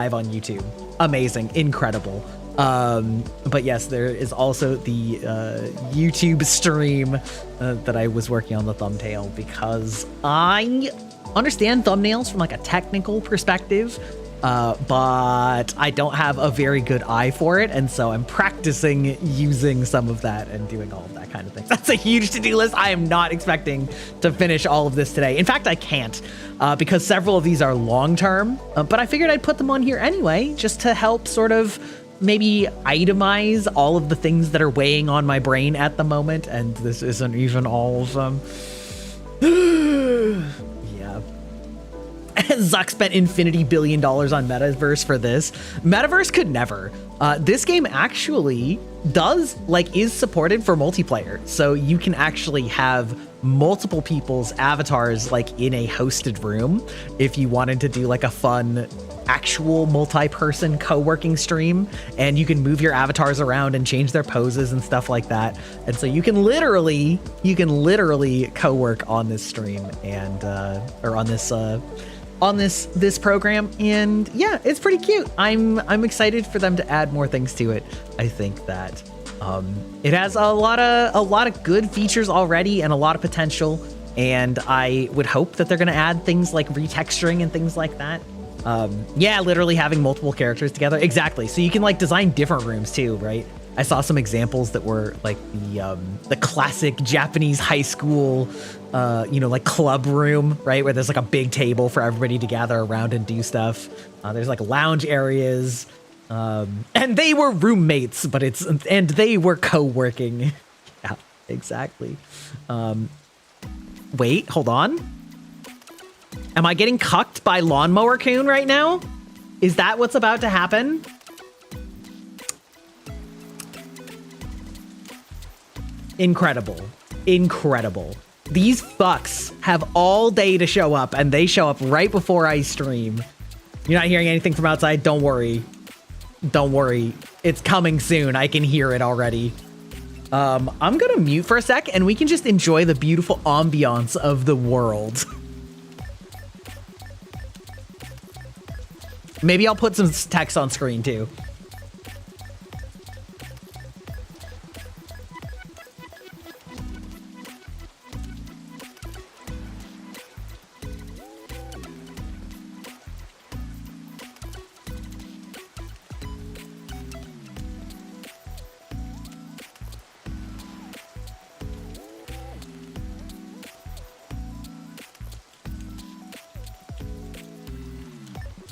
on YouTube. Amazing, incredible. But yes, there is also the YouTube stream that I was working on the thumbnail because I understand thumbnails from like a technical perspective, but I don't have a very good eye for it, and so I'm practicing using some of that and doing all of that kind of thing. That's a huge to-do list. I am not expecting to finish all of this today. In fact, I can't because several of these are long-term, but I figured I'd put them on here anyway, just to help sort of maybe itemize all of the things that are weighing on my brain at the moment, and this isn't even all of them. Yeah. Zuck spent infinity billion dollars on Metaverse for this. Metaverse could never. This game actually is supported for multiplayer. So you can actually have multiple people's avatars like in a hosted room if you wanted to do like a fun actual multi-person co-working stream, and you can move your avatars around and change their poses and stuff like that. And so you can literally co-work on this stream and or on this program, and yeah, it's pretty cute. I'm excited for them to add more things to it. I think that it has a lot of good features already and a lot of potential, and I would hope that they're going to add things like retexturing and things like that. Yeah, literally having multiple characters together. Exactly. So you can like design different rooms too, right? I saw some examples that were like the classic Japanese high school, like club room, right? Where there's like a big table for everybody to gather around and do stuff. There's like lounge areas, and they were roommates, and they were co-working. Yeah, exactly. Wait, hold on. Am I getting cucked by Lawnmower Coon right now? Is that what's about to happen? Incredible. Incredible. These fucks have all day to show up, and they show up right before I stream. You're not hearing anything from outside? Don't worry. Don't worry. It's coming soon. I can hear it already. I'm gonna mute for a sec, and we can just enjoy the beautiful ambiance of the world. Maybe I'll put some text on screen too.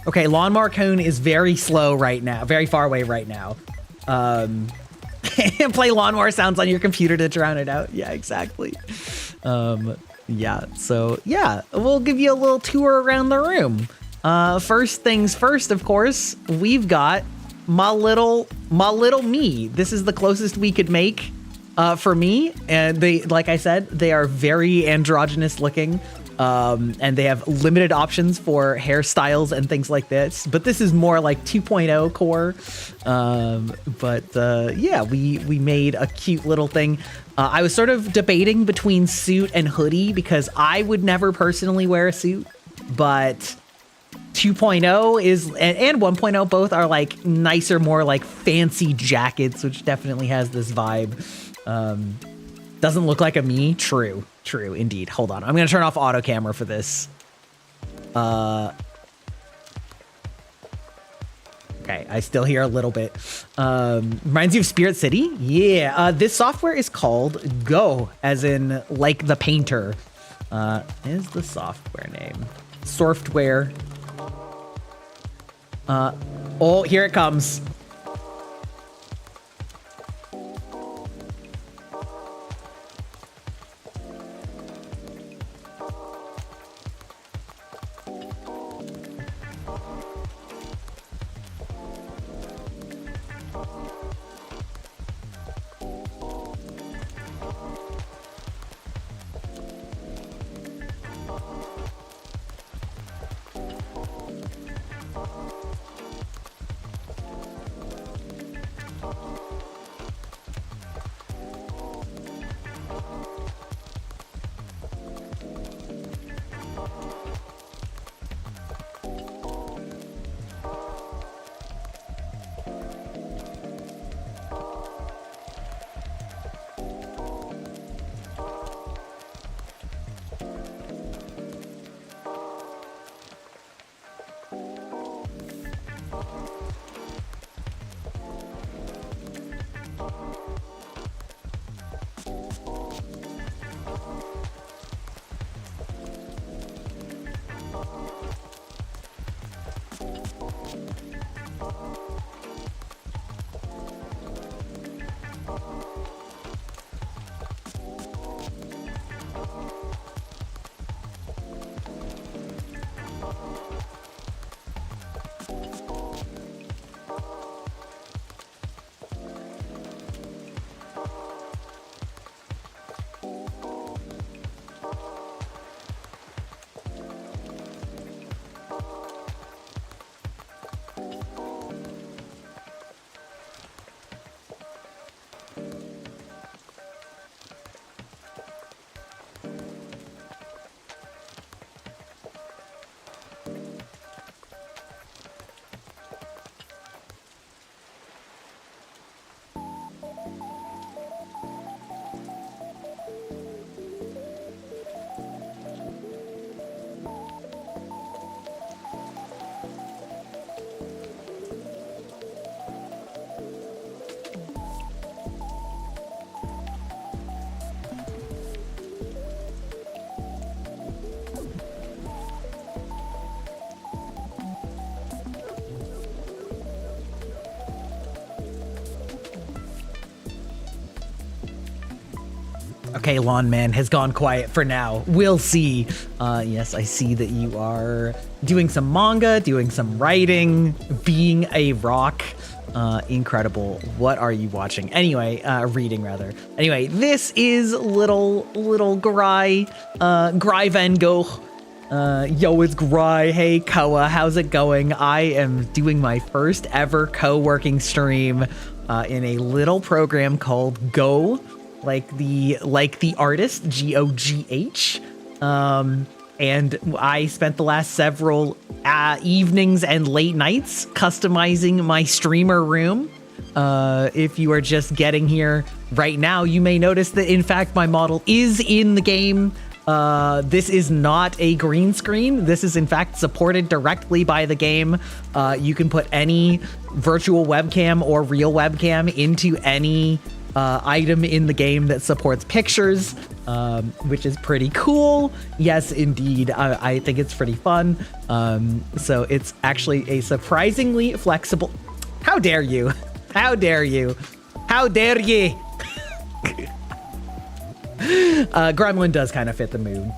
Okay, Lawnmower Cone is very slow right now, very far away right now. Play Lawnmower sounds on your computer to drown it out. Yeah, exactly. Yeah, so yeah, we'll give you a little tour around the room. First things first, of course, we've got my little me. This is the closest we could make for me, and they, like I said, they are very androgynous looking. And they have limited options for hairstyles and things like this, but this is more like 2.0 core. Yeah, we made a cute little thing. I was sort of debating between suit and hoodie because I would never personally wear a suit, but 2.0 is, and 1.0 both are like nicer, more like fancy jackets, which definitely has this vibe. Doesn't look like a me. True indeed. Hold on, I'm gonna turn off auto camera for this. Okay, I still hear a little bit. Reminds you of Spirit City? Yeah, this software is called Go, as in like the painter. Is the software name software? Oh, here it comes. Okay, Lawn Man has gone quiet for now. We'll see. Yes, I see that you are doing some manga, doing some writing, being a rock. Incredible. What are you watching? Anyway, reading rather. Anyway, this is little Gry, Gry Van Gogh. Yo, it's Gry. Hey, Koa, how's it going? I am doing my first ever co-working stream in a little program called Go, like the artist, G-O-G-H. And I spent the last several evenings and late nights customizing my streamer room. If you are just getting here right now, you may notice that, in fact, my model is in the game. This is not a green screen. This is, in fact, supported directly by the game. You can put any virtual webcam or real webcam into any item in the game that supports pictures, which is pretty cool. Yes, indeed. I think it's pretty fun. So it's actually a surprisingly flexible... How dare you? How dare you? How dare ye? Gremlin does kind of fit the mood.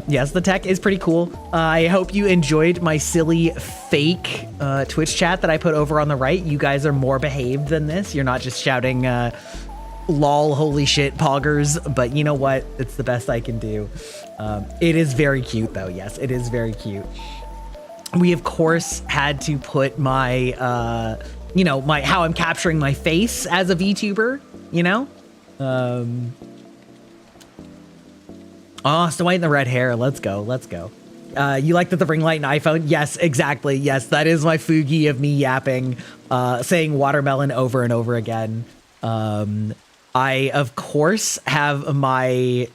Yes, the tech is pretty cool. I hope you enjoyed my silly fake Twitch chat that I put over on the right. You guys are more behaved than this. You're not just shouting lol, holy shit, poggers, but you know what? It's the best I can do. It is very cute though. Yes, it is very cute. We of course had to put my you know, how I'm capturing my face as a VTuber, you know? Oh, Snow White and the red hair. Let's go. Let's go. You like that the ring light and iPhone? Yes, exactly. Yes, that is my Fugi of me yapping, saying watermelon over and over again. I, of course, have my...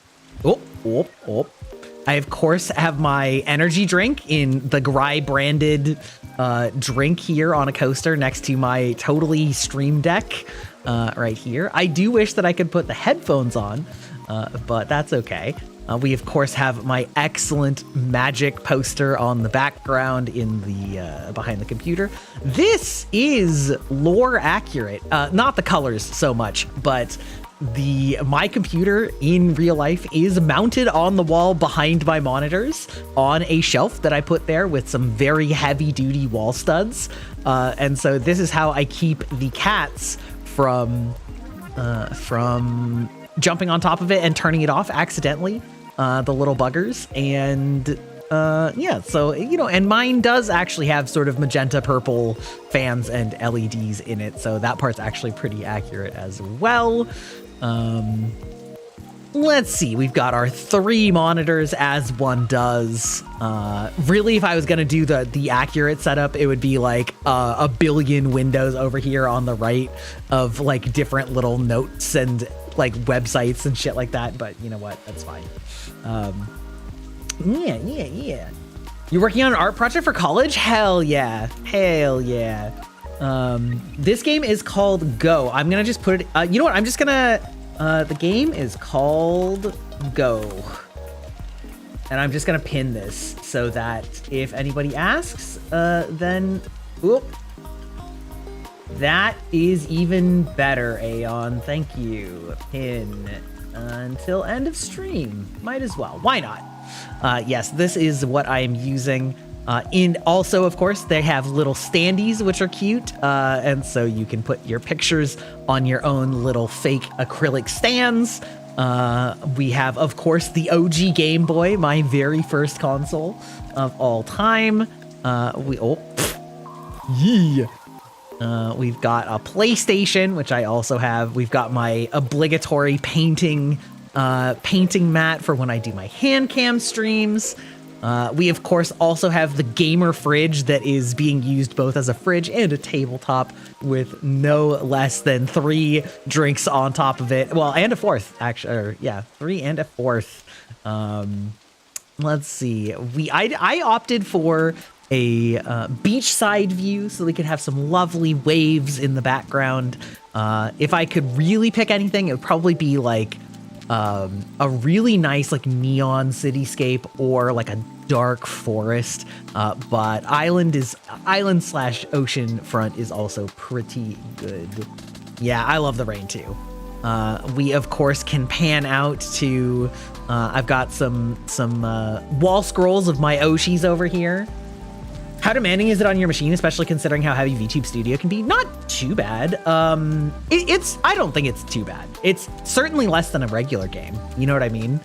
I, of course, have my energy drink in the Gry branded drink here on a coaster next to my totally Stream Deck right here. I do wish that I could put the headphones on, but that's okay. We, of course, have my excellent magic poster on the background in the behind the computer. This is lore accurate. Not the colors so much, but my computer in real life is mounted on the wall behind my monitors on a shelf that I put there with some very heavy duty wall studs. And so this is how I keep the cats from jumping on top of it and turning it off accidentally, the little buggers. And yeah, so, you know, and mine does actually have sort of magenta purple fans and LEDs in it, so that part's actually pretty accurate as well. Let's see, we've got our 3 monitors as one does. Really, if I was gonna do the accurate setup, it would be like a billion windows over here on the right of like different little notes and like websites and shit like that, but you know what, that's fine. Yeah. You're working on an art project for college? Hell yeah. Hell yeah. This game is called Go. I'm gonna just put it, you know what, I'm just gonna, the game is called Go. And I'm just gonna pin this so that if anybody asks, then Oop. That is even better, Aeon. Thank you. Pin until end of stream. Might as well. Why not? Yes, this is what I am using. Also, of course, they have little standees, which are cute. And so you can put your pictures on your own little fake acrylic stands. We have, of course, the OG Game Boy, my very first console of all time. We've got a PlayStation, which I also have. We've got my obligatory painting mat for when I do my hand cam streams. We, of course, also have the gamer fridge that is being used both as a fridge and a tabletop with no less than 3 drinks on top of it. Well, and a fourth, actually. Or, yeah, 3 and a fourth. Let's see. I opted for a beachside view so we could have some lovely waves in the background. If I could really pick anything, it would probably be like a really nice like neon cityscape or like a dark forest. But island slash ocean front is also pretty good. Yeah, I love the rain too. We of course can pan out to, I've got some wall scrolls of my Oshis over here. How demanding is it on your machine, especially considering how heavy VTube Studio can be? Not too bad. I don't think it's too bad. It's certainly less than a regular game. You know what I mean?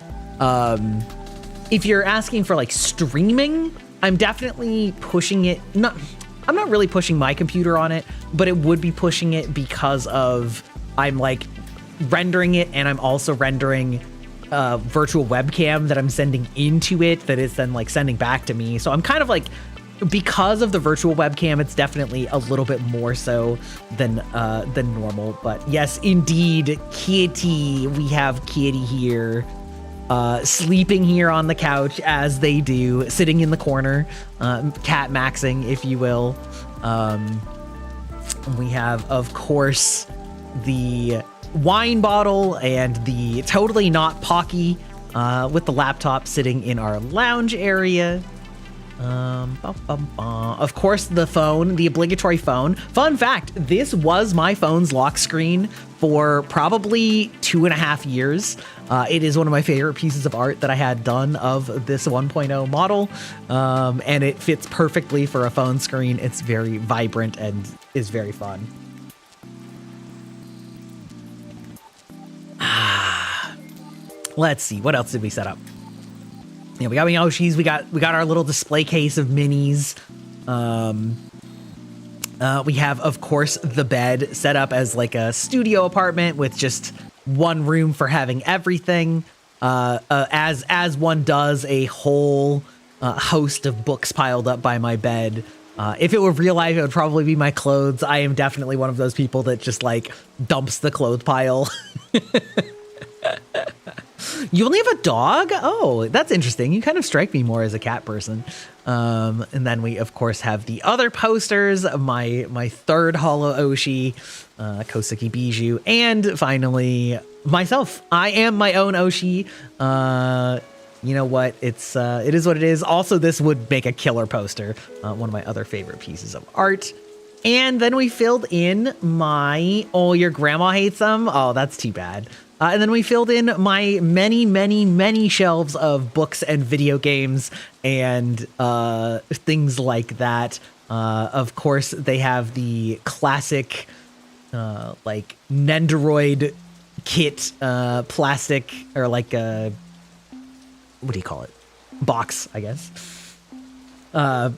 If you're asking for like streaming, I'm definitely pushing it. I'm not really pushing my computer on it, but it would be pushing it because of I'm like rendering it, and I'm also rendering virtual webcam that I'm sending into it that is then like sending back to me. So I'm kind of like, because of the virtual webcam, it's definitely a little bit more so than normal. But yes, indeed, Kitty, we have Kitty here, sleeping here on the couch as they do, sitting in the corner, cat maxing, if you will. We have, of course, the wine bottle and the totally not Pocky with the laptop sitting in our lounge area. Of course, the phone, the obligatory phone. Fun fact, this was my phone's lock screen for probably 2.5 years. It is one of my favorite pieces of art that I had done of this 1.0 model, and it fits perfectly for a phone screen. It's very vibrant and is very fun. Let's see, what else did we set up? Yeah, we got Yoshis. We got our little display case of minis. We have, of course, the bed set up as like a studio apartment with just one room for having everything. As one does, a whole host of books piled up by my bed. If it were real life, it would probably be my clothes. I am definitely one of those people that just like dumps the clothes pile. You only have a dog? Oh, that's interesting. You kind of strike me more as a cat person. And then we, of course, have the other posters, my third Holo Oshi, Kosuke Bijou, and finally, myself. I am my own Oshi. You know what? It is what it is. Also, this would make a killer poster. One of my other favorite pieces of art. And then we filled in my, oh, your grandma hates them? Oh, that's too bad. And then we filled in my many, many, many shelves of books and video games and things like that. Of course, they have the classic like Nendoroid kit plastic, or like a, what do you call it? Box, I guess.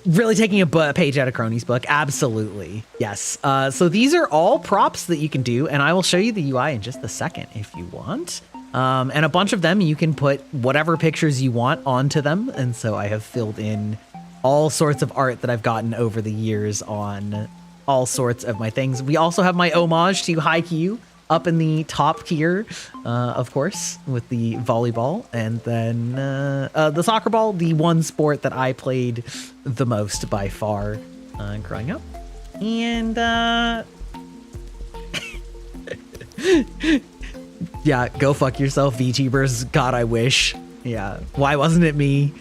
Really taking a page out of Crony's book. Absolutely. Yes. So these are all props that you can do, and I will show you the UI in just a second if you want. And a bunch of them, you can put whatever pictures you want onto them. And so I have filled in all sorts of art that I've gotten over the years on all sorts of my things. We also have my homage to Haikyuu up in the top tier, of course, with the volleyball, and then the soccer ball, the one sport that I played the most by far growing up. And yeah, go fuck yourself, VTubers. God, I wish. Yeah, why wasn't it me?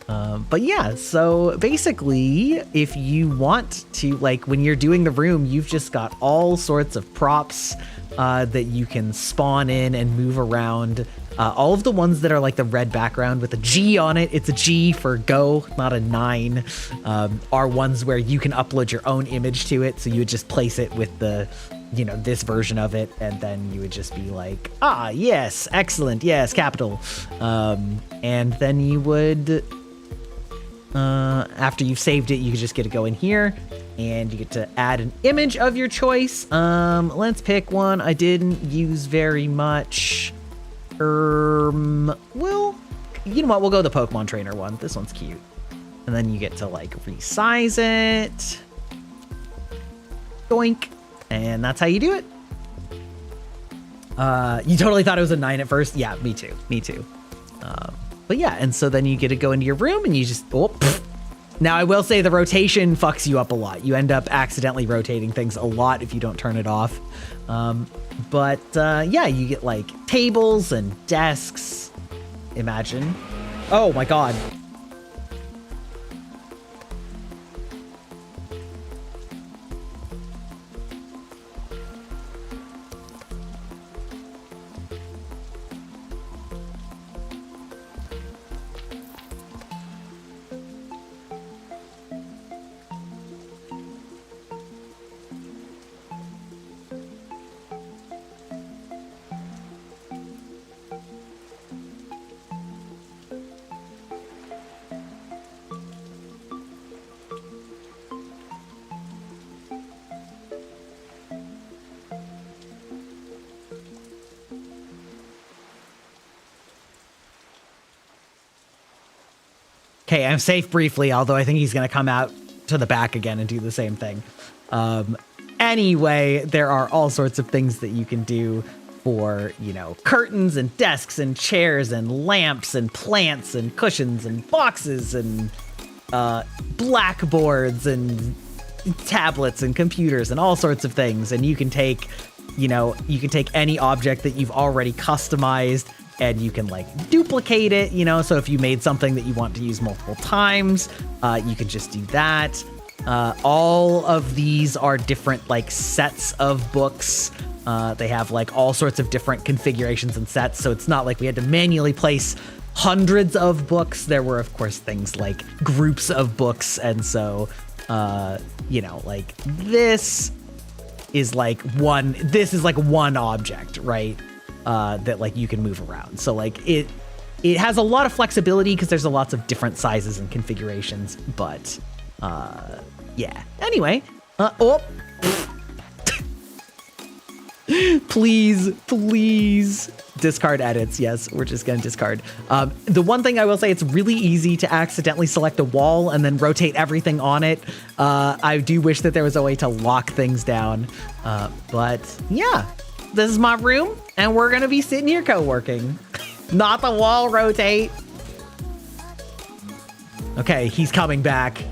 But yeah, so basically, if you want to, like, when you're doing the room, you've just got all sorts of props that you can spawn in and move around. All of the ones that are like the red background with a G on it, it's a G for go, not a 9, are ones where you can upload your own image to it. So you would just place it with the, you know, this version of it, and then you would just be like, ah, yes, excellent, yes, capital. And then you would, after you've saved it, you just get to go in here and you get to add an image of your choice. Let's pick one I didn't use very much. Well, you know what? We'll go the Pokemon trainer one. This one's cute. And then you get to like resize it. Doink. And that's how you do it. You totally thought it was a 9 at first? Yeah, me too. Me too. But yeah, and so then you get to go into your room and you just, oh, pfft. Now I will say the rotation fucks you up a lot. You end up accidentally rotating things a lot if you don't turn it off. But yeah, you get like tables and desks. Imagine. Oh my God. Okay, I'm safe briefly, although I think he's going to come out to the back again and do the same thing. Anyway, there are all sorts of things that you can do for, you know, curtains and desks and chairs and lamps and plants and cushions and boxes and blackboards and tablets and computers and all sorts of things. And you can take, you know, you can take any object that you've already customized and you can like duplicate it, you know, so if you made something that you want to use multiple times, you can just do that. All of these are different like sets of books. They have like all sorts of different configurations and sets, so it's not like we had to manually place hundreds of books. There were, of course, things like groups of books, and so, you know, like this is like one object, right? That like you can move around. So like it has a lot of flexibility because there's lots of different sizes and configurations, but yeah. Anyway, oh, please discard edits. Yes, we're just gonna discard. The one thing I will say, it's really easy to accidentally select a wall and then rotate everything on it. I do wish that there was a way to lock things down, but yeah. This is my room, and we're gonna be sitting here co-working. Not the wall rotate. Okay, he's coming back.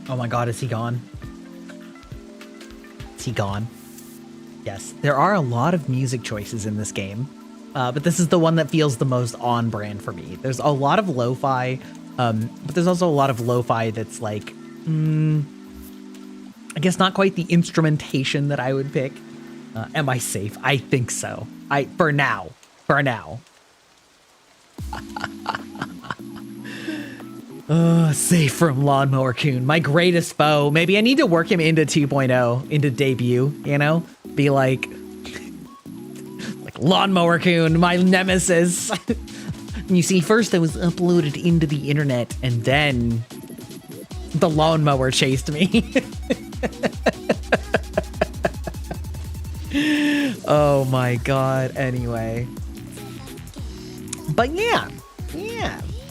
Oh my god, is he gone? Is he gone? Yes, there are a lot of music choices in this game, but this is the one that feels the most on brand for me. There's a lot of lo-fi, but there's also a lot of lo-fi that's like, I guess not quite the instrumentation that I would pick. Am I safe? I think so. For now. Safe from Lawnmower Coon, my greatest foe. Maybe I need to work him into 2.0, into debut, you know? Be like Lawnmower Coon, my nemesis. And you see, first I was uploaded into the internet, and then the lawnmower chased me. Oh my god, anyway. But yeah.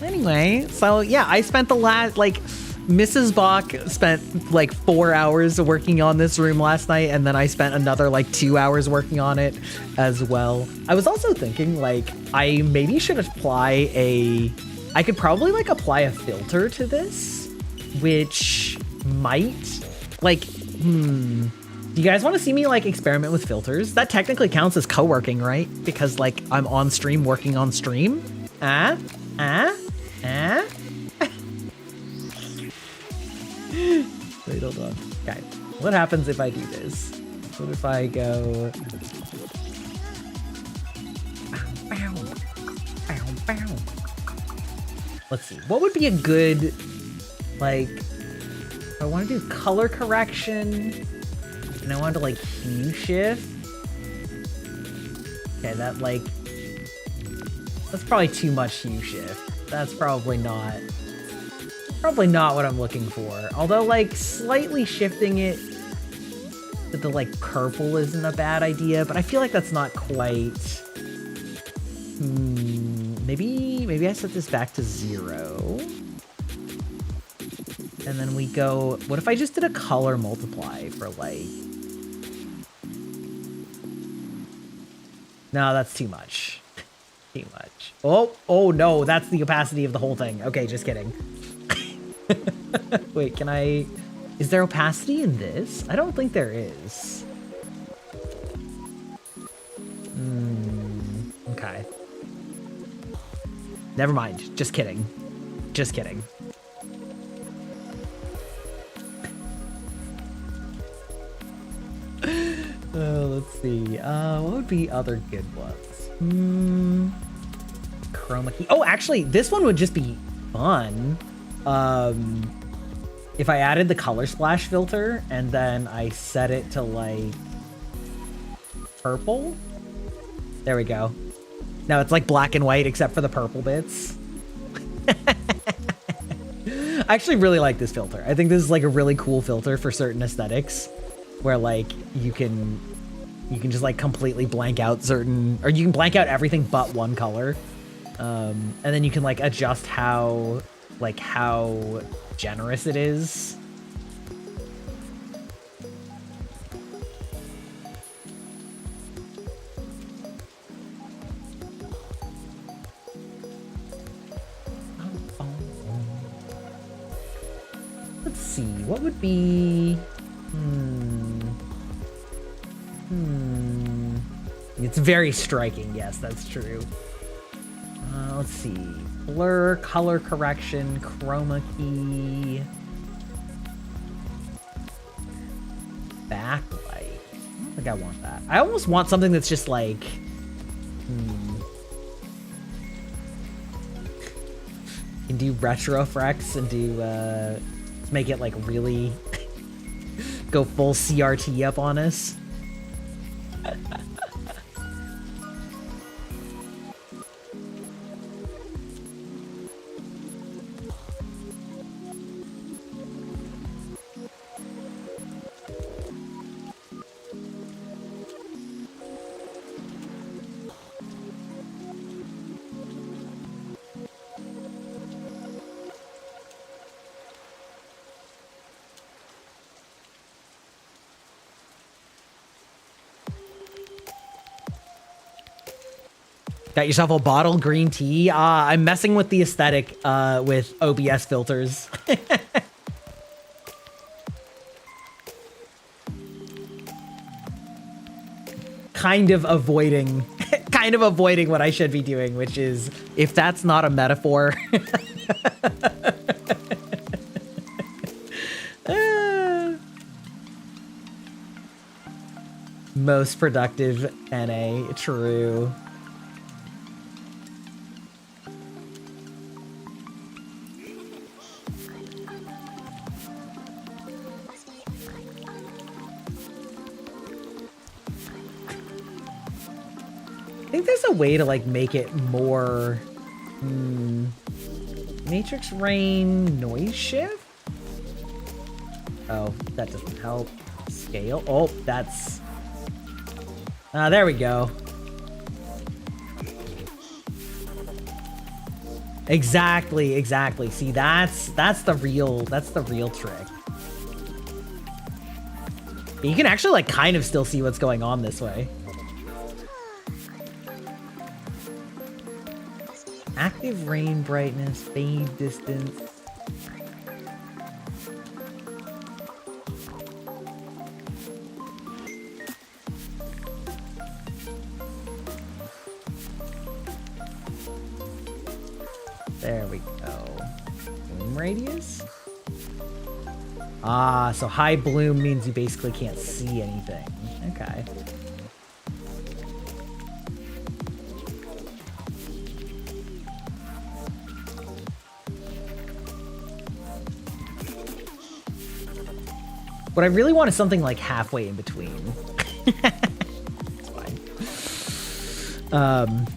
Anyway, so yeah, I spent the last, Mrs. Bach spent 4 hours working on this room last night, and then I spent another 2 hours working on it as well. I was also thinking I maybe should apply I could probably apply a filter to this, which might do you guys want to see me experiment with filters? That technically counts as co-working, right? Because I'm on stream working on stream. Wait, hold on. Okay, what happens if I do this? What if I go... Let's see. What would be a good, if I want to do color correction, and I want to hue shift. Okay, that's probably too much hue shift. That's probably not what I'm looking for. Although slightly shifting it to the purple isn't a bad idea, but I feel like that's not quite. Maybe I set this back to 0. And then we go, what if I just did a color multiply for no, that's too much. Too much. Oh no, that's the opacity of the whole thing. Okay, just kidding. Wait, is there opacity in this? I don't think there is. Okay. Never mind. Just kidding. Just kidding. Let's see. What would be other good ones? Chroma key. Oh, actually, this one would just be fun. If I added the color splash filter and then I set it to purple. There we go. Now it's black and white except for the purple bits. I actually really like this filter. I think this is a really cool filter for certain aesthetics where you can just completely blank out certain, or you can blank out everything but one color. And then you can adjust how generous it is. Let's see, what would be... It's very striking, yes, that's true. Let's see. Blur, color correction, chroma key. Backlight. I don't think I want that. I almost want something that's just can do retroflex and do make it really go full CRT up on us. Got yourself a bottle green tea? I'm messing with the aesthetic with OBS filters. kind of avoiding what I should be doing, which is, if that's not a metaphor. Most productive NA, true. I think there's a way to like make it more matrix rain noise shift. Oh, that doesn't help. Scale. Oh, that's there we go. Exactly. See, that's the real trick. You can actually like kind of still see what's going on this way. Active rain brightness, fade distance. There we go. Bloom radius? Ah, so high bloom means you basically can't see anything. Okay. What I really want is something like halfway in between. It's fine.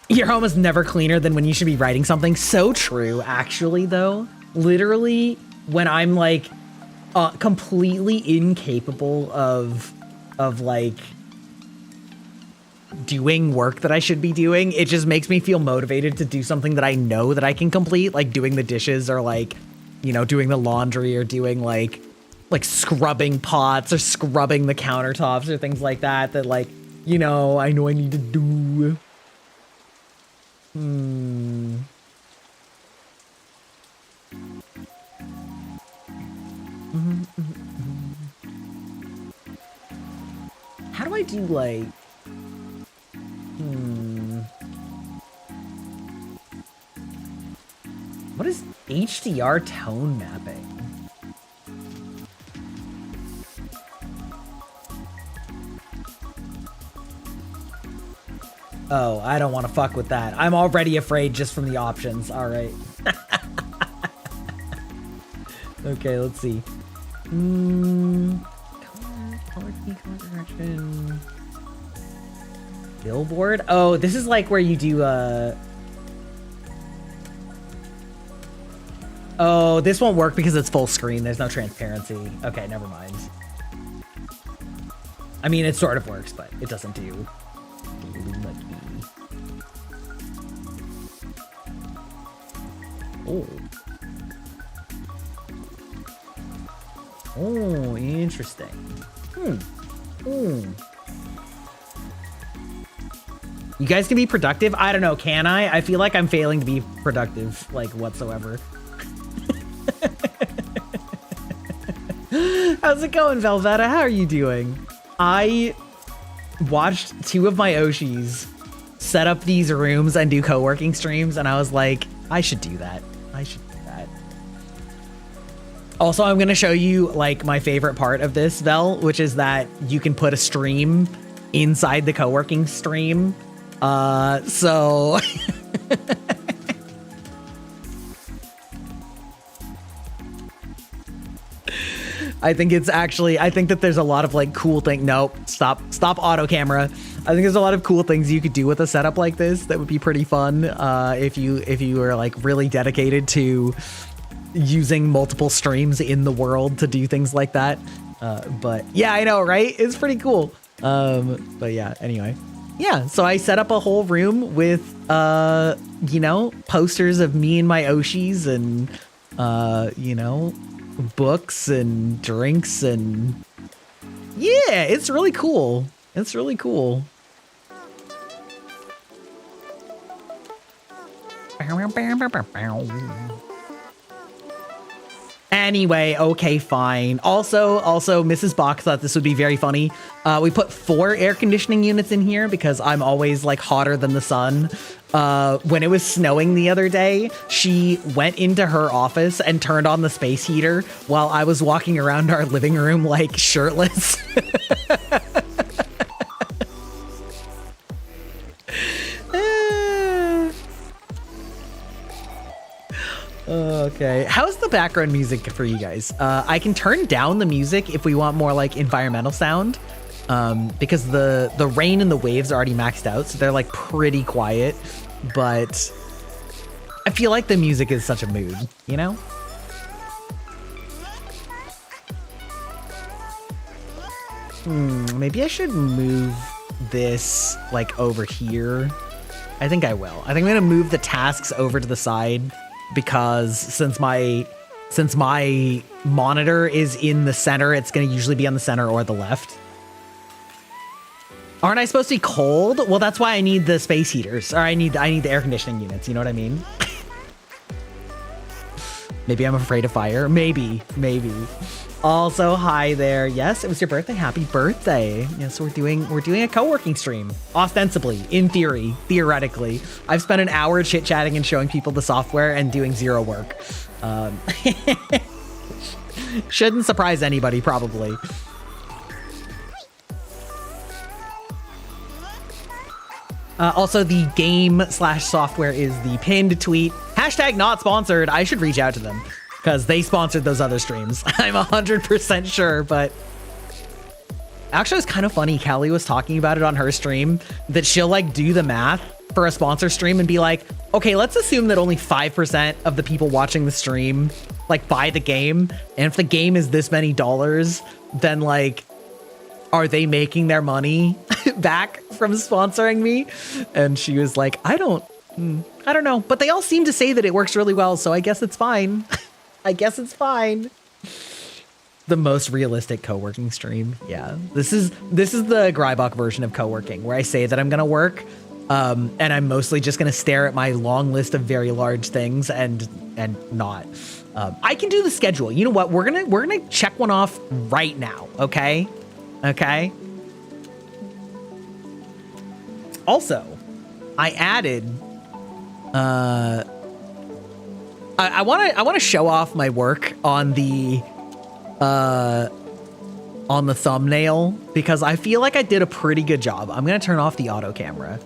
Your home is never cleaner than when you should be writing something. So true, actually, though. Literally, when I'm like completely incapable of like doing work that I should be doing, it just makes me feel motivated to do something that I know that I can complete, like doing the dishes or like, you know, doing the laundry or doing like scrubbing pots or scrubbing the countertops or things like that, that like, you know I need to do. How do I do like, what is HDR tone mapping? Oh, I don't want to fuck with that. I'm already afraid just from the options. All right. Okay, let's see. Color key, color correction. Billboard? Oh, this is like where you do oh, this won't work because it's full screen. There's no transparency. Okay, never mind. I mean, it sort of works, but it doesn't do luma key. Oh. Oh, interesting. You guys can be productive? I don't know, can I? I feel like I'm failing to be productive, like, whatsoever. How's it going, Velveta? How are you doing? I watched 2 of my Oshis set up these rooms and do co-working streams, and I was like, I should do that. I should do that. Also, I'm going to show you, like, my favorite part of this, Vel, which is that you can put a stream inside the co-working stream. So... I think that there's a lot of like cool thing. Nope, stop auto camera. I think there's a lot of cool things you could do with a setup like this that would be pretty fun if you were like really dedicated to using multiple streams in the world to do things like that. But yeah, I know, right? It's pretty cool. But yeah, anyway. Yeah, so I set up a whole room with, you know, posters of me and my Oshis and, you know, books and drinks and yeah, it's really cool. It's really cool. Anyway, okay, fine. Also, Mrs. Bach thought this would be very funny. We put 4 air conditioning units in here because I'm always like hotter than the sun. When it was snowing the other day, she went into her office and turned on the space heater while I was walking around our living room like shirtless. Okay, how's the background music for you guys? I can turn down the music if we want more like environmental sound, because the rain and the waves are already maxed out, so they're like pretty quiet, but I feel like the music is such a mood, you know? Maybe I should move this like over here. I think I will. I think I'm gonna move the tasks over to the side, because since my monitor is in the center, it's going to usually be on the center or the left. Aren't I supposed to be cold? Well, that's why I need the space heaters, or I need the air conditioning units. You know what I mean? Maybe I'm afraid of fire. Maybe. Also, hi there. Yes, it was your birthday. Happy birthday. Yes, we're doing a co-working stream. Ostensibly, in theory, theoretically. I've spent an hour chit-chatting and showing people the software and doing 0 work. Shouldn't surprise anybody, probably. Also, the game/software is the pinned tweet. Hashtag not sponsored. I should reach out to them, because they sponsored those other streams. I'm 100% sure, but actually it's kind of funny. Callie was talking about it on her stream, that she'll like do the math for a sponsor stream and be like, okay, let's assume that only 5% of the people watching the stream like buy the game. And if the game is this many dollars, then like, are they making their money back from sponsoring me? And she was like, I don't know, but they all seem to say that it works really well. So I guess it's fine. I guess it's fine. The most realistic co-working stream. Yeah, this is the Grybach version of co-working, where I say that I'm gonna work, and I'm mostly just gonna stare at my long list of very large things and not. I can do the schedule. You know what? We're gonna check one off right now. Okay. Also, I added. I want to show off my work on the thumbnail, because I feel like I did a pretty good job. I'm gonna turn off the auto camera.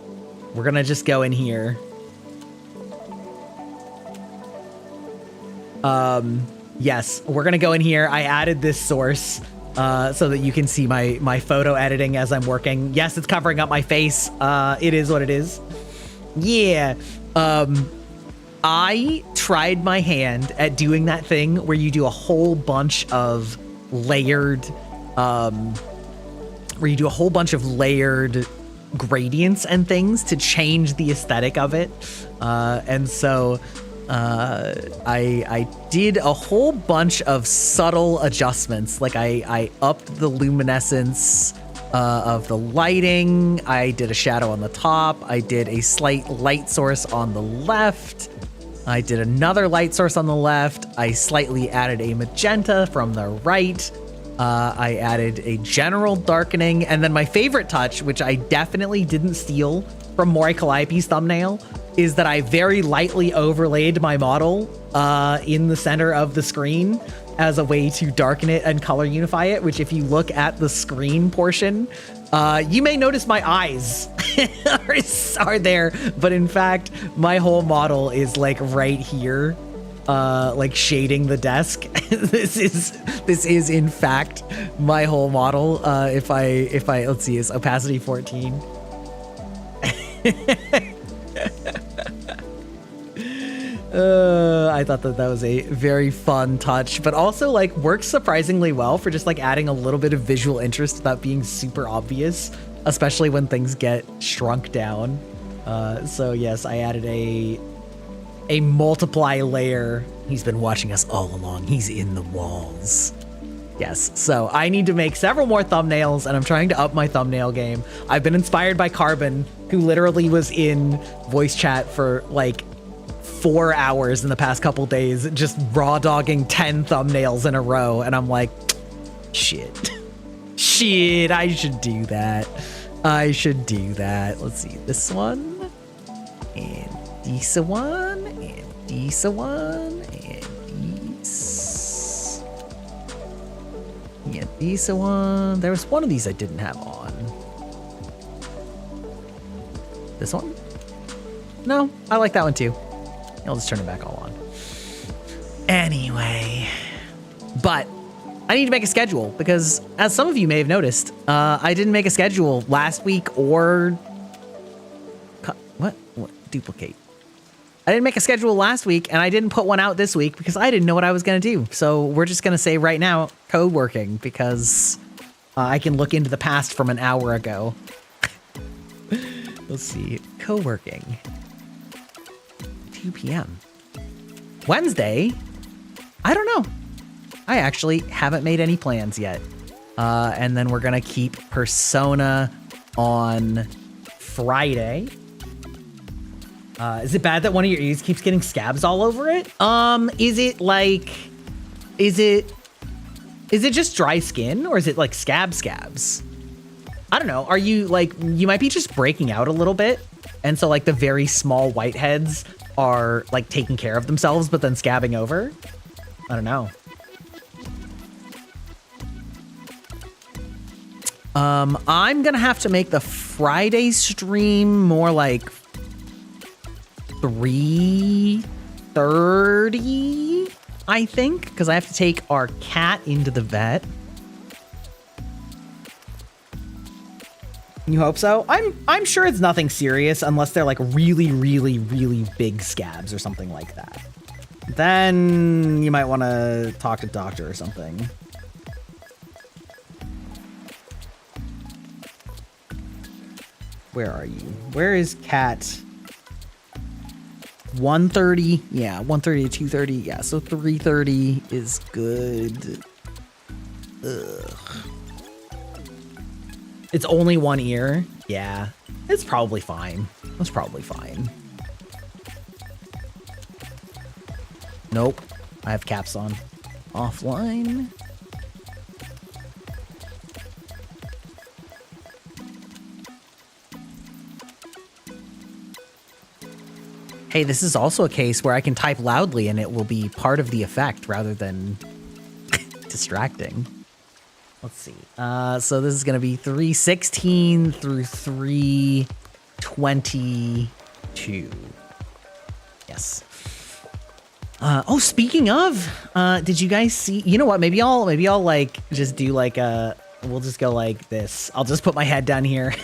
We're gonna just go in here. Yes, we're gonna go in here. I added this source so that you can see my photo editing as I'm working. Yes, it's covering up my face. It is what it is. Yeah. I tried my hand at doing that thing where you do a whole bunch of layered, gradients and things to change the aesthetic of it. And so I did a whole bunch of subtle adjustments. Like I upped the luminescence of the lighting. I did a shadow on the top. I did a slight light source on the left. I did another light source on the left. I slightly added a magenta from the right. I added a general darkening. And then my favorite touch, which I definitely didn't steal from Mori Calliope's thumbnail, is that I very lightly overlaid my model in the center of the screen as a way to darken it and color unify it, which if you look at the screen portion, you may notice my eyes are there, but in fact, my whole model is like right here, like shading the desk. This is in fact my whole model. If I let's see, is opacity 14. I thought that was a very fun touch, but also like works surprisingly well for just like adding a little bit of visual interest without being super obvious, especially when things get shrunk down. So yes, I added a multiply layer. He's been watching us all along. He's in the walls. Yes, so I need to make several more thumbnails, and I'm trying to up my thumbnail game. I've been inspired by Carbon, who literally was in voice chat for like 4 hours in the past couple days just raw dogging 10 thumbnails in a row, and I'm like, shit. Shit, I should do that. I should do that. Let's see, this one, and this one, and this one, and this. Yeah, this one. There was one of these I didn't have on. This one? No, I like that one too. I'll just turn it back all on. Anyway, but I need to make a schedule because, as some of you may have noticed, I didn't make a schedule last week or what? Duplicate. I didn't make a schedule last week, and I didn't put one out this week because I didn't know what I was going to do. So we're just going to say right now, co-working, because I can look into the past from an hour ago. Let's see, co-working. 2 p.m. Wednesday? I don't know. I actually haven't made any plans yet. And then we're gonna keep Persona on Friday. Is it bad that one of your ears keeps getting scabs all over it? Is it just dry skin, or is it like scabs? I don't know. Are you like, you might be just breaking out a little bit. And so like the very small whiteheads are like taking care of themselves, but then scabbing over. I don't know. I'm gonna have to make the Friday stream more like 3:30, I think, because I have to take our cat into the vet. You hope so? I'm sure it's nothing serious unless they're like really, really, really big scabs or something like that. Then you might want to talk to a doctor or something. Where are you? Where is cat? 1:30? Yeah, 1:30 to 2:30. Yeah, so 3:30 is good. Ugh. It's only one ear. Yeah, it's probably fine. It's probably fine. Nope, I have caps on. Offline. Hey, this is also a case where I can type loudly and it will be part of the effect rather than distracting. Let's see. So this is going to be 3:16 through 3:22. Yes. Oh, speaking of, did you guys see? You know what? Maybe I'll like just do like a. We'll just go like this. I'll just put my head down here.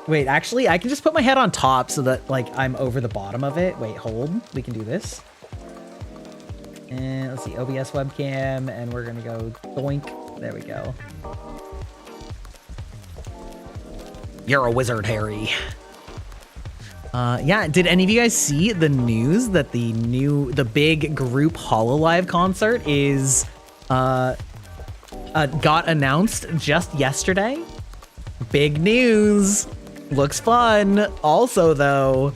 Wait, actually, I can just put my head on top so that like I'm over the bottom of it. Wait, hold. We can do this. And let's see, OBS webcam, and we're gonna go doink. There we go. You're a wizard, Harry. Yeah, did any of you guys see the news that the big group hololive concert is got announced just yesterday? Big news. Looks fun. Also, though,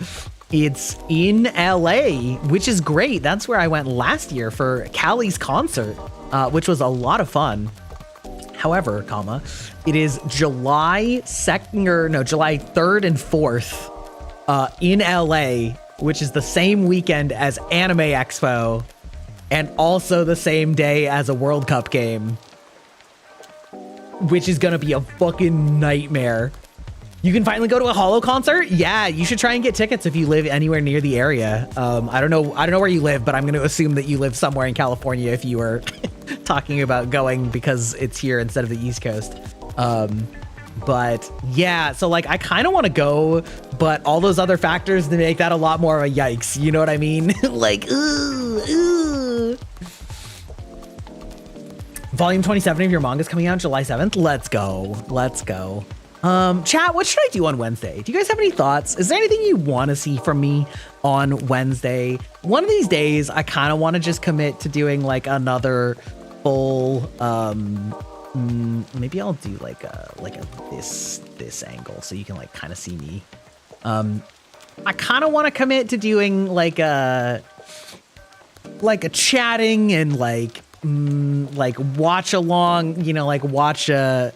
it's in LA, which is great. That's where I went last year for Callie's concert, which was a lot of fun. However, it is July 3rd and 4th in LA, which is the same weekend as Anime Expo and also the same day as a World Cup game, which is gonna be a fucking nightmare. You can finally go to a holo concert? Yeah, you should try and get tickets if you live anywhere near the area. I don't know where you live, but I'm gonna assume that you live somewhere in California if you were talking about going because it's here instead of the East Coast. But yeah, so like I kind of want to go, but all those other factors to make that a lot more of a yikes. You know what I mean? Like, ooh. Volume 27 of your manga is coming out July 7th. Let's go. Chat, what should I do on Wednesday? Do you guys have any thoughts? Is there anything you want to see from me on Wednesday? One of these days, I kind of want to just commit to doing like another full maybe I'll do like a this angle so you can like kind of see me. I kind of want to commit to doing like a chatting and like watch along, you know, like watch some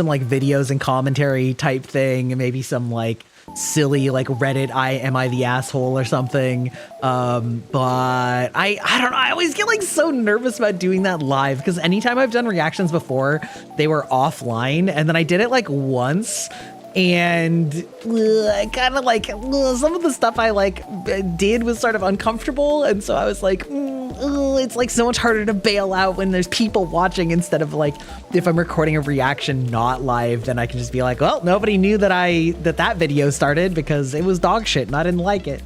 like videos and commentary type thing, and maybe some like silly like Reddit am I the asshole or something. But I don't know, I always get like so nervous about doing that live, because anytime I've done reactions before, they were offline, and then I did it like once, and I kind of like some of the stuff I like did was sort of uncomfortable, and so I was like, it's like so much harder to bail out when there's people watching, instead of like if I'm recording a reaction not live, then I can just be like, well, nobody knew that that video started because it was dog shit and I didn't like it.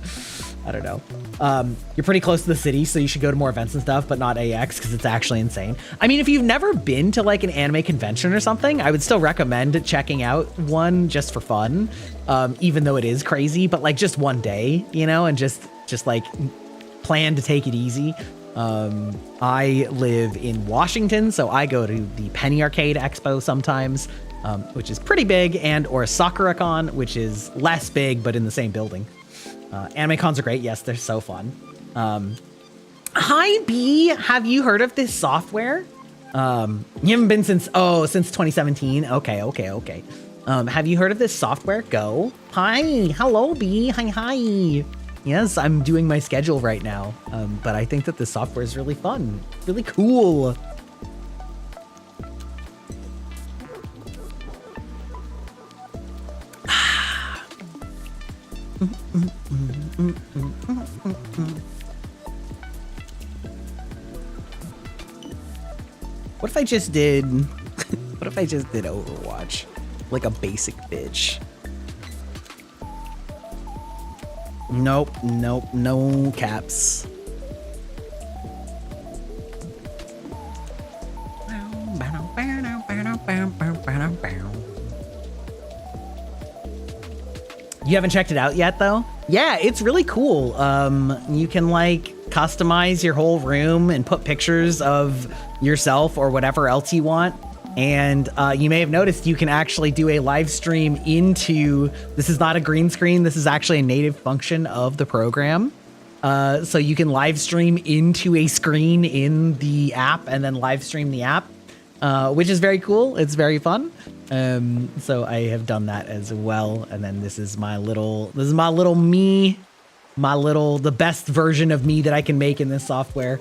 I don't know. You're pretty close to the city, so you should go to more events and stuff, but not AX because it's actually insane. I mean, if you've never been to like an anime convention or something, I would still recommend checking out one just for fun, even though it is crazy, but like just one day, you know, and just like plan to take it easy. I live in Washington, so I go to the Penny Arcade Expo sometimes, which is pretty big, and or SakuraCon, which is less big, but in the same building. Anime cons are great. Yes, they're so fun. Hi, B. Have you heard of this software? You haven't been since 2017. Okay. Have you heard of this software? Go. Hi. Hello, B. Hi. Yes, I'm doing my schedule right now. But I think that this software is really fun. Really cool. What if I just did Overwatch? Like a basic bitch. Nope, no caps. You haven't checked it out yet, though? Yeah, it's really cool. You can like customize your whole room and put pictures of yourself or whatever else you want. And you may have noticed you can actually do a live stream into, this is not a green screen, this is actually a native function of the program. So you can live stream into a screen in the app and then live stream the app, which is very cool. It's very fun. So I have done that as well. And then this is my little me, the best version of me that I can make in this software.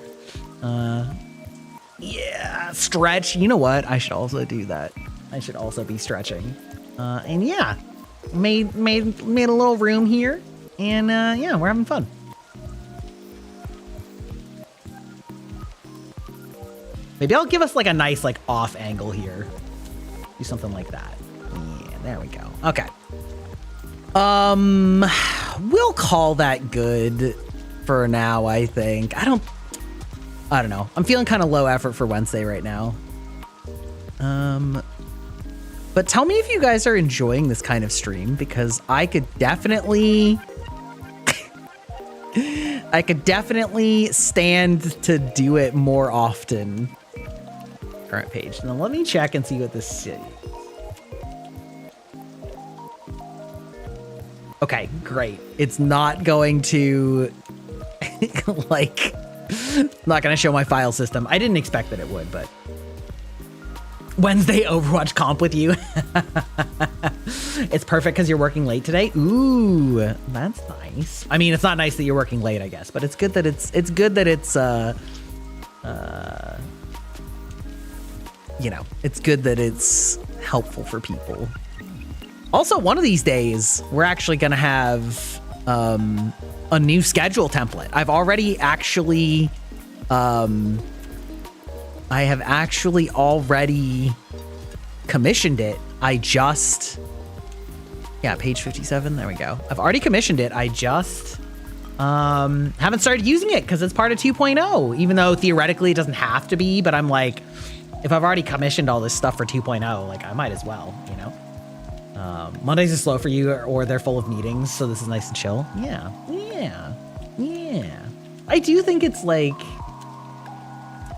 Yeah, stretch. You know what? I should also do that. I should also be stretching. And yeah, made a little room here, and yeah, we're having fun. Maybe I'll give us like a nice like off angle here. Do something like that. Yeah, there we go. Okay. We'll call that good for now, I think. I don't know. I'm feeling kind of low effort for Wednesday right now. But tell me if you guys are enjoying this kind of stream, because I could definitely stand to do it more often. Current page. Now let me check and see what this is. Okay, great. It's not going to like, not going to show my file system. I didn't expect that it would, but Wednesday Overwatch comp with you. It's perfect because you're working late today. Ooh, that's nice. I mean, it's not nice that you're working late, I guess, but it's good that it's you know, it's good that it's helpful for people. Also, one of these days, we're actually going to have a new schedule template. I've already actually, I have actually already commissioned it. I just, yeah, page 57. There we go. I've already commissioned it. I just haven't started using it because it's part of 2.0, even though theoretically it doesn't have to be. But I'm like, if I've already commissioned all this stuff for 2.0, like I might as well, you know? Mondays are slow for you, or they're full of meetings, so this is nice and chill. Yeah. I do think it's like,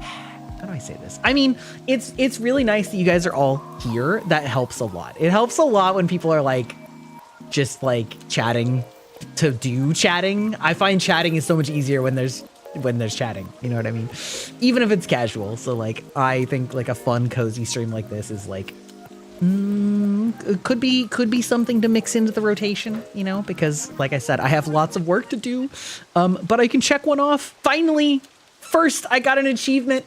how do I say this? I mean, it's really nice that you guys are all here. That helps a lot. It helps a lot when people are like, just like chatting to do chatting. I find chatting is so much easier when there's chatting, you know what I mean? Even if it's casual. So like, I think like a fun, cozy stream like this is like, could be something to mix into the rotation, you know, because like I said, I have lots of work to do, but I can check one off. Finally, first I got an achievement.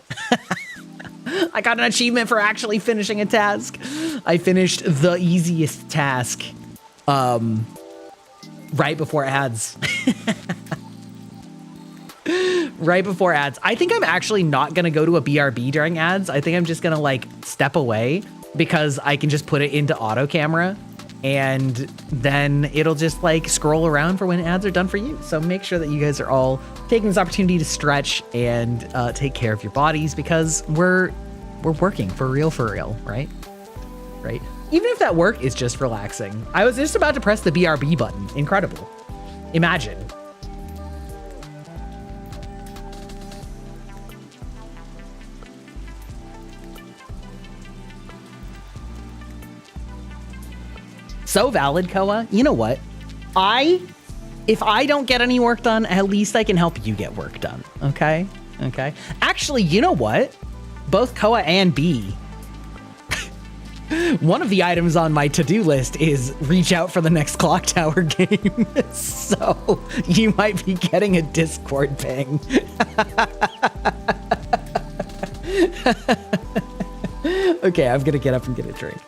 I got an achievement for actually finishing a task. I finished the easiest task, right before ads. Right before ads. I think I'm actually not gonna go to a BRB during ads. I think I'm just gonna like step away because I can just put it into auto camera and then it'll just like scroll around for when ads are done for you. So make sure that you guys are all taking this opportunity to stretch and take care of your bodies because we're working for real, right? Right? Even if that work is just relaxing. I was just about to press the BRB button. Incredible. Imagine. So valid, Koa. You know what? If I don't get any work done, at least I can help you get work done. Okay? Okay. Actually, you know what? Both Koa and B. One of the items on my to-do list is reach out for the next Clock Tower game. So you might be getting a Discord ping. Okay, I'm gonna get up and get a drink.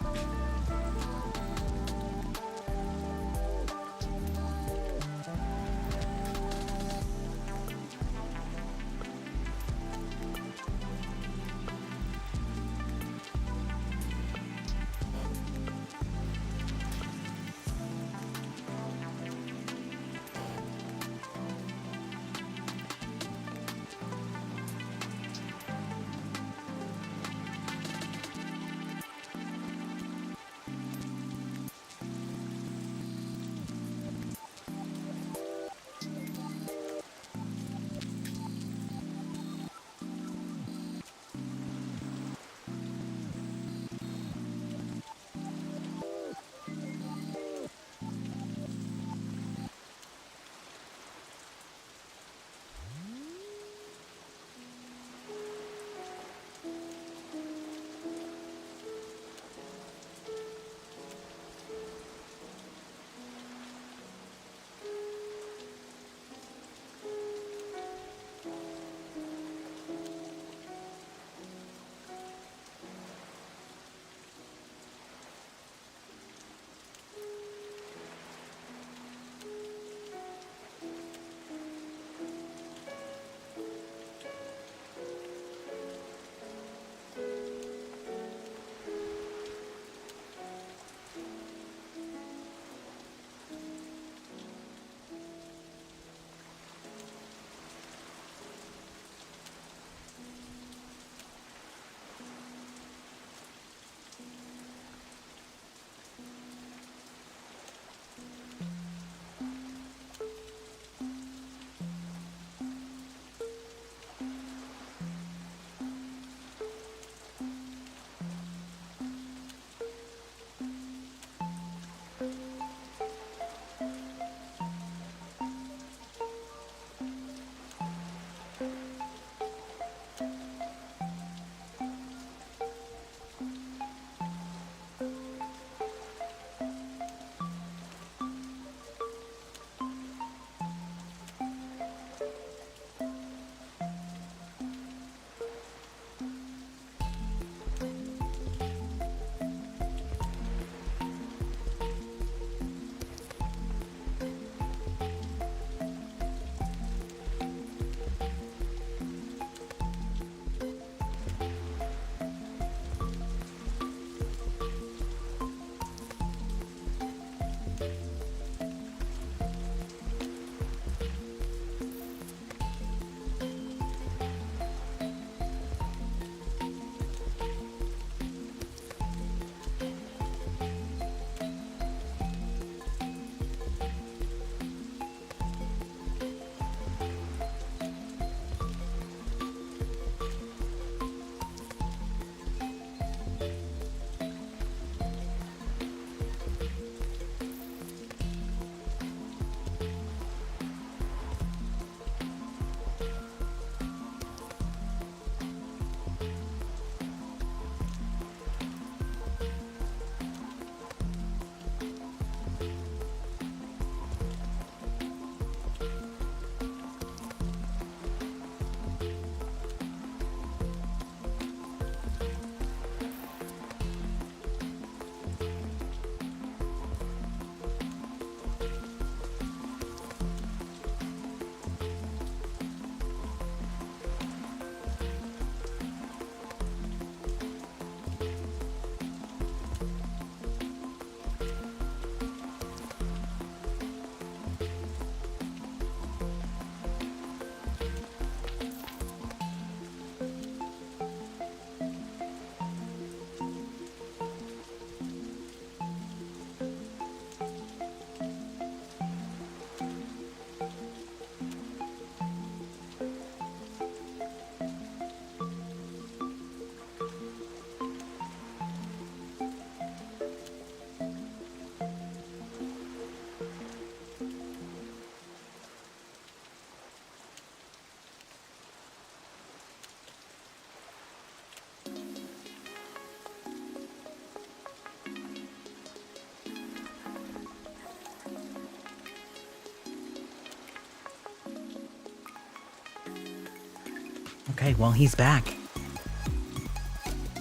Okay, well, he's back.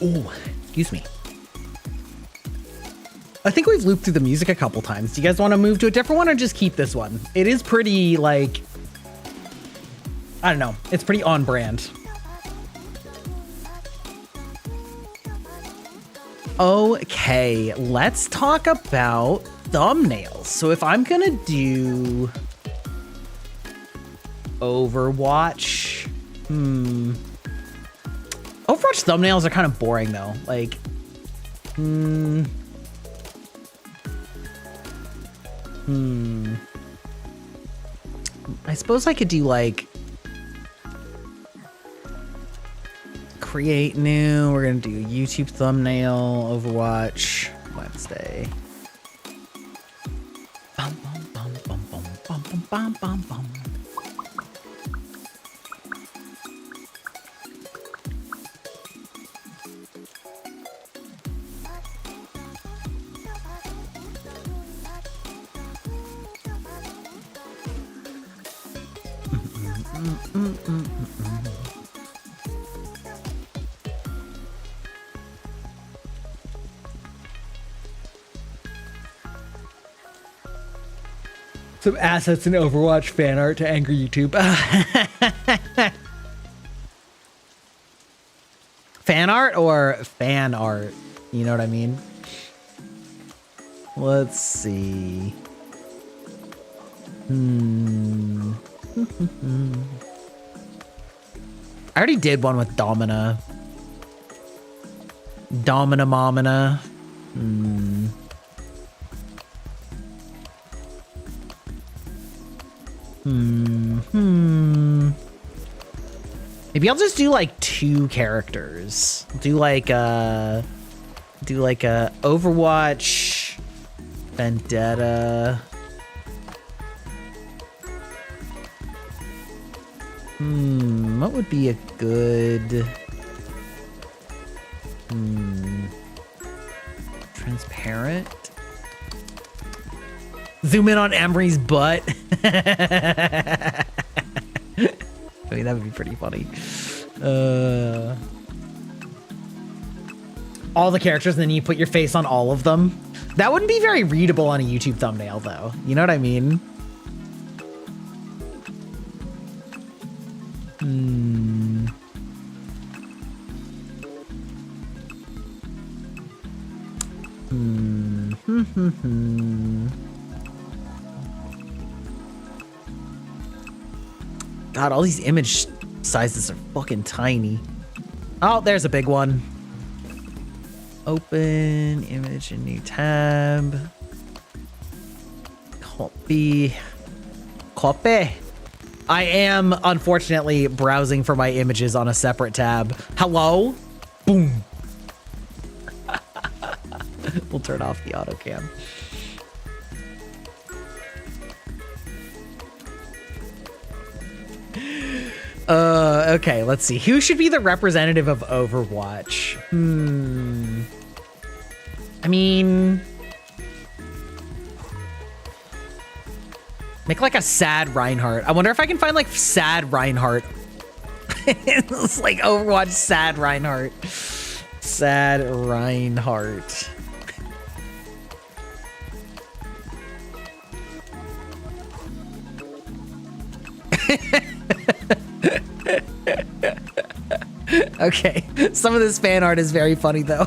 Oh, excuse me. I think we've looped through the music a couple times. Do you guys want to move to a different one or just keep this one? It is pretty, like, I don't know. It's pretty on brand. Okay, let's talk about thumbnails. So if I'm gonna do Overwatch, Overwatch thumbnails are kind of boring though. Like, I suppose I could do like create new. We're gonna do YouTube thumbnail, Overwatch Wednesday. Bum, bum, bum, bum, bum, bum, bum, bum, bum. Some assets in Overwatch fan art to angry YouTube. Fan art or fan art? You know what I mean? Let's see. I already did one with Domina. Domina Momina. Maybe I'll just do like 2 characters. Do like a Overwatch Vendetta. What would be a good transparent? Zoom in on Emery's butt. I mean, that would be pretty funny. All the characters, and then you put your face on all of them. That wouldn't be very readable on a YouTube thumbnail, though. You know what I mean? God, all these image sizes are fucking tiny. Oh, there's a big one. Open image in new tab. Copy. I am unfortunately browsing for my images on a separate tab. Hello? Boom. We'll turn off the auto cam. Okay, let's see. Who should be the representative of Overwatch? I mean, make like a sad Reinhardt. I wonder if I can find like sad Reinhardt. It's like Overwatch sad Reinhardt. Sad Reinhardt. Okay, some of this fan art is very funny though.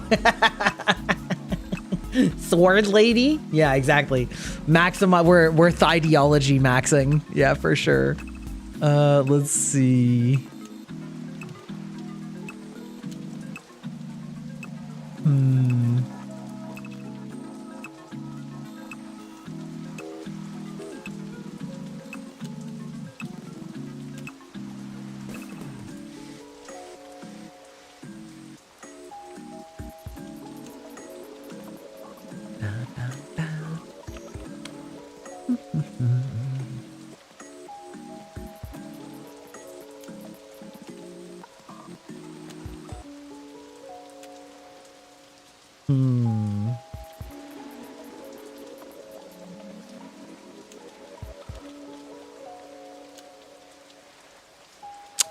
Sword lady? Yeah, exactly. Maxima, we're ideology maxing. Yeah, for sure. Let's see.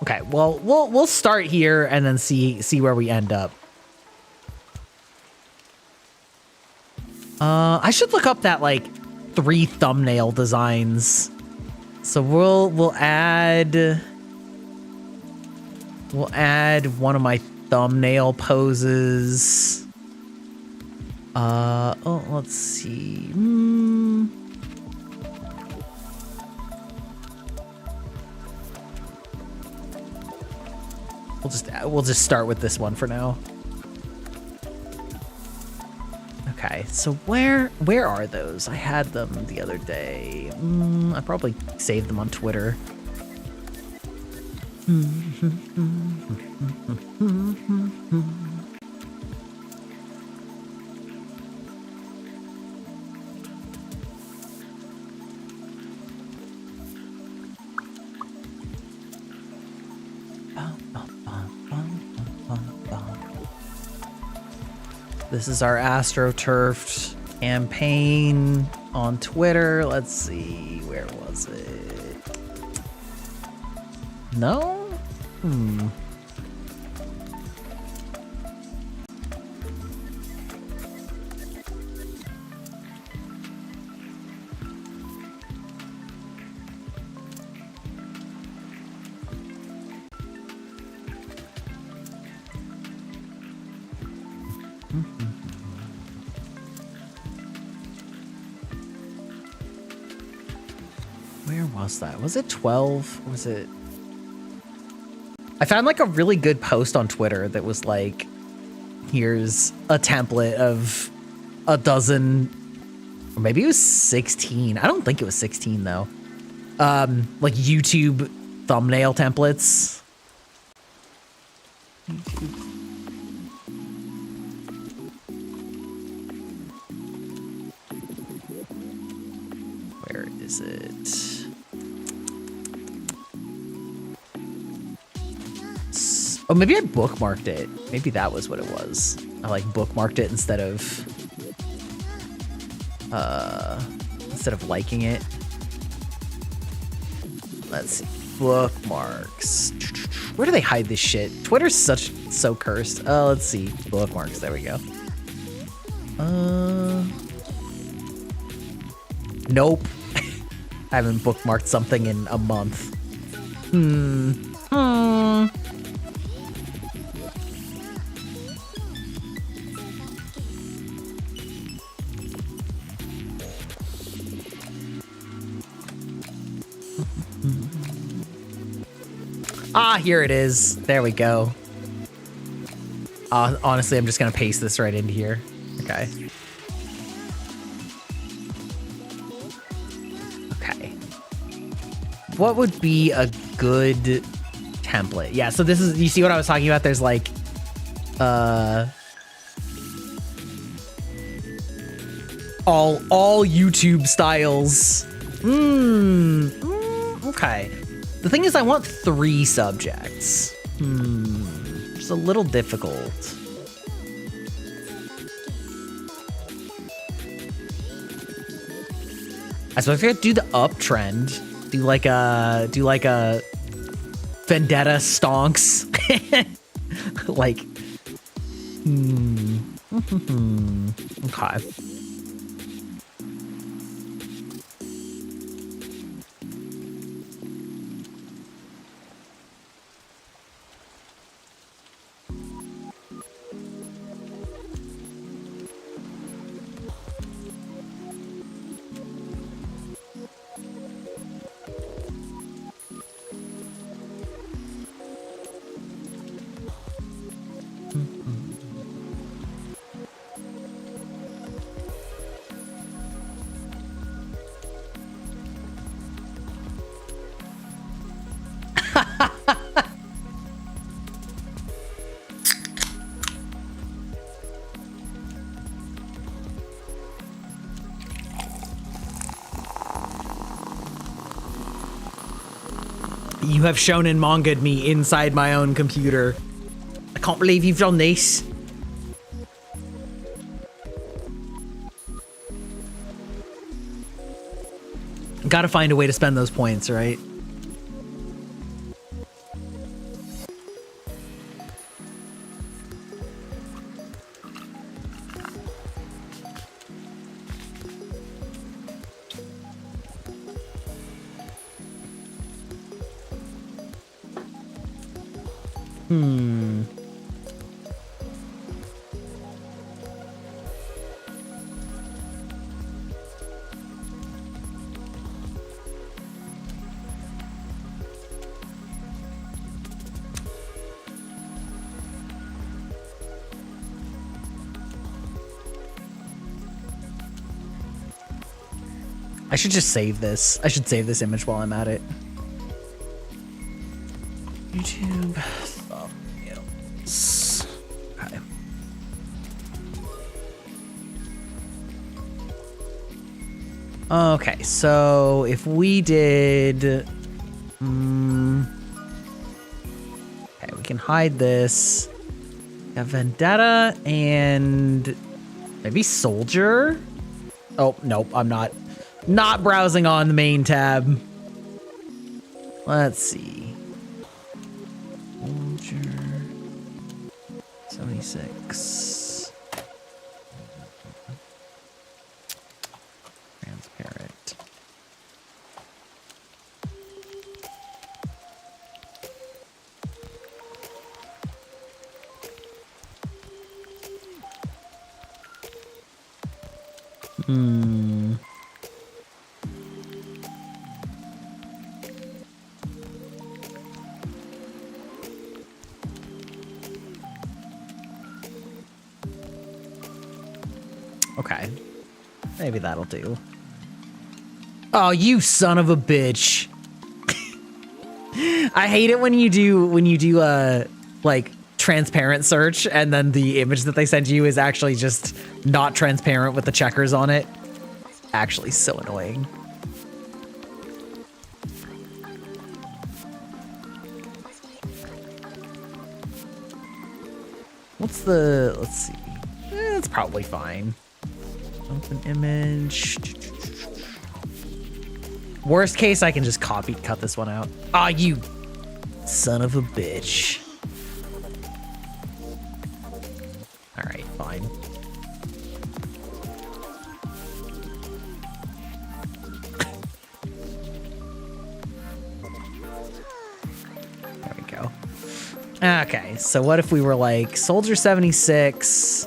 Okay, well, we'll start here and then see where we end up. I should look up that like 3 thumbnail designs. So we'll add one of my thumbnail poses. Oh, let's see. We'll just start with this one for now. Okay, so where are those? I had them the other day. I probably saved them on Twitter. This is our AstroTurfed campaign on Twitter. Let's see, where was it? No? Where was that? Was it 12? Was it? I found like a really good post on Twitter that was like, here's a template of a dozen, or maybe it was 16. I don't think it was 16 though. Like YouTube thumbnail templates. Where is it? Oh, maybe I bookmarked it. Maybe that was what it was. I like bookmarked it instead of liking it. Let's see. Bookmarks. Where do they hide this shit? Twitter's so cursed. Let's see. Bookmarks. There we go. Nope. I haven't bookmarked something in a month. Ah, here it is. There we go. Honestly, I'm just gonna paste this right into here. Okay. Okay. What would be a good template? Yeah, so this is, you see what I was talking about? There's like, all YouTube styles. Okay. The thing is, I want 3 subjects. It's a little difficult. I suppose I could do the uptrend. Do like a vendetta stonks. Like, okay. You have shonen manga'd me inside my own computer. I can't believe you've done this. Gotta find a way to spend those points, right? Hmm. I should just save this. I should save this image while I'm at it. YouTube thumbnails. Okay. Okay, so if we did... okay, we can hide this. Got Vendetta and maybe Soldier? Oh, nope, I'm not browsing on the main tab. Let's see. Soldier 76. Transparent. Okay. Maybe that'll do. Oh, you son of a bitch. I hate it when you do like transparent search and then the image that they send you is actually just not transparent with the checkers on it. Actually so annoying. What's the, let's see. It's probably fine. Open image. Worst case, I can just cut this one out. Ah, you son of a bitch. All right, fine. There we go. Okay, so what if we were like Soldier 76?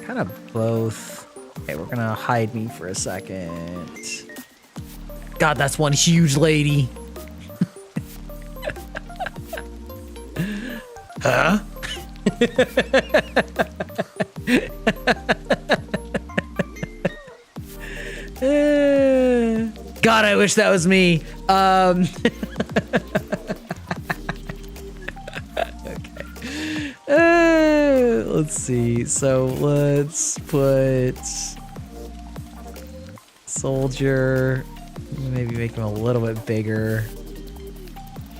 Kind of both. Okay, we're gonna hide me for a second. God, that's one huge lady. Huh? God, I wish that was me. Let's see. So let's put Soldier, maybe make him a little bit bigger.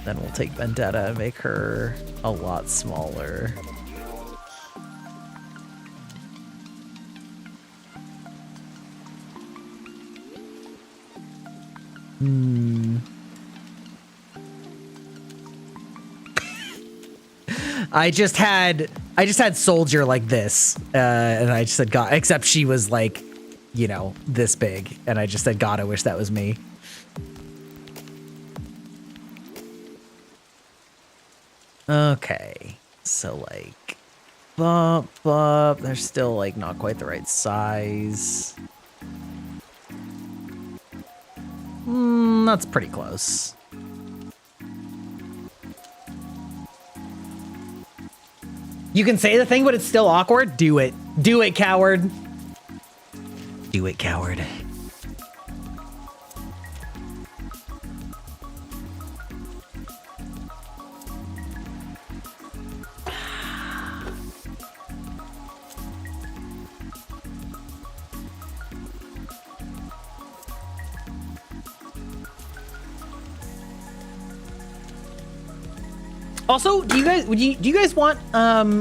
Then we'll take Vendetta and make her a lot smaller. I just had Soldier like this, and I just said, God, except she was like, you know, this big, and I just said, God, I wish that was me. Okay, so like, they're still like not quite the right size. That's pretty close. You can say the thing, but it's still awkward. Do it. Do it, coward. Do it, coward. Also, do you guys want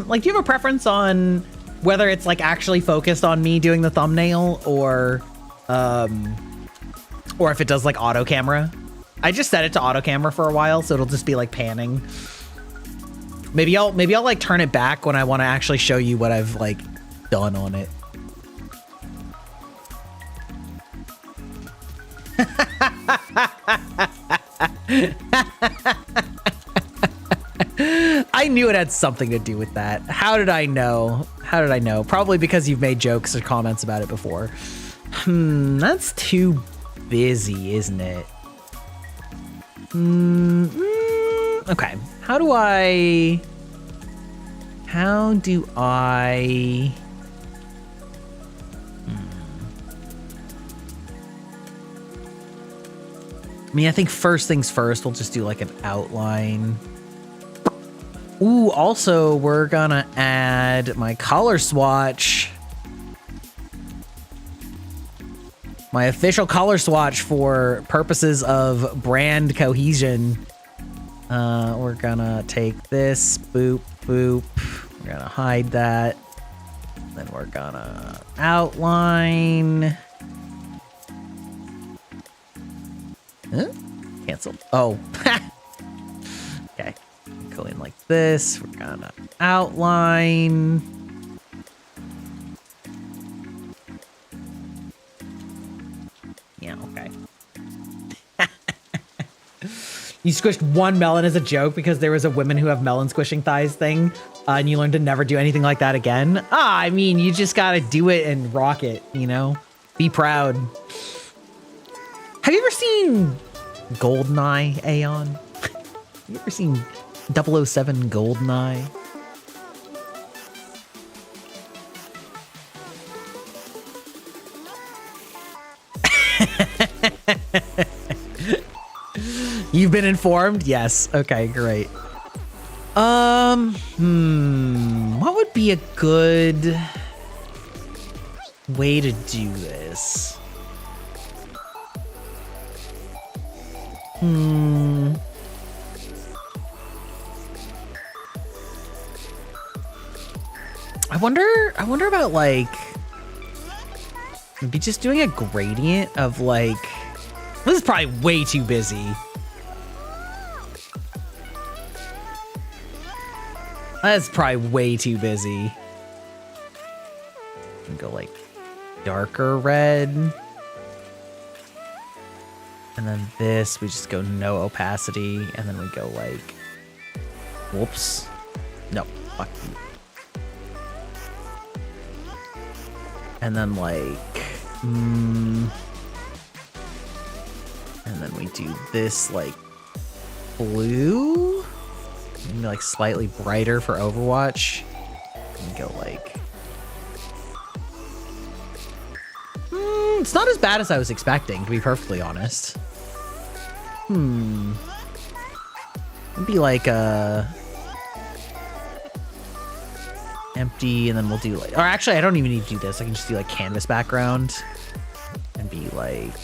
like, do you have a preference on whether it's like actually focused on me doing the thumbnail or if it does like auto camera? I just set it to auto camera for a while, so it'll just be like panning. Maybe I'll like turn it back when I want to actually show you what I've like done on it. I knew it had something to do with that. How did I know? How did I know? Probably because you've made jokes or comments about it before. That's too busy, isn't it? Okay. How do I... I mean, I think first things first, we'll just do like an outline. Ooh, also, we're gonna add my color swatch. My official color swatch for purposes of brand cohesion. We're gonna take this, boop, boop. We're gonna hide that. Then we're gonna outline. Huh? Cancel. Oh. Okay. Go in like this. We're gonna outline. Yeah, okay. You squished one melon as a joke because there was a women who have melon squishing thighs thing, and you learned to never do anything like that again. I mean, you just gotta do it and rock it, you know? Be proud. Have you ever seen GoldenEye, Aeon? Have you ever seen 007 GoldenEye? You've been informed? Yes. Okay, great. What would be a good way to do this? I wonder about like maybe just doing a gradient of like, this is probably way too busy. That's probably way too busy. Go like darker red. And then this, we just go no opacity. And then we go like, whoops. No, fuck you. And then like, and then we do this like blue. Maybe like slightly brighter for Overwatch. And go like, it's not as bad as I was expecting, to be perfectly honest. It'd be like empty, and then we'll do like, or actually I don't even need to do this. I can just do like canvas background and be like,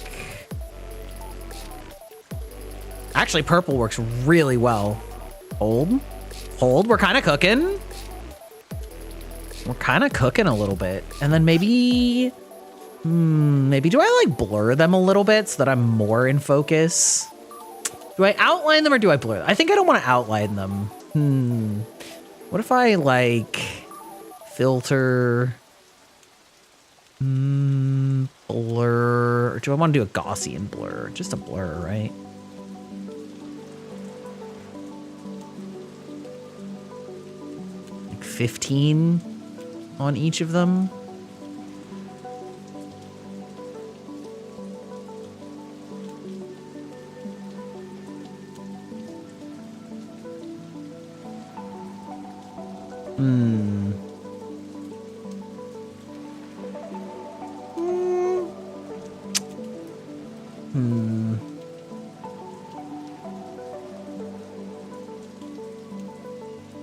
actually purple works really well. Hold, we're kind of cooking. We're kind of cooking a little bit. And then maybe do I like blur them a little bit so that I'm more in focus? Do I outline them or do I blur them? I think I don't want to outline them. What if I like filter, blur, or do I want to do a Gaussian blur? Just a blur, right? Like 15 on each of them.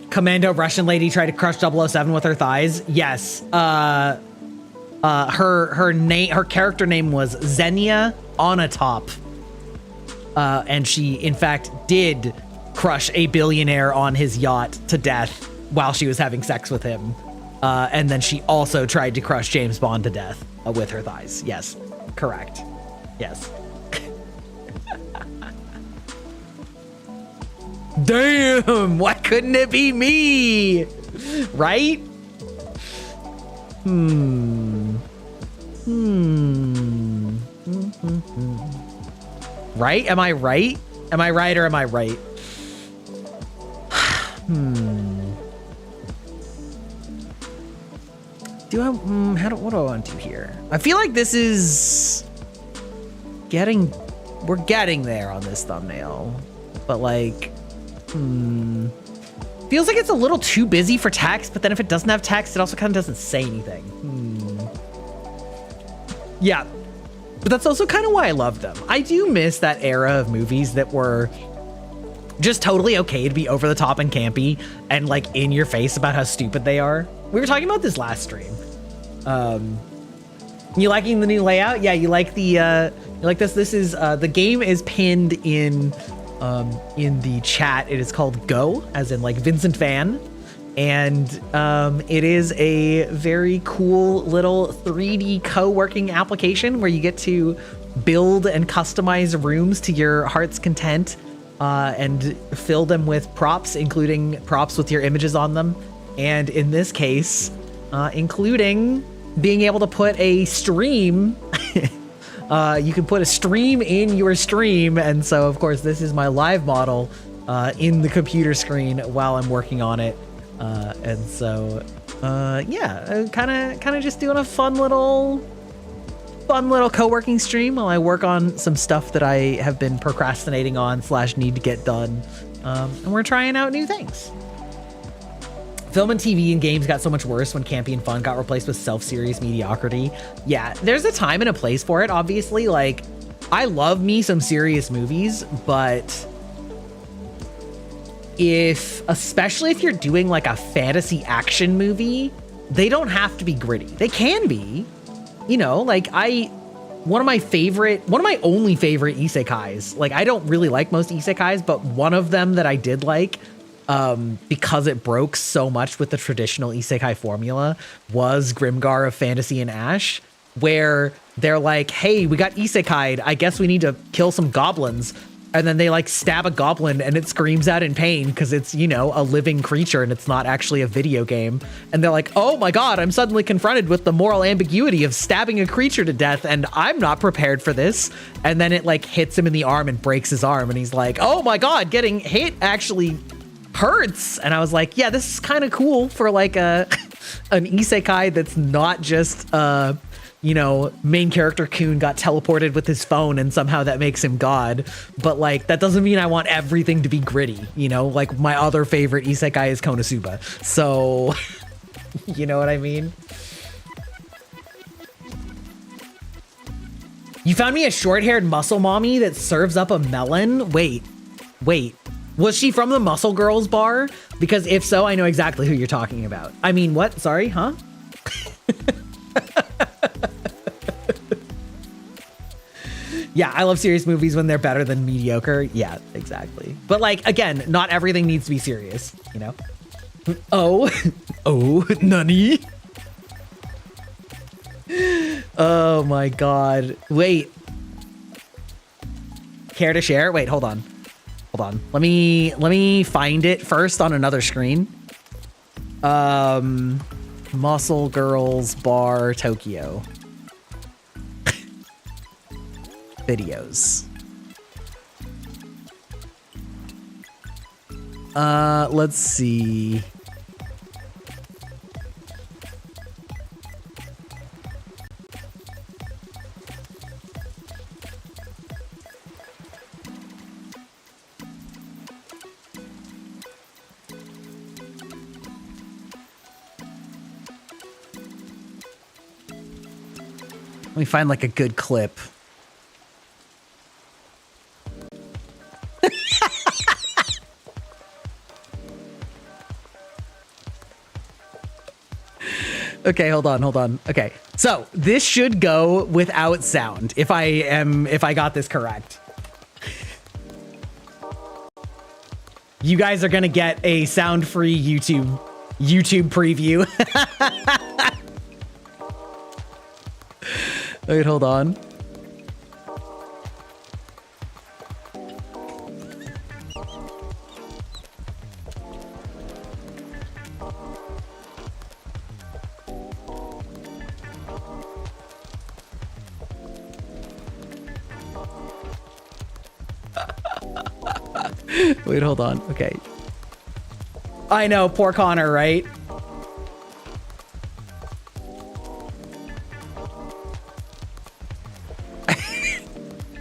Commando Russian lady tried to crush 007 with her thighs. Yes. Her character name was Xenia Onatop. And she in fact did crush a billionaire on his yacht to death while she was having sex with him. And then she also tried to crush James Bond to death with her thighs. Yes, correct. Yes. Damn, why couldn't it be me? Right? Right? Am I right? Am I right or am I right? What do I want to do here? I feel like this is we're getting there on this thumbnail, but like, feels like it's a little too busy for text, but then if it doesn't have text, it also kind of doesn't say anything. Yeah, but that's also kind of why I love them. I do miss that era of movies that were just totally okay to be over the top and campy and like in your face about how stupid they are. We were talking about this last stream. You liking the new layout? Yeah, you like the you like this? This is the game is pinned in the chat. It is called Go, as in like Vincent Van, and it is a very cool little 3D co-working application where you get to build and customize rooms to your heart's content, and fill them with props, including props with your images on them, and in this case, including being able to put a stream. You can put a stream in your stream, and so of course this is my live model in the computer screen while I'm working on it, and so yeah, kind of just doing a fun little co-working stream while I work on some stuff that I have been procrastinating on / need to get done, and we're trying out new things. Film and TV and games got so much worse when campy and fun got replaced with self-serious mediocrity. Yeah, there's a time and a place for it, obviously. Like, I love me some serious movies, but especially if you're doing like a fantasy action movie, they don't have to be gritty. They can be, you know, like one of my only favorite isekais, like I don't really like most isekais, but one of them that I did like, because it broke so much with the traditional isekai formula, was Grimgar of Fantasy and Ash, where they're like, hey, we got isekai'd, I guess we need to kill some goblins. And then they like stab a goblin and it screams out in pain because it's, you know, a living creature and it's not actually a video game. And they're like, oh my God, I'm suddenly confronted with the moral ambiguity of stabbing a creature to death and I'm not prepared for this. And then it like hits him in the arm and breaks his arm. And he's like, oh my God, getting hit actually hurts. And I was like, yeah, this is kind of cool for like an isekai that's not just you know, main character Kun got teleported with his phone and somehow that makes him God. But like, that doesn't mean I want everything to be gritty, you know? Like my other favorite isekai is Konosuba. So, you know what I mean? You found me a short-haired muscle mommy that serves up a melon? Wait. Was she from the Muscle Girls bar? Because if so, I know exactly who you're talking about. I mean, what? Sorry, huh? Yeah, I love serious movies when they're better than mediocre. Yeah, exactly. But like, again, not everything needs to be serious, you know? Oh, nani? Oh my God. Wait. Care to share? Wait, hold on. Let me find it first on another screen. Muscle Girls Bar Tokyo. Videos. Let's see. Let me find like a good clip. Okay, hold on. Okay, so this should go without sound if I got this correct. You guys are gonna get a sound-free YouTube preview. Wait, hold on. Wait, hold on. Okay. I know, poor Connor, right?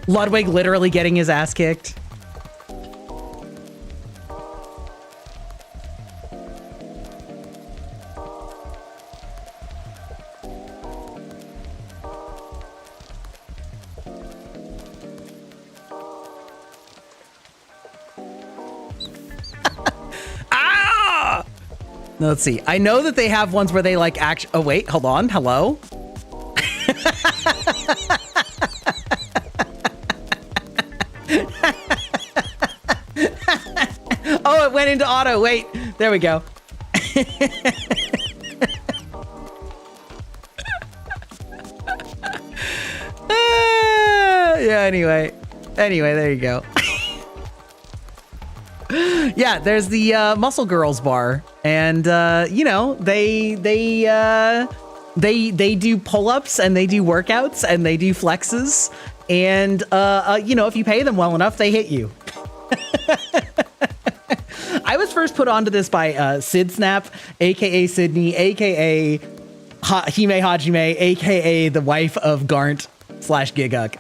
Ludwig literally getting his ass kicked. Ah! Let's see. I know that they have ones where they like actually. Oh wait, hold on. Hello. Oh, it went into auto. Wait, there we go. Yeah, anyway, there you go. Yeah, there's the Muscle Girls bar, and you know, they do pull-ups and they do workouts and they do flexes, and you know, if you pay them well enough, they hit you. I was first put onto this by Sid Snap, aka Sydney, aka Hime Hajime, aka the wife of Garnt / Giguk,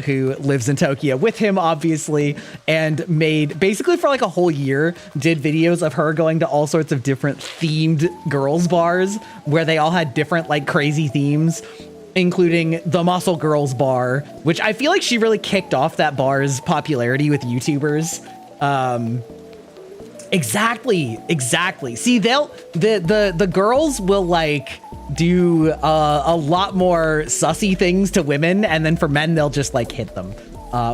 who lives in Tokyo with him, obviously, and made basically for like a whole year, did videos of her going to all sorts of different themed girls bars where they all had different like crazy themes, including the Muscle Girls bar, which I feel like she really kicked off that bar's popularity with YouTubers. Exactly. See, the girls will like do a lot more sussy things to women, and then for men they'll just like hit them,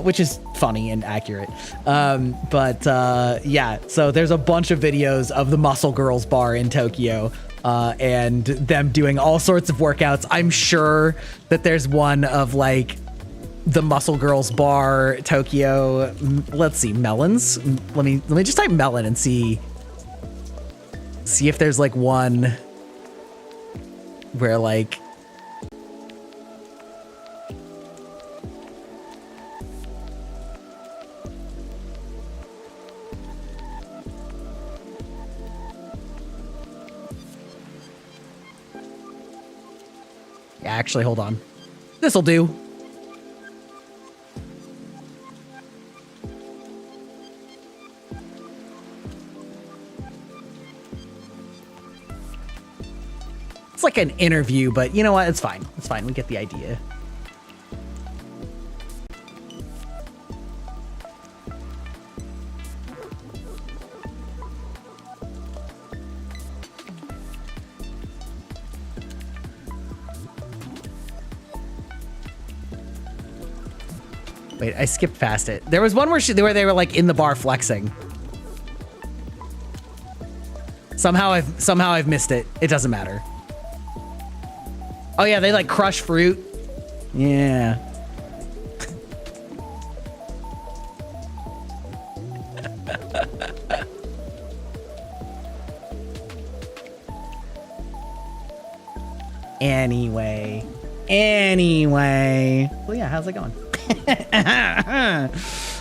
which is funny and accurate. Yeah, so there's a bunch of videos of the Muscle Girls bar in Tokyo, and them doing all sorts of workouts. I'm sure that there's one of like the Muscle Girls bar Tokyo. Let's see, melons. Let me just type melon and see if there's like one where like yeah, actually, hold on. This'll do. It's like an interview, but you know what? It's fine. It's fine. We get the idea. Wait, I skipped past it. There was one where they were like in the bar flexing. Somehow I've missed it. It doesn't matter. Oh yeah, they like crush fruit. Yeah. Anyway. Well, yeah, how's it going?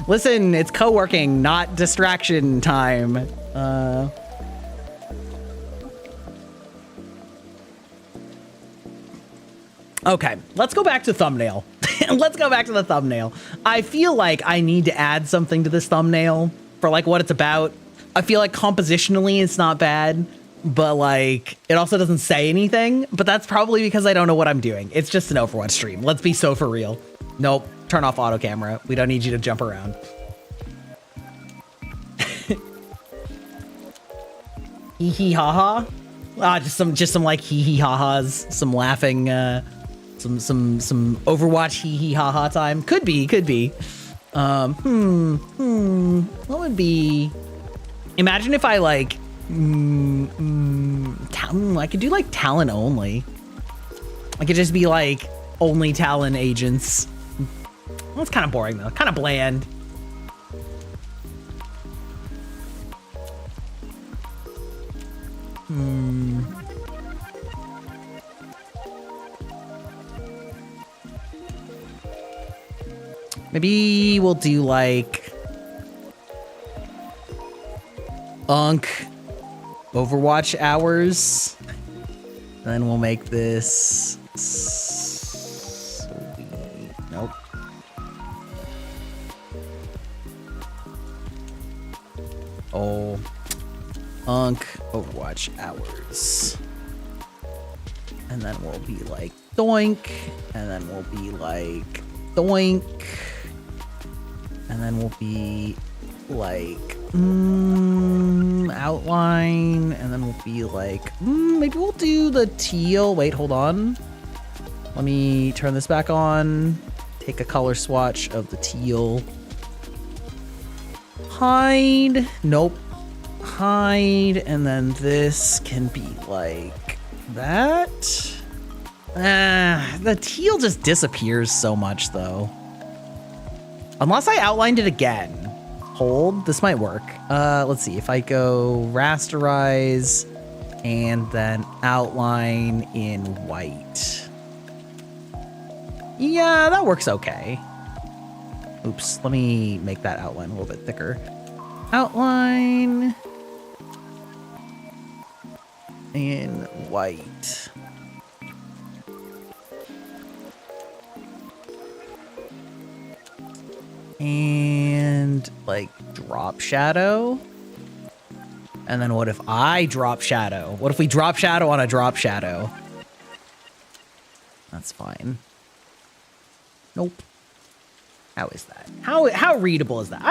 Listen, it's co-working, not distraction time. Okay, let's go back to thumbnail. Let's go back to the thumbnail. I feel like I need to add something to this thumbnail for like what it's about. I feel like compositionally it's not bad, but like it also doesn't say anything, but that's probably because I don't know what I'm doing. It's just an Overwatch stream. Let's be so for real. Nope, turn off auto camera. We don't need you to jump around. Hee hee ha ha. Ah, just some like hee hee ha ha's, some laughing, some Overwatch hee hee ha ha time. Could be. What would be? Imagine if I like, I could do like Talon only. I could just be like only Talon agents. Well, it's kind of boring though, kind of bland. Maybe we'll do like Unk Overwatch hours. Then we'll make this. Nope. Oh, Overwatch hours. And then we'll be like doink. And then we'll be like doink. And then we'll be like outline. And then we'll be like maybe we'll do the teal. Wait, hold on. Let me turn this back on. Take a color swatch of the teal. Hide. Nope. Hide. And then this can be like that. The teal just disappears so much though. Unless I outlined it again. Hold. This might work. Let's see. If I go rasterize and then outline in white. Yeah, that works okay. Oops, let me make that outline a little bit thicker. Outline in white. And like drop shadow. And then what if I drop shadow? What if we drop shadow on a drop shadow? That's fine. Nope. How is that? How readable is that?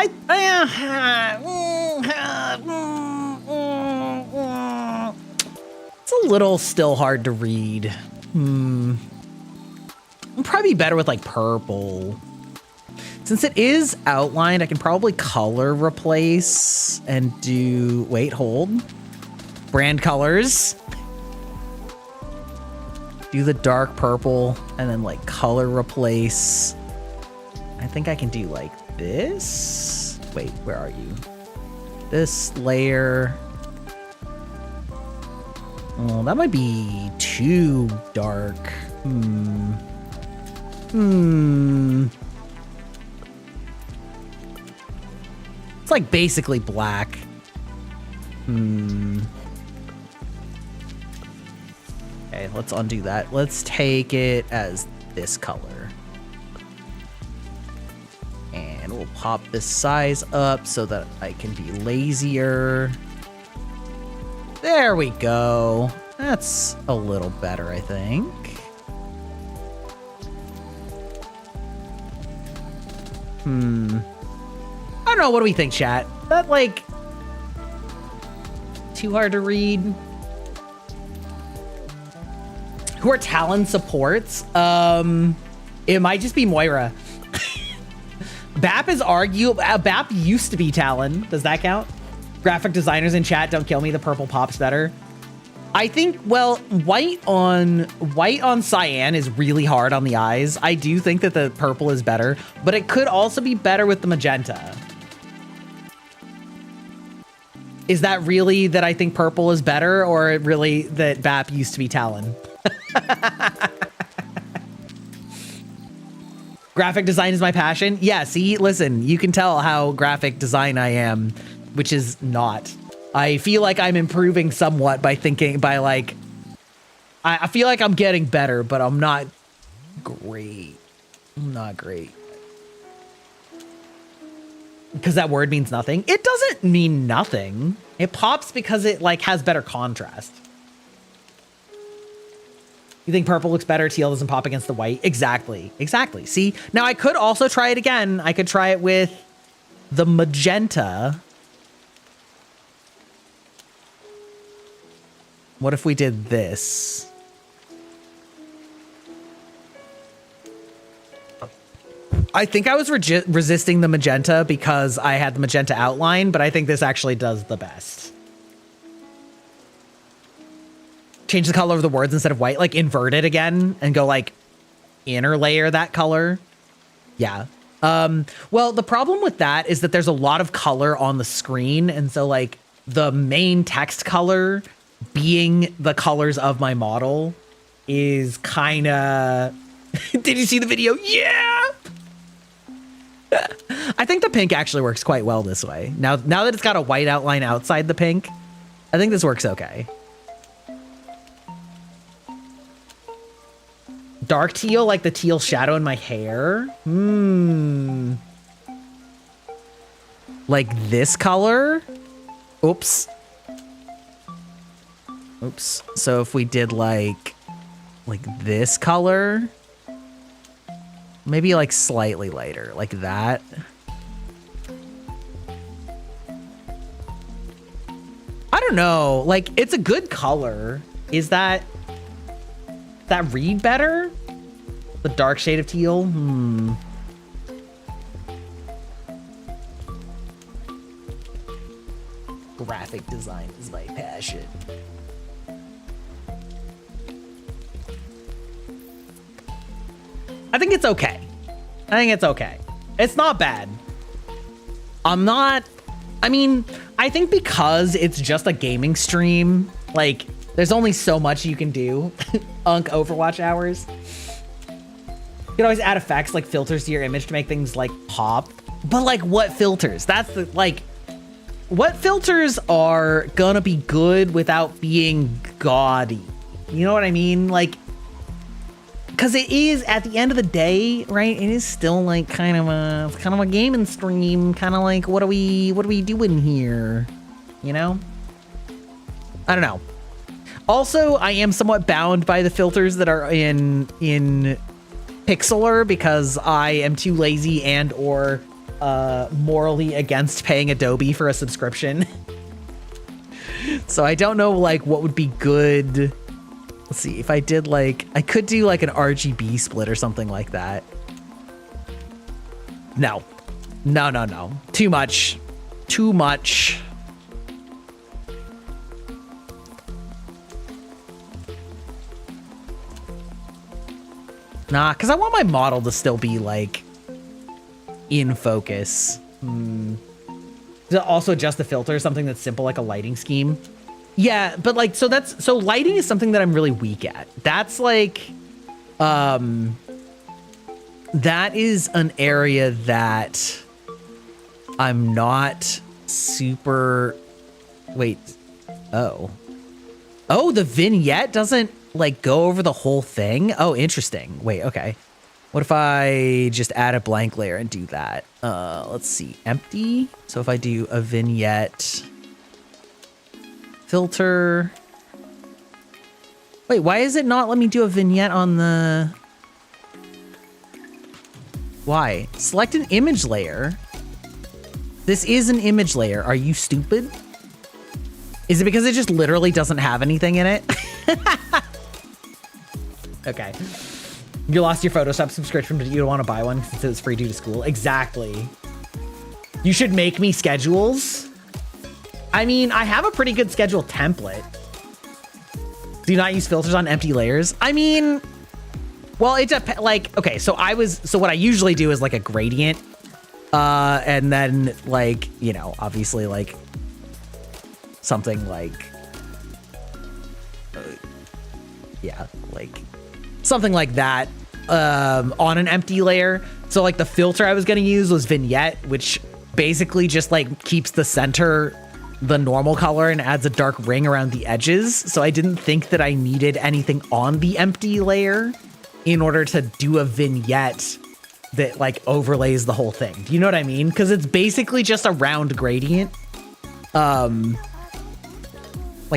It's a little still hard to read. It'd probably be better with like purple. Since it is outlined, I can probably color replace and do, wait, hold. Brand colors. Do the dark purple and then like color replace. I think I can do like this. Wait, where are you? This layer. Oh, that might be too dark. It's like basically black. Okay, let's undo that. Let's take it as this color. And we'll pop this size up so that I can be lazier. There we go. That's a little better, I think. I don't know. What do we think, chat? That like too hard to read? Who are Talon supports? It might just be Moira. BAP is BAP used to be Talon. Does that count? Graphic designers in chat, don't kill me. The purple pops better. I think, well, white on cyan is really hard on the eyes. I do think that the purple is better, but it could also be better with the magenta. Is that really that I think purple is better, or really that BAP used to be Talon? Graphic design is my passion. Yeah, see, listen, you can tell how graphic design I am, which is not. I feel like I'm improving somewhat by like, I feel like I'm getting better, but I'm not great. I'm not great. Because that word means nothing. It doesn't mean nothing. It pops because it like has better contrast. You think purple looks better? Teal doesn't pop against the white. Exactly. Exactly. See, now I could also try it again. I could try it with the magenta. What if we did this? I think I was resisting the magenta because I had the magenta outline, but I think this actually does the best. Change the color of the words instead of white, like invert it again and go like inner layer that color. Yeah. Well, the problem with that is that there's a lot of color on the screen. And so like the main text color being the colors of my model is kind of, did you see the video? Yeah. I think the pink actually works quite well this way. Now that it's got a white outline outside the pink, I think this works okay. Dark teal, like the teal shadow in my hair. Like this color. Oops. Oops. So if we did like this color, maybe like slightly lighter, like that. I don't know. Like, it's a good color. Is that read better? The dark shade of teal? Graphic design is my passion. I think it's okay. I think it's okay. It's not bad. I mean, I think because it's just a gaming stream, like, there's only so much you can do. Unk Overwatch hours. You can always add effects like filters to your image to make things like pop. But like, what filters? That's the, like, what filters are gonna be good without being gaudy? You know what I mean? Like, because it is, at the end of the day, right? It is still like kind of a gaming stream. Kind of like, what are we doing here? You know? I don't know. Also, I am somewhat bound by the filters that are in Pixlr because I am too lazy and or morally against paying Adobe for a subscription. So I don't know like what would be good. Let's see if I did like, I could do like an RGB split or something like that. No. Too much. Nah, because I want my model to still be like in focus. Also adjust the filter, something that's simple like a lighting scheme. Yeah, but like, so lighting is something that I'm really weak at. That's like, that is an area that I'm not super, wait, oh, the vignette doesn't like go over the whole thing? Oh, interesting. Wait, okay. What if I just add a blank layer and do that? Let's see, empty. So if I do a vignette, filter. Wait, why is it not let me do a vignette on the... Why? Select an image layer. This is an image layer. Are you stupid? Is it because it just literally doesn't have anything in it? Okay. You lost your Photoshop subscription, but you don't want to buy one since it's free due to school. Exactly. You should make me schedules. I mean, I have a pretty good schedule template. Do you not use filters on empty layers? I mean, well, it depends. Like, okay, so what I usually do is like a gradient, and then like, you know, obviously like something like, yeah, like something like that, on an empty layer. So like the filter I was gonna use was vignette, which basically just like keeps the center the normal color and adds a dark ring around the edges. So I didn't think that I needed anything on the empty layer in order to do a vignette that like overlays the whole thing. Do you know what I mean? Because it's basically just a round gradient. Like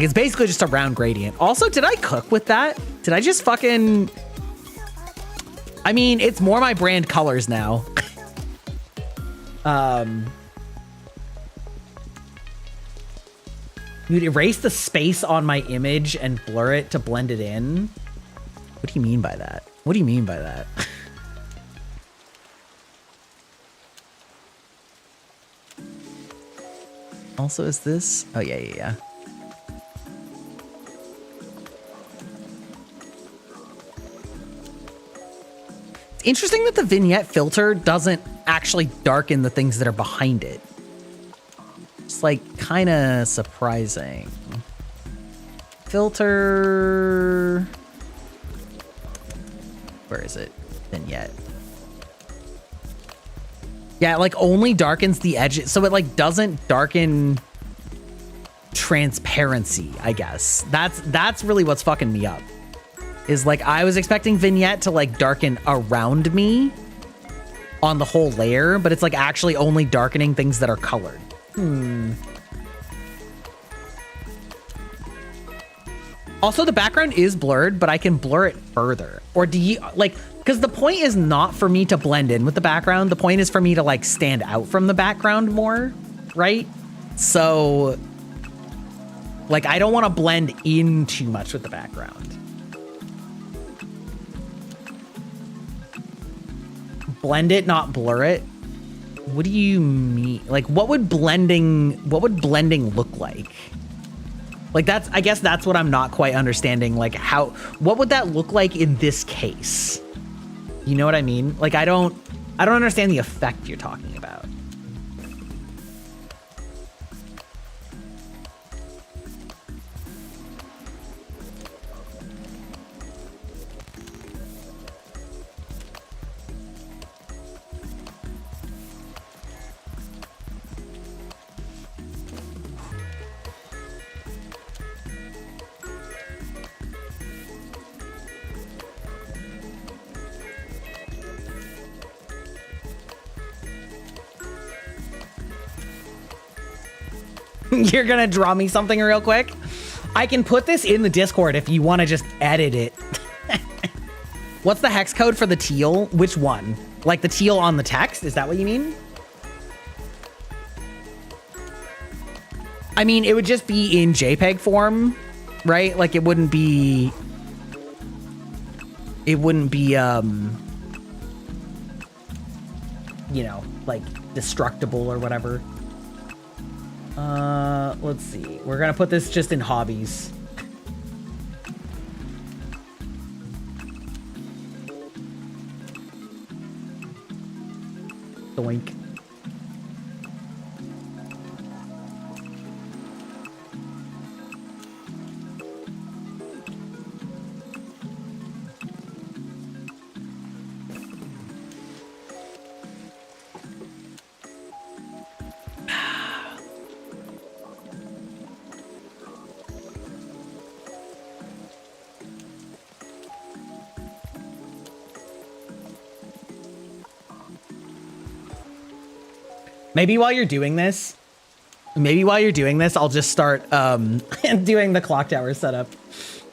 it's basically just a round gradient. Also, did I cook with that? Did I just fucking... I mean, it's more my brand colors now. You'd erase the space on my image and blur it to blend it in. What do you mean by that? What do you mean by that? Also, is this? Oh, yeah. It's interesting that the vignette filter doesn't actually darken the things that are behind it. It's like kind of surprising. Filter. Where is it? Vignette. Yeah, it like only darkens the edges. So it like doesn't darken transparency, I guess. That's really what's fucking me up. Is like, I was expecting vignette to like darken around me on the whole layer, but it's like actually only darkening things that are colored. Also, the background is blurred, but I can blur it further. Or do you, like, because the point is not for me to blend in with the background. The point is for me to, like, stand out from the background more, right? So, like, I don't want to blend in too much with the background. Blend it, not blur it? What do you mean? Like, what would blending look like? Like, that's, I guess that's what I'm not quite understanding. Like, what would that look like in this case? You know what I mean? Like, I don't understand the effect you're talking about. You're gonna draw me something real quick? I can put this in the Discord if you want to just edit it. What's the hex code for the teal? Which one? Like the teal on the text? Is that what you mean? I mean, it would just be in JPEG form, right? Like it wouldn't be, you know, like destructible or whatever. Let's see. We're gonna put this just in hobbies. Doink. Maybe while you're doing this, I'll just start doing the clock tower setup.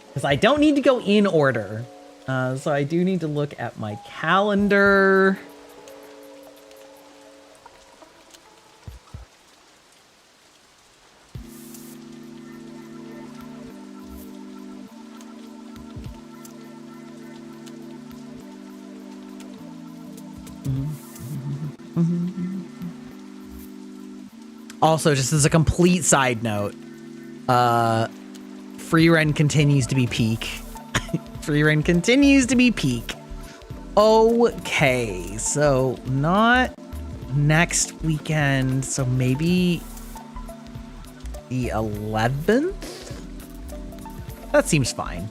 Because I don't need to go in order. So I do need to look at my calendar. Also, just as a complete side note, free rent continues to be peak. Free rent continues to be peak. Okay, so not next weekend, so maybe the 11th? That seems fine.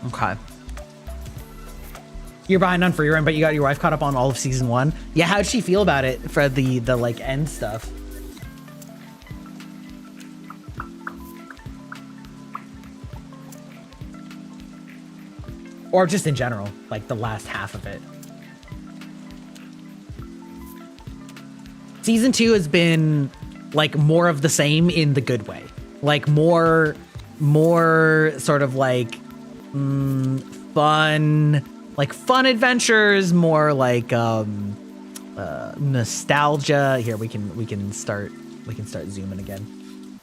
Okay. You're behind on free run, but you got your wife caught up on all of season 1. Yeah, how'd she feel about it for the like end stuff? Or just in general, like the last half of it. Season 2 has been like more of the same in the good way. Like more sort of like fun adventures, more like nostalgia. Here we can start zooming again.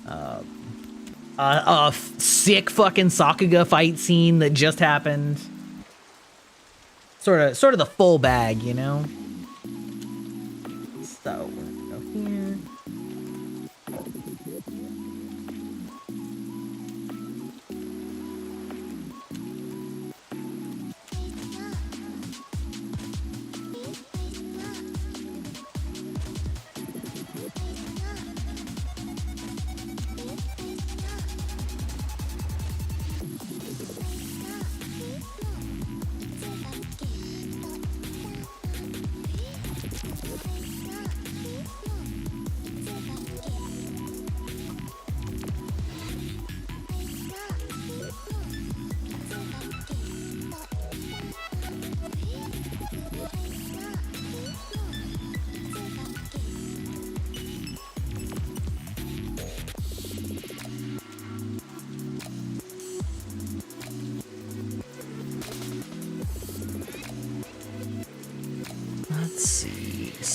A sick fucking Sakuga fight scene that just happened. Sort of the full bag, you know. So we're gonna go here.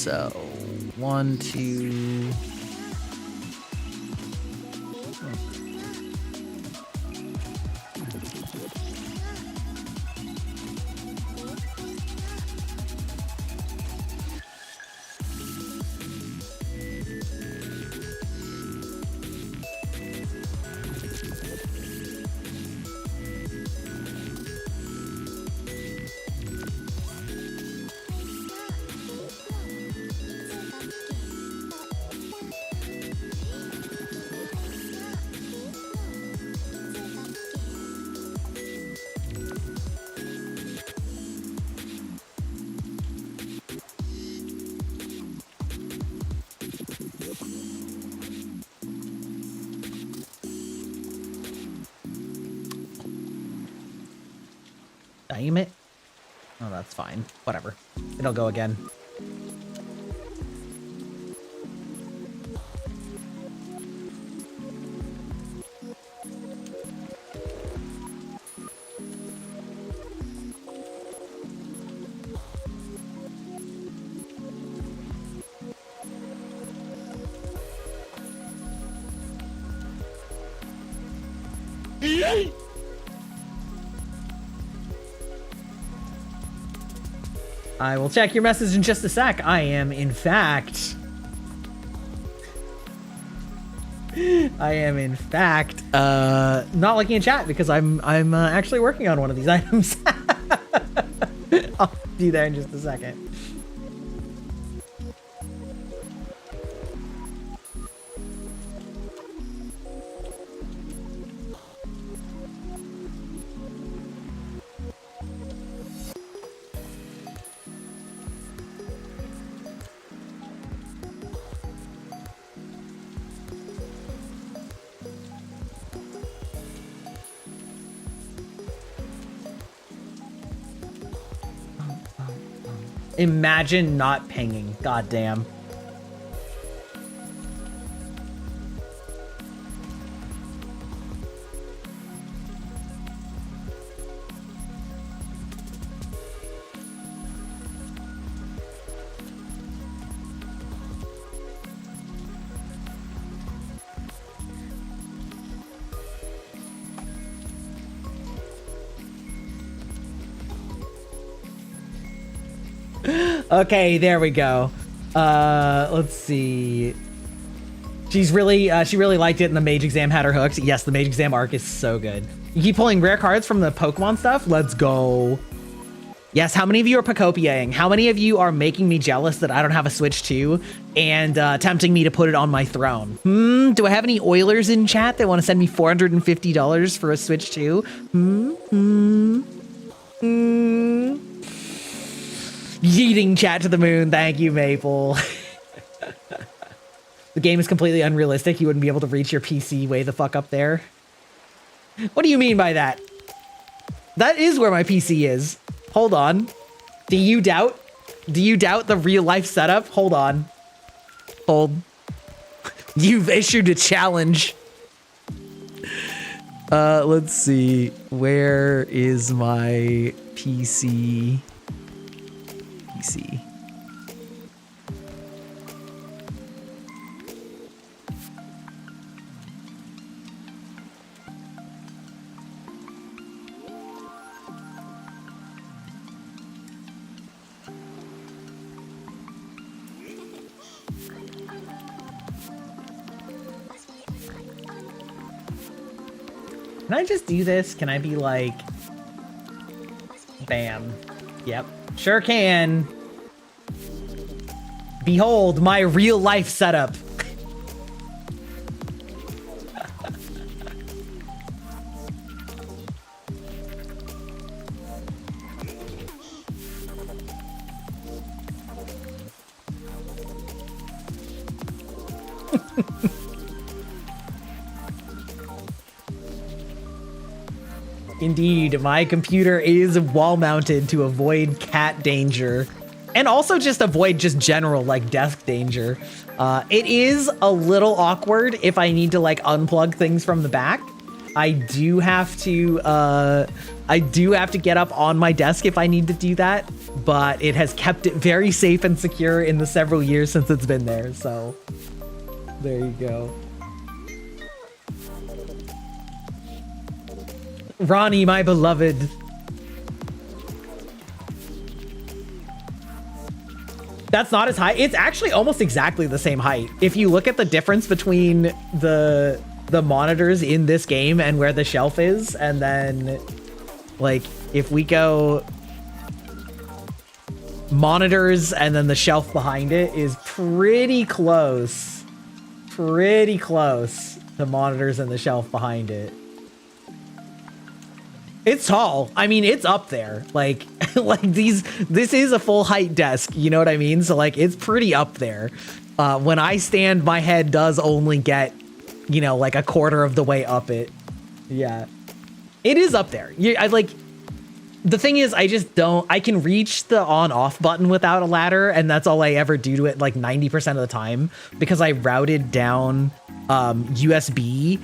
So 1, 2. Damn it. Oh, that's fine. Whatever. It'll go again. I will check your message in just a sec. I am, in fact, not looking in chat because I'm actually working on one of these items. I'll be there in just a second. Imagine not pinging. Goddamn. Okay, there we go. Let's see. She really liked it, and the mage exam had her hooked. Yes, the mage exam arc is so good. You keep pulling rare cards from the Pokemon stuff? Let's go. Yes, how many of you are Pacopiaing? How many of you are making me jealous that I don't have a Switch 2 and tempting me to put it on my throne? Do I have any Oilers in chat that want to send me $450 for a Switch 2? Yeeting chat to the moon. Thank you, Maple. The game is completely unrealistic. You wouldn't be able to reach your PC way the fuck up there. What do you mean by that? That is where my PC is. Hold on. Do you doubt the real life setup? Hold on. Hold. You've issued a challenge. Let's see. Where is my PC? Can I just do this? Can I be like, bam. Yep, sure can. Behold my real life setup. Indeed, my computer is wall mounted to avoid cat danger. And also just avoid just general like desk danger. It is a little awkward if I need to like unplug things from the back. I do have to get up on my desk if I need to do that, but it has kept it very safe and secure in the several years since it's been there, so there you go. Ronnie, my beloved. That's not as high. It's actually almost exactly the same height. If you look at the difference between the monitors in this game and where the shelf is, and then like if we go monitors and then the shelf behind it is pretty close to monitors and the shelf behind it. It's tall. I mean, it's up there. Like this is a full height desk. You know what I mean? So like, it's pretty up there. When I stand, my head does only get, you know, like a quarter of the way up it. Yeah, it is up there. The thing is, I can reach the on off button without a ladder. And that's all I ever do to it like 90% of the time, because I routed down USB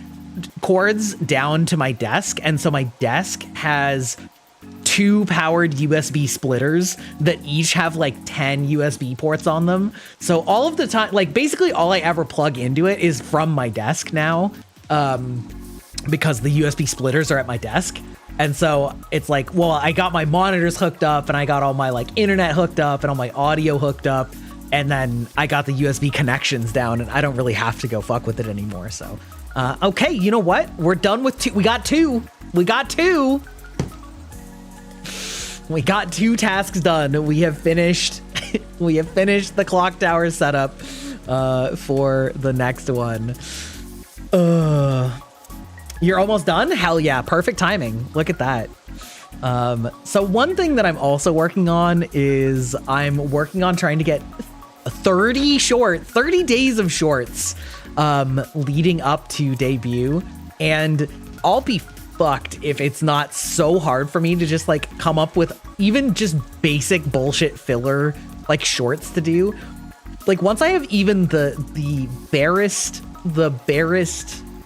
cords down to my desk, and so my desk has 2 powered USB splitters that each have like 10 USB ports on them. So all of the time, like basically all I ever plug into it is from my desk now, because the USB splitters are at my desk. And so it's like, well, I got my monitors hooked up and I got all my like internet hooked up and all my audio hooked up, and then I got the USB connections down, and I don't really have to go fuck with it anymore. So okay, you know what? We're done with 2. We got 2. We got 2 tasks done. We have finished the clock tower setup for the next one. You're almost done? Hell yeah, perfect timing. Look at that. So one thing that I'm also working on is I'm working on trying to get 30 days of shorts leading up to debut, and I'll be fucked if it's not so hard for me to just like come up with even just basic bullshit filler like shorts to do. Like once I have even the barest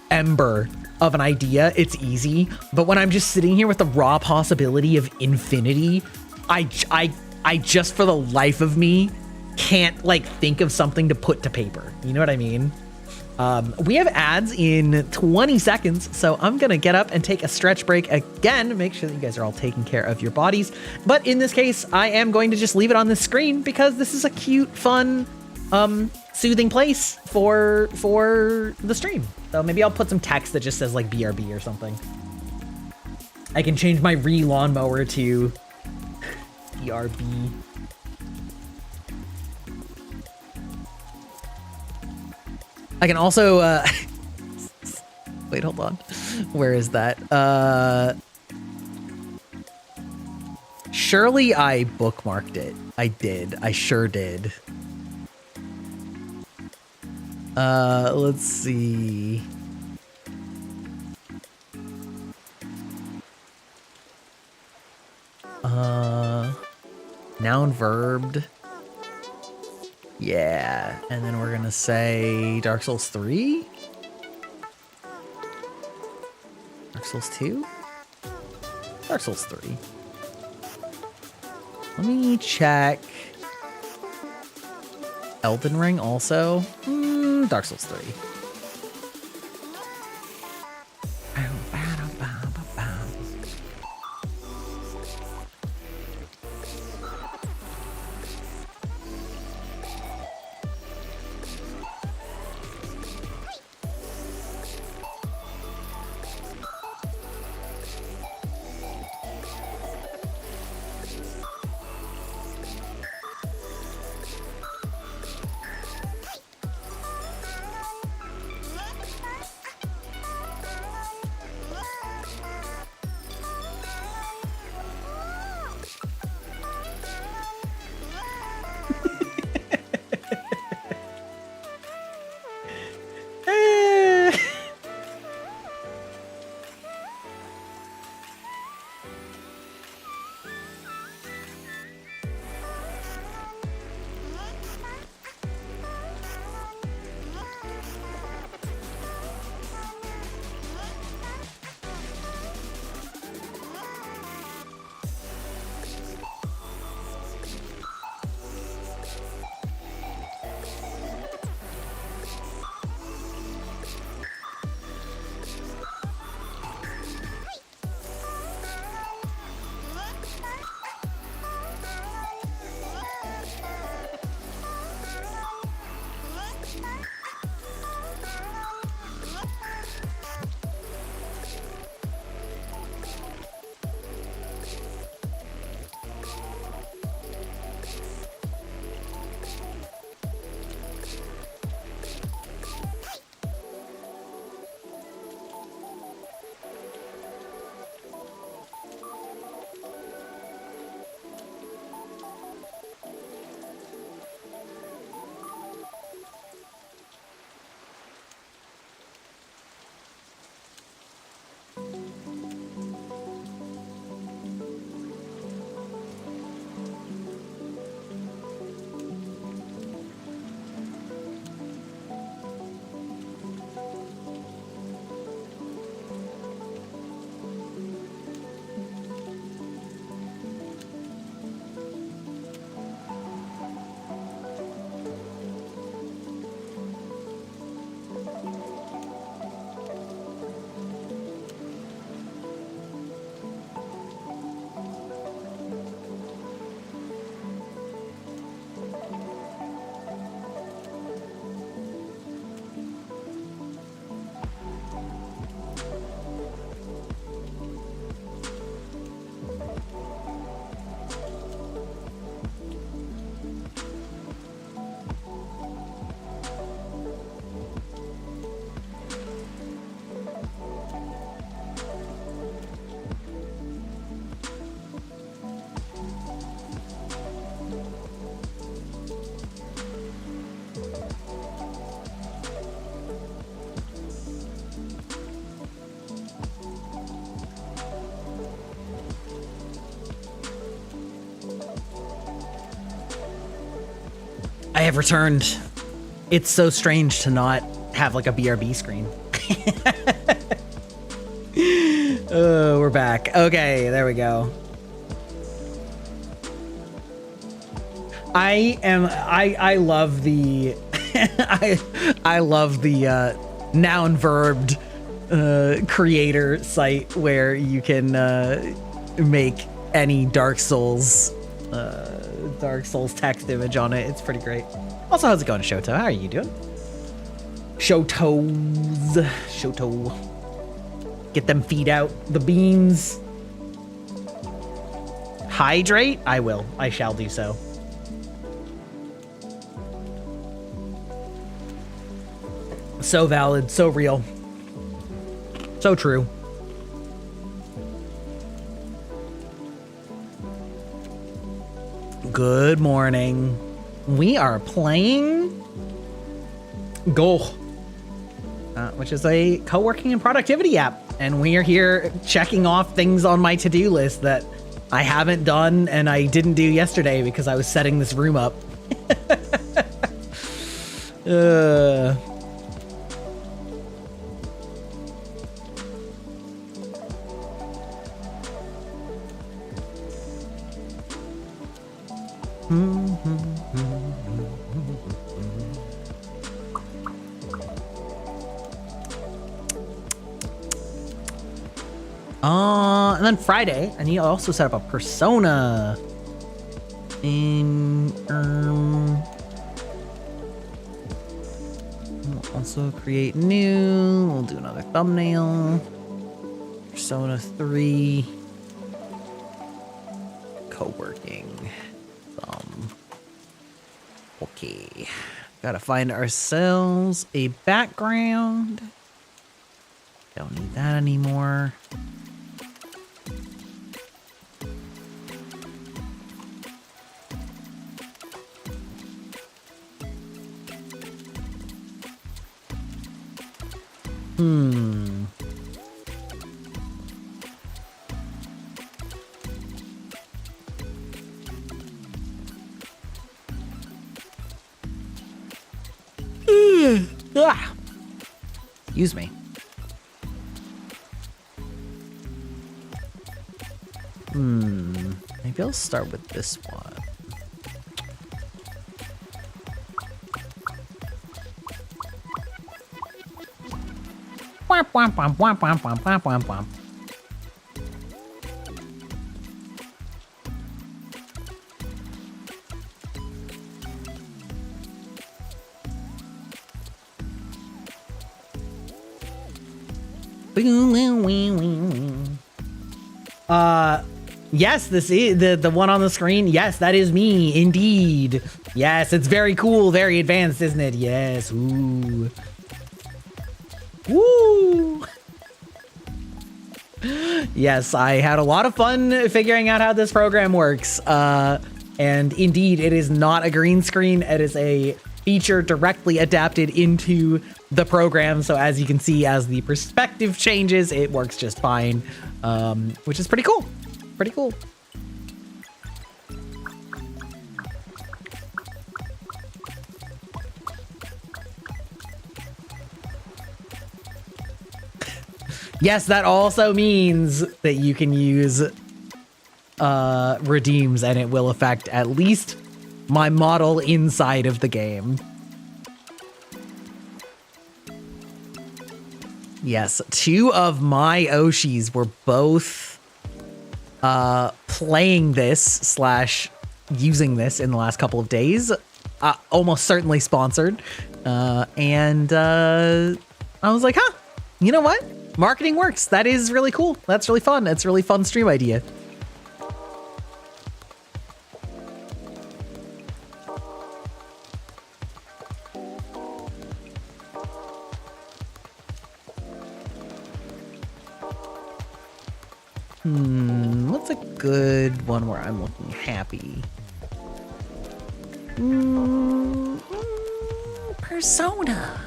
ember of an idea, it's easy. But when I'm just sitting here with the raw possibility of infinity, I just for the life of me can't like think of something to put to paper. You know what I mean? We have ads in 20 seconds, so I'm gonna get up and take a stretch break again, make sure that you guys are all taking care of your bodies. But in this case, I am going to just leave it on this screen because this is a cute, fun, soothing place for the stream. So maybe I'll put some text that just says like BRB or something. I can change my lawnmower to BRB. I can also, wait, hold on. Where is that? Surely I bookmarked it. I did. I sure did. Let's see. Noun verbed. Yeah, and then we're gonna say Dark Souls 3? Dark Souls 2? Dark Souls 3. Let me check. Elden Ring also? Dark Souls 3. have returned. It's so strange to not have like a BRB screen. Oh, we're back. Okay, there we go. I love the I love the noun verbed creator site where you can make any Dark Souls text image on it. It's pretty great. Also, how's it going, Shoto? How are you doing? Shoto. Get them feet out. The beans. Hydrate? I will. I shall do so. So valid. So real. So true. Good morning. We are playing Go, which is a co-working and productivity app. And we are here checking off things on my to-do list that I haven't done and I didn't do yesterday because I was setting this room up. And then Friday, I need to also set up a persona. And we'll also create new. We'll do another thumbnail. Persona 3. Co-working. Okay. Gotta find ourselves a background. Don't need that anymore. Excuse me. Maybe I'll start with this one. Womp womp womp womp womp womp womp womp womp. Yes, this is the one on the screen. Yes, that is me, indeed. Yes, it's very cool, very advanced, isn't it? Yes. Ooh. Woo! Yes, I had a lot of fun figuring out how this program works. And indeed, it is not a green screen. It is a feature directly adapted into the program. So as you can see, as the perspective changes, it works just fine, which is pretty cool. Pretty cool. Yes, that also means that you can use redeems and it will affect at least my model inside of the game. Yes, 2 of my Oshis were both playing this / using this in the last couple of days. Almost certainly sponsored. And I was like, huh, you know what? Marketing works. That is really cool. That's really fun. It's a really fun stream idea. What's a good one where I'm looking happy? Persona.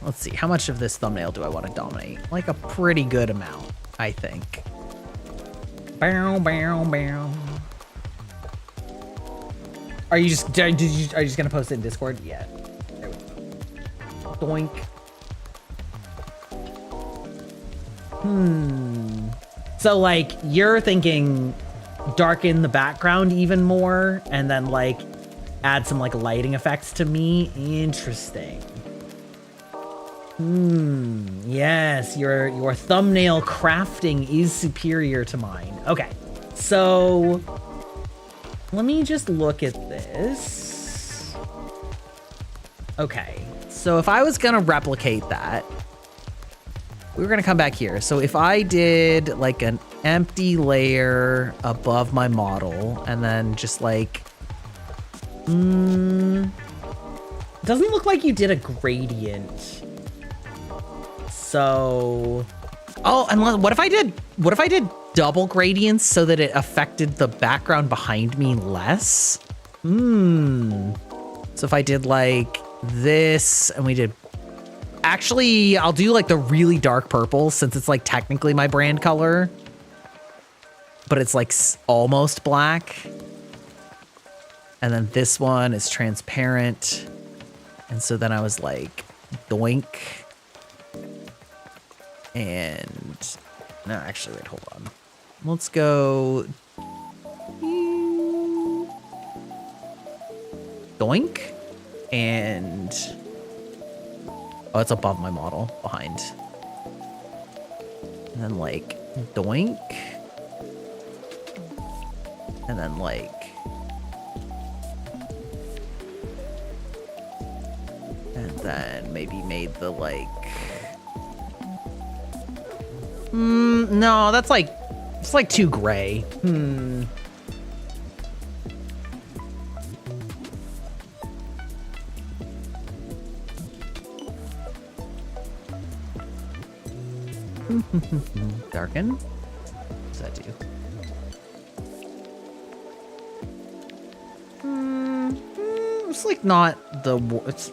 Let's see, how much of this thumbnail do I want to dominate? Like a pretty good amount, I think. Bow, bow, bow. Are you just gonna post it in Discord? Yeah. There we go. Doink. So like you're thinking darken the background even more and then like add some like lighting effects to me. Interesting. Yes, your thumbnail crafting is superior to mine. Okay, so let me just look at this. Okay, so if I was gonna replicate that, we were gonna come back here. So if I did like an empty layer above my model and then just like, doesn't look like you did a gradient. So, oh, and what if I did double gradients so that it affected the background behind me less? So if I did like this and we did, actually, I'll do like the really dark purple since it's like technically my brand color, but it's like almost black. And then this one is transparent. And so then I was like, doink. And no, actually, wait, hold on. Let's go doink. And oh, it's above my model behind. And then like doink. And then like and then maybe made the like no, that's like, it's like too gray. Darken? What does that do? It's like not the, it's,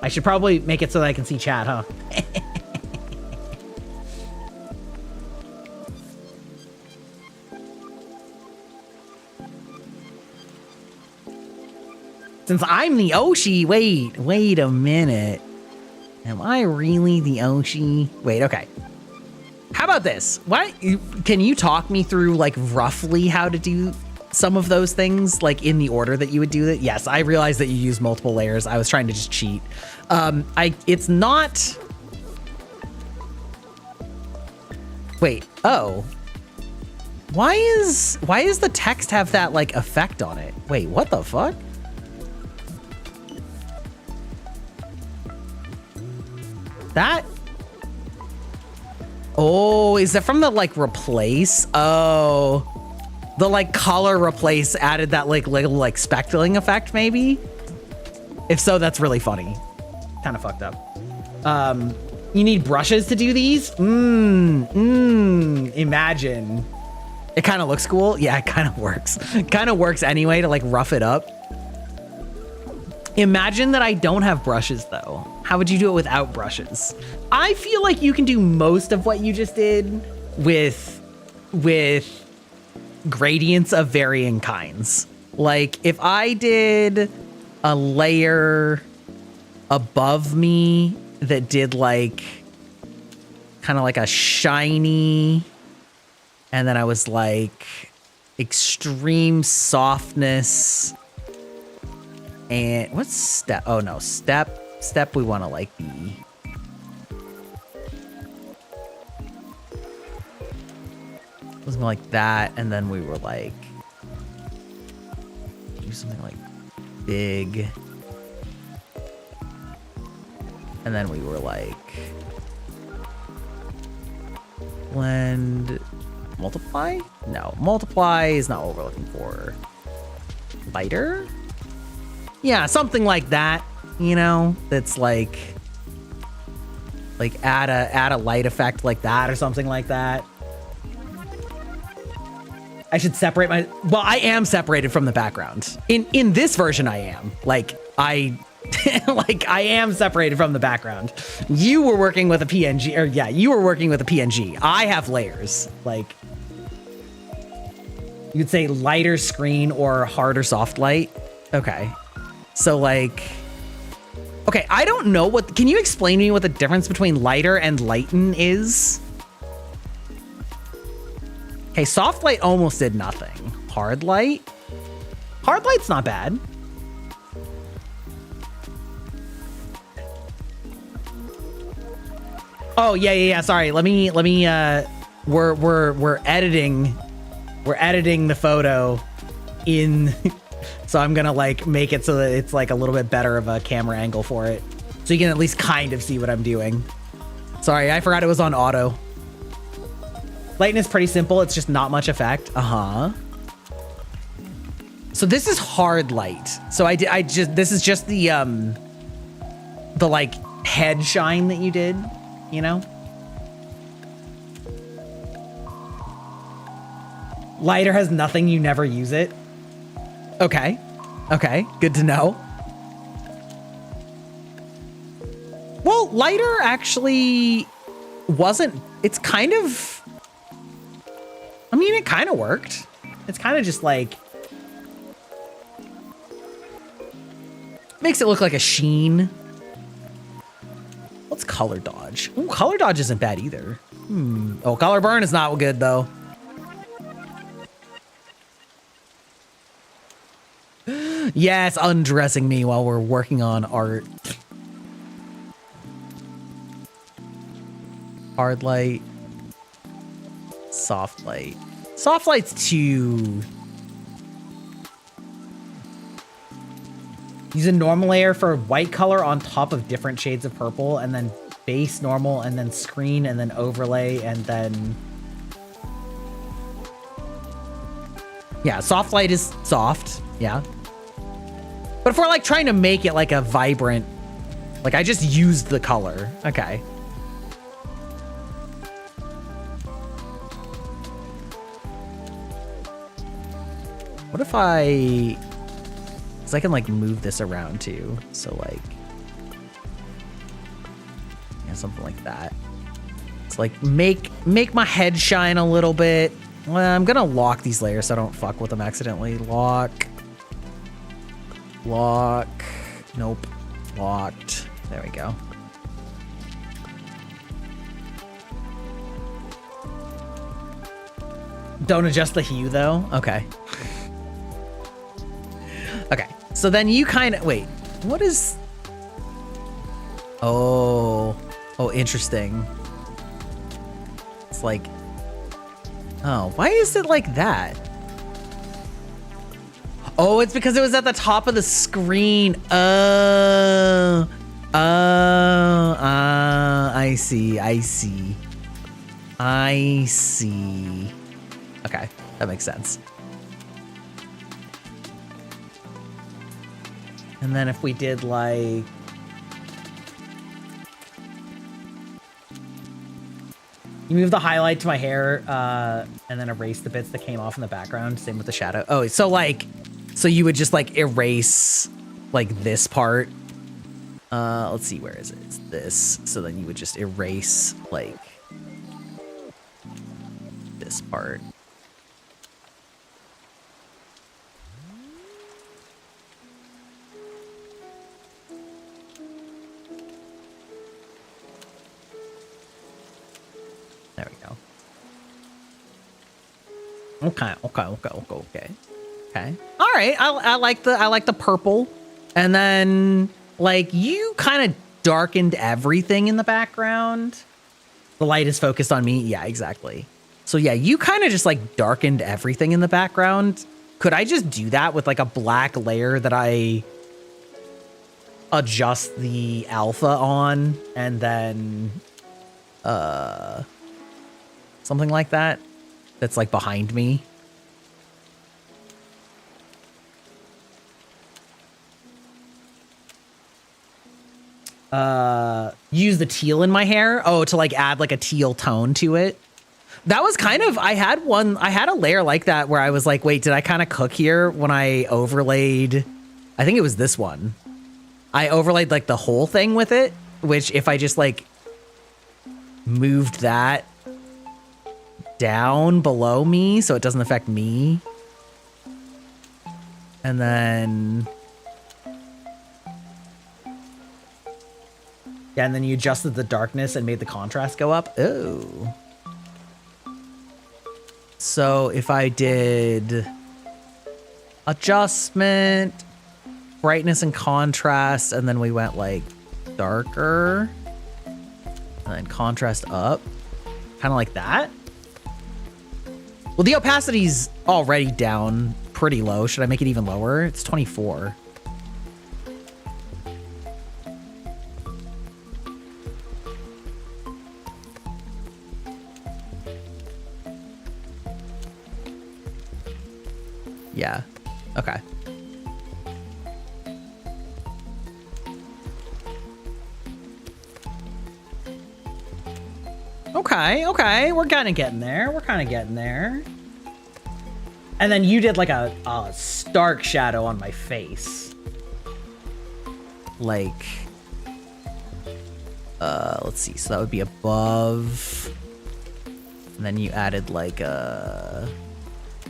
I should probably make it so that I can see chat, huh? Since I'm the Oshi, wait a minute. Am I really the Oshi? Wait, okay. How about this? Can you talk me through like roughly how to do some of those things, like in the order that you would do it? Yes, I realize that you use multiple layers. I was trying to just cheat. It's not. Wait, oh. Why is the text have that like effect on it? Wait, what the fuck? That? Oh, is that from the like replace? Oh, the like color replace added that like little like speckling effect maybe? If so, that's really funny. Kind of fucked up. You need brushes to do these? Imagine. It kind of looks cool. Yeah, it kind of works. It kind of works anyway to like rough it up. Imagine that I don't have brushes though. How would you do it without brushes? I feel like you can do most of what you just did with gradients of varying kinds. Like if I did a layer above me that did like kind of like a shiny, and then I was like extreme softness. And what's step? Oh no, step we want to like be. Something like that, and then we were like do something like big. And then we were like blend, multiply? No, multiply is not what we're looking for. Lighter? Yeah, something like that, you know, that's like add a light effect like that or something like that. I should separate well, I am separated from the background. In this version I am. Like I Like, I am separated from the background. You were working with a PNG, or yeah, you were working with a PNG. I have layers. Like, you'd say lighter screen or hard or soft light. Okay. So like, okay, I don't know what, can you explain to me what the difference between lighter and lighten is? Okay, soft light almost did nothing. Hard light? Hard light's not bad. Oh, yeah. Sorry. Let me, we're editing the photo in, so I'm gonna like make it so that it's like a little bit better of a camera angle for it. So you can at least kind of see what I'm doing. Sorry, I forgot it was on auto. Lighten is pretty simple. It's just not much effect. So this is hard light. So this is just the like head shine that you did, you know? Lighter has nothing, you never use it. Okay. Okay, good to know. Well, lighter actually wasn't, it's kind of, I mean, it kind of worked. It's kind of just like, makes it look like a sheen. What's color dodge? Ooh, color dodge isn't bad either. Oh, color burn is not good though. Yes, undressing me while we're working on art. Hard light. Soft light. Soft light's too... Use a normal layer for white color on top of different shades of purple, and then base normal, and then screen, and then overlay, and then... Yeah, soft light is soft, yeah. But if we're like trying to make it like a vibrant, like I just used the color. Okay. What if I, cause I can like move this around too. So like, yeah, something like that. It's like make my head shine a little bit. Well, I'm gonna lock these layers so I don't fuck with them accidentally. Lock. Nope. Locked. There we go. Don't adjust the hue though? Okay. Okay. So then you kind of, wait, what is, oh, interesting. It's like, oh, why is it like that? Oh, it's because it was at the top of the screen. I see. Okay, that makes sense. And then if we did like, you move the highlight to my hair, and then erase the bits that came off in the background. Same with the shadow. Oh, so like, so you would just like erase like this part. Let's see, where is it? It's this. So then you would just erase like this part. There we go. Okay. All right. I like the purple, and then like you kind of darkened everything in the background. The light is focused on me. Yeah, exactly. So yeah, you kind of just like darkened everything in the background. Could I just do that with like a black layer that I adjust the alpha on, and then something like that that's like behind me? Use the teal in my hair. Oh, to like add like a teal tone to it. That was kind of, I had a layer like that where I was like, wait, did I kind of cook here when I overlaid? I think it was this one. I overlaid like the whole thing with it, which if I just like moved that down below me so it doesn't affect me. And then... yeah, and then you adjusted the darkness and made the contrast go up. Oh. So if I did adjustment, brightness and contrast, and then we went like darker, and then contrast up, kind of like that. Well, the opacity's already down pretty low. Should I make it even lower? It's 24. Yeah. Okay. Okay. We're kind of getting there. And then you did like a stark shadow on my face. Like, let's see. So that would be above. And then you added like a...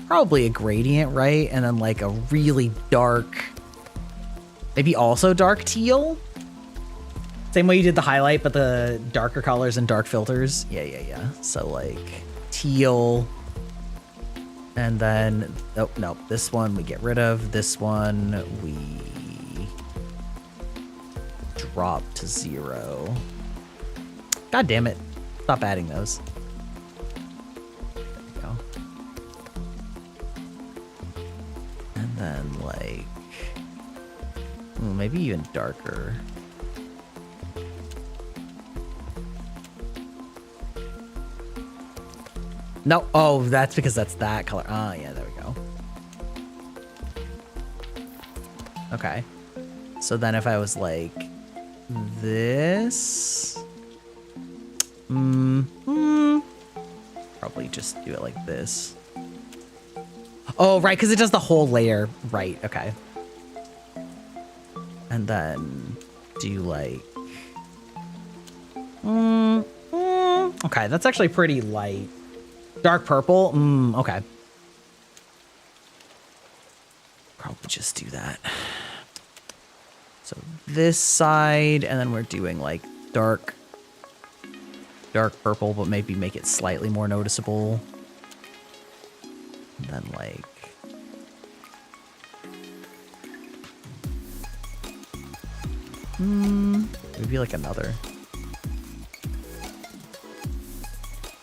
probably a gradient, right? And then like a really dark, maybe also dark teal. Same way you did the highlight, but the darker colors and dark filters. Yeah. So like teal. And then, oh, no, this one we get rid of. This one we drop to 0. God damn it. Stop adding those. And then like, maybe even darker. No, oh, that's because that's that color. Oh, yeah, there we go. Okay. So then if I was like this, probably just do it like this. Oh, right, because it does the whole layer. Right, okay. And then do like... okay, that's actually pretty light. Dark purple? Okay. Probably just do that. So this side, and then we're doing like dark purple, but maybe make it slightly more noticeable. And then like... maybe like another.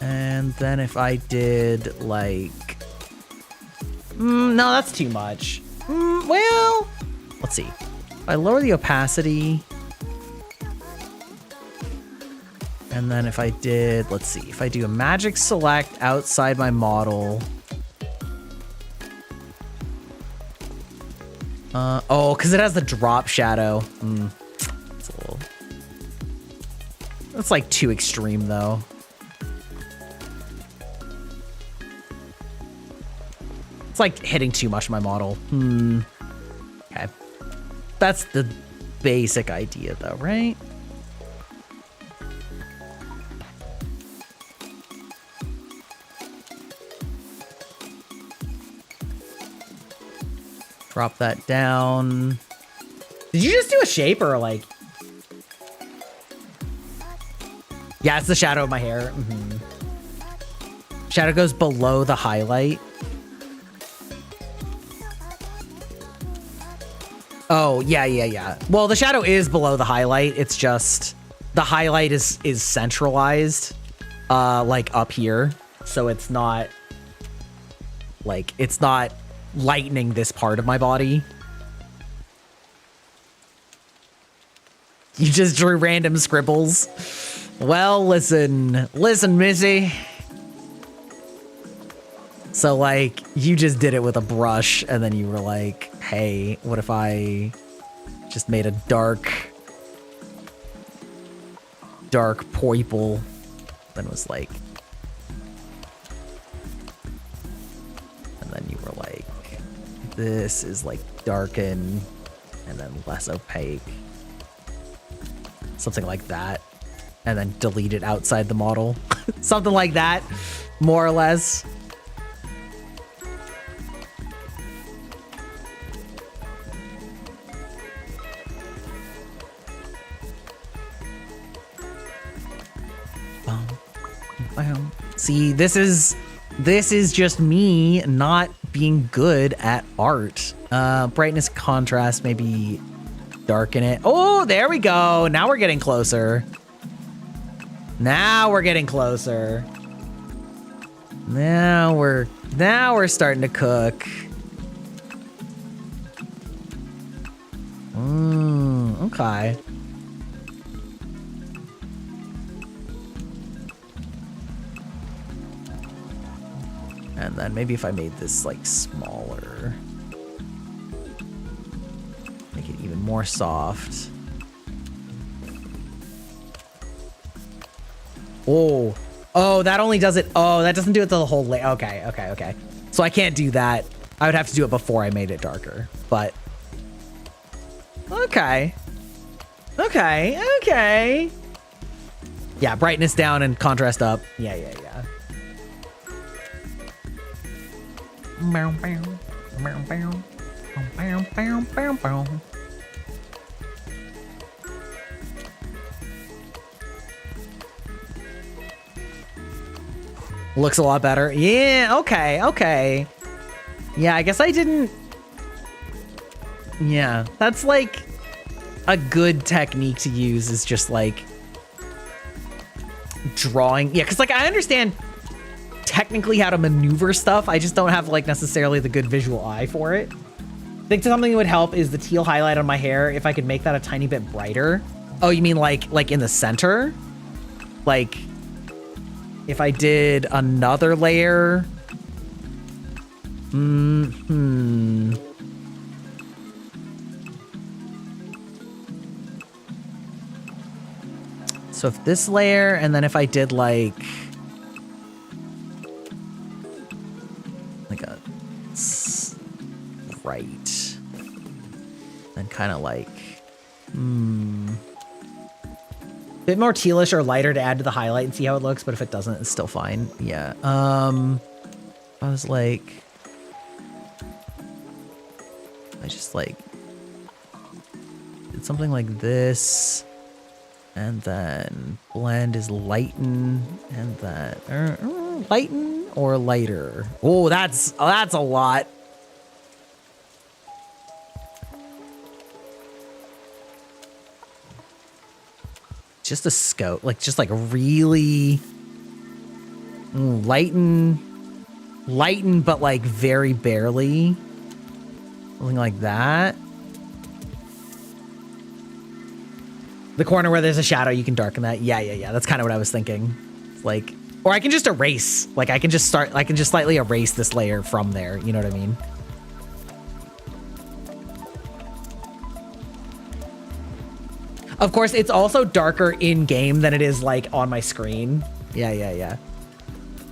And then if I did like... no, that's too much. Well, let's see. If I lower the opacity... and then if I did, let's see. If I do a magic select outside my model... oh, because it has the drop shadow. It's a little... that's like too extreme, though. It's like hitting too much of my model. Okay. That's the basic idea, though, right? Drop that down. Did you just do a shape or like... yeah, it's the shadow of my hair. Shadow goes below the highlight. Oh, yeah. Well, the shadow is below the highlight. It's just the highlight is centralized, like up here. So it's not like, it's not lightening this part of my body. You just drew random scribbles. Well, listen, Missy. So like, you just did it with a brush and then you were like, hey, what if I just made a dark purple? Then was like, and then you were like, this is like darken and then less opaque. something like that, and then delete it outside the model. Something like that, more or less. See, this is just me not being good at art. Brightness, contrast, maybe darken it. Oh, there we go. Now we're getting closer. Now we're getting closer. Now we're starting to cook. Okay. And then maybe if I made this like smaller, make it even more soft. Oh, that only does it. Oh, that doesn't do it to the whole layer. Okay. So I can't do that. I would have to do it before I made it darker, but okay. Yeah, brightness down and contrast up. Yeah. Looks a lot better. Yeah, okay. Yeah, I guess I didn't... Yeah, that's like a good technique to use, is just like drawing. Yeah, because like I understand technically how to maneuver stuff. I just don't have like necessarily the good visual eye for it. I think something that would help is the teal highlight on my hair. If I could make that a tiny bit brighter. Oh, you mean like in the center? Like if I did another layer. So if this layer, and then if I did like a right, then kind of like, bit more tealish or lighter to add to the highlight and see how it looks, but if it doesn't, it's still fine. Yeah. I was like, I just like did something like this, and then blend is lighten, and then lighten or lighter. Oh, that's a lot. Just a scope, like just like really lighten, but like very barely. Something like that. The corner where there's a shadow, you can darken that. Yeah. That's kind of what I was thinking. Like, or I can just erase. Like I can just slightly erase this layer from there. You know what I mean? Of course, it's also darker in game than it is like on my screen. Yeah.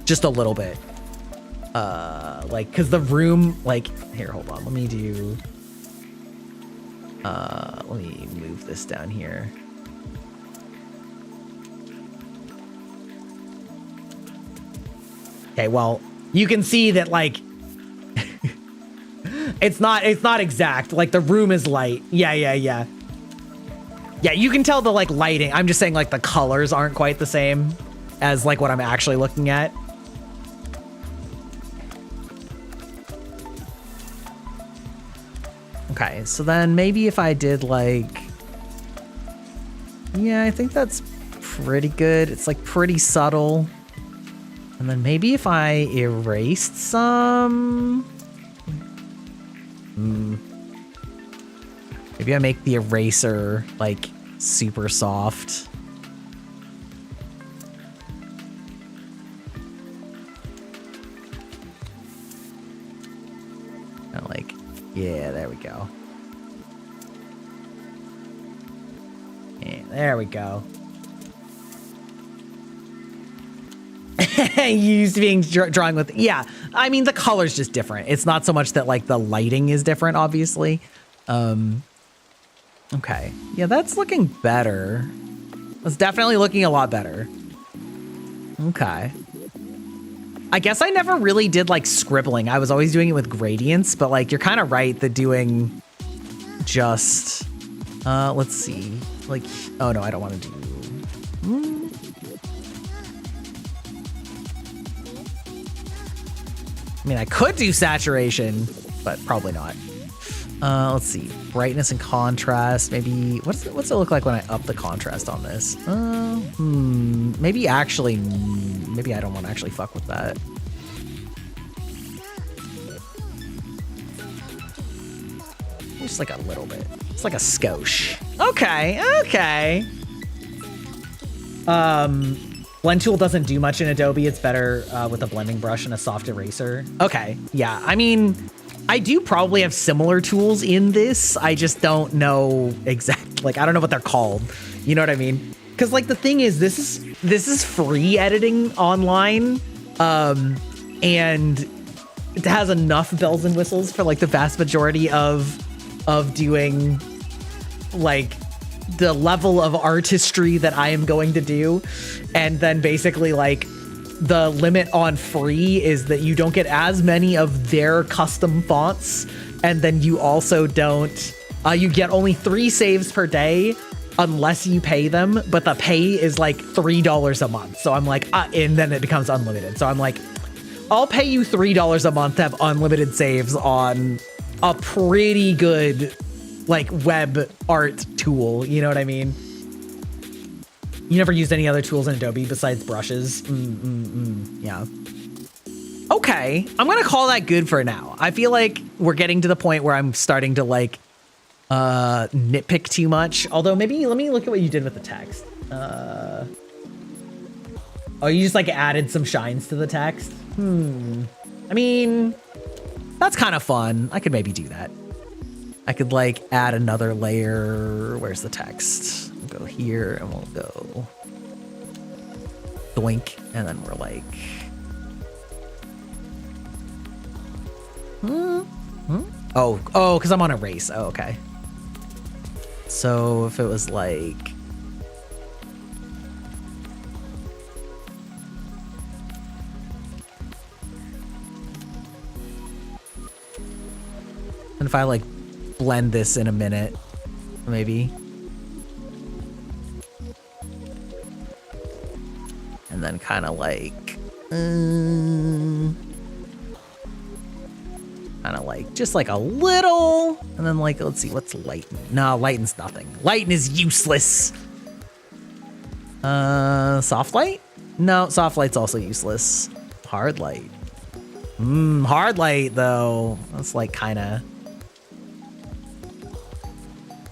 Just a little bit. Like, cause the room, like, here, hold on. Let me do, let me move this down here. Okay, well, you can see that like, it's not exact. Like the room is light. Yeah. Yeah, you can tell the like lighting. I'm just saying like the colors aren't quite the same as like what I'm actually looking at. Okay, so then maybe if I did like, yeah, I think that's pretty good. It's like pretty subtle. And then maybe if I erased some, maybe I make the eraser like super soft. Kind of like, yeah, there we go. Yeah, there we go. Used to being drawing with, yeah. I mean, the color's just different. It's not so much that like the lighting is different, obviously. Okay. Yeah, that's looking better. It's definitely looking a lot better. Okay. I guess I never really did like scribbling. I was always doing it with gradients, but like you're kind of right that doing just, let's see. Like, oh no, I don't want to do. I mean, I could do saturation, but probably not. Let's see, brightness and contrast. Maybe what's it look like when I up the contrast on this? Maybe actually, maybe I don't want to actually fuck with that. Just like a little bit. It's like a skosh. Okay, okay. Blend tool doesn't do much in Adobe. It's better with a blending brush and a soft eraser. Okay, yeah. I mean, I do probably have similar tools in this. I just don't know exact, like, I don't know what they're called. You know what I mean? Because like the thing is, this is free editing online, and it has enough bells and whistles for like the vast majority of doing like the level of artistry that I am going to do. And then basically like the limit on free is that you don't get as many of their custom fonts. And then you also don't, you get only 3 saves per day unless you pay them, but the pay is like $3 a month. So I'm like, and then it becomes unlimited. So I'm like, I'll pay you $3 a month to have unlimited saves on a pretty good like web art tool. You know what I mean? You never used any other tools in Adobe besides brushes? Yeah. Okay, I'm gonna call that good for now. I feel like we're getting to the point where I'm starting to like nitpick too much. Although maybe let me look at what you did with the text. Oh, you just like added some shines to the text? I mean, that's kind of fun. I could maybe do that. I could like add another layer. Where's the text? We'll go here and we'll go doink. And then we're like, oh, because I'm on erase. Oh, okay. So if it was like, and if I like blend this in a minute, maybe. And then kind of like, just like a little, and then like, let's see, what's lighten? No, lighten's nothing. Lighten is useless. Soft light? No, soft light's also useless. Hard light. Hard light though. That's like kind of,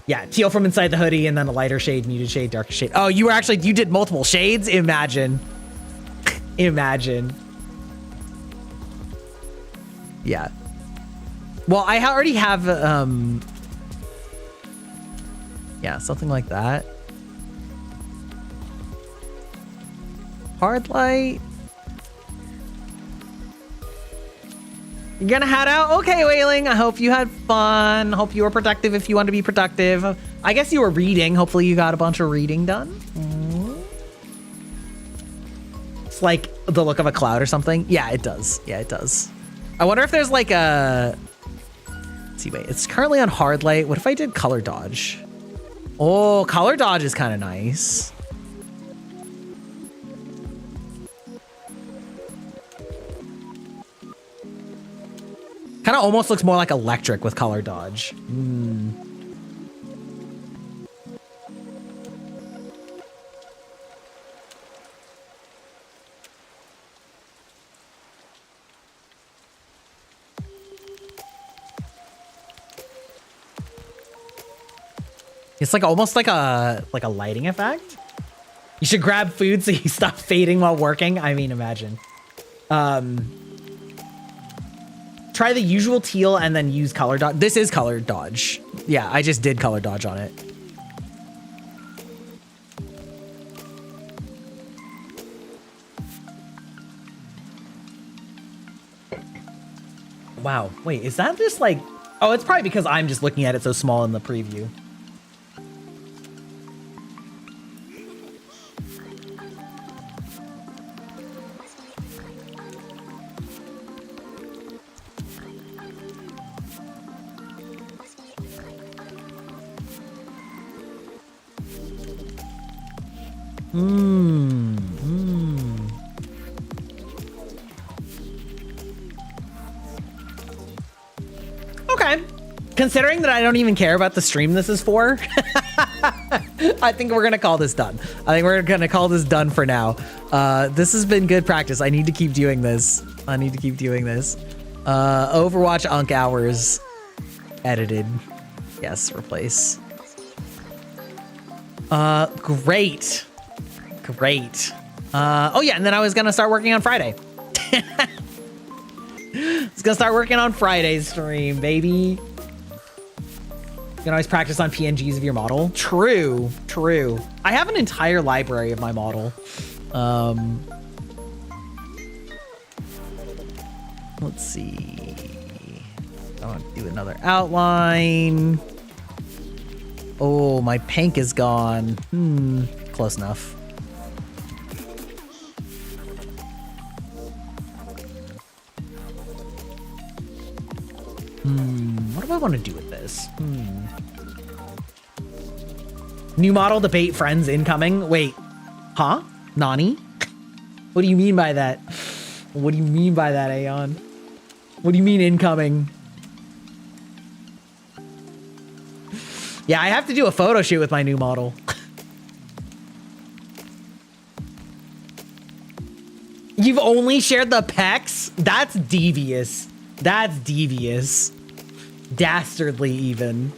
yeah, teal from inside the hoodie, and then a lighter shade, muted shade, darker shade. Oh, you did multiple shades? Imagine. Imagine. Yeah. Well, I already have, yeah, something like that. Hard light. You're gonna head out? Okay, Wailing. I hope you had fun. Hope you were productive if you want to be productive. I guess you were reading. Hopefully you got a bunch of reading done. It's like the look of a cloud or something. Yeah, it does. Yeah, it does. I wonder if there's like a... Let's see, wait. It's currently on hard light. What if I did color dodge? Oh, color dodge is kind of nice. Kind of almost looks more like electric with color dodge. It's like almost like a lighting effect. You should grab food so you stop fading while working. I mean, imagine. Try the usual teal and then use color dodge. This is color dodge. Yeah, I just did color dodge on it. Wow, wait, is that just like... Oh, it's probably because I'm just looking at it so small in the preview. Okay. Considering that I don't even care about the stream this is for, I think we're gonna call this done. I think we're gonna call this done for now. This has been good practice. I need to keep doing this. Overwatch Unk hours edited. Yes, replace. Great. Oh yeah, and then I was gonna start working on Friday. It's gonna start working on Friday's stream, baby. You can always practice on PNGs of your model. True. I have an entire library of my model. Let's see. I want to do another outline. Oh, my pink is gone. Close enough. What do I want to do with this? New model debate friends incoming. Wait, huh? Nani? What do you mean by that? What do you mean by that, Aeon? What do you mean incoming? Yeah, I have to do a photo shoot with my new model. You've only shared the pecs? That's devious. Dastardly even.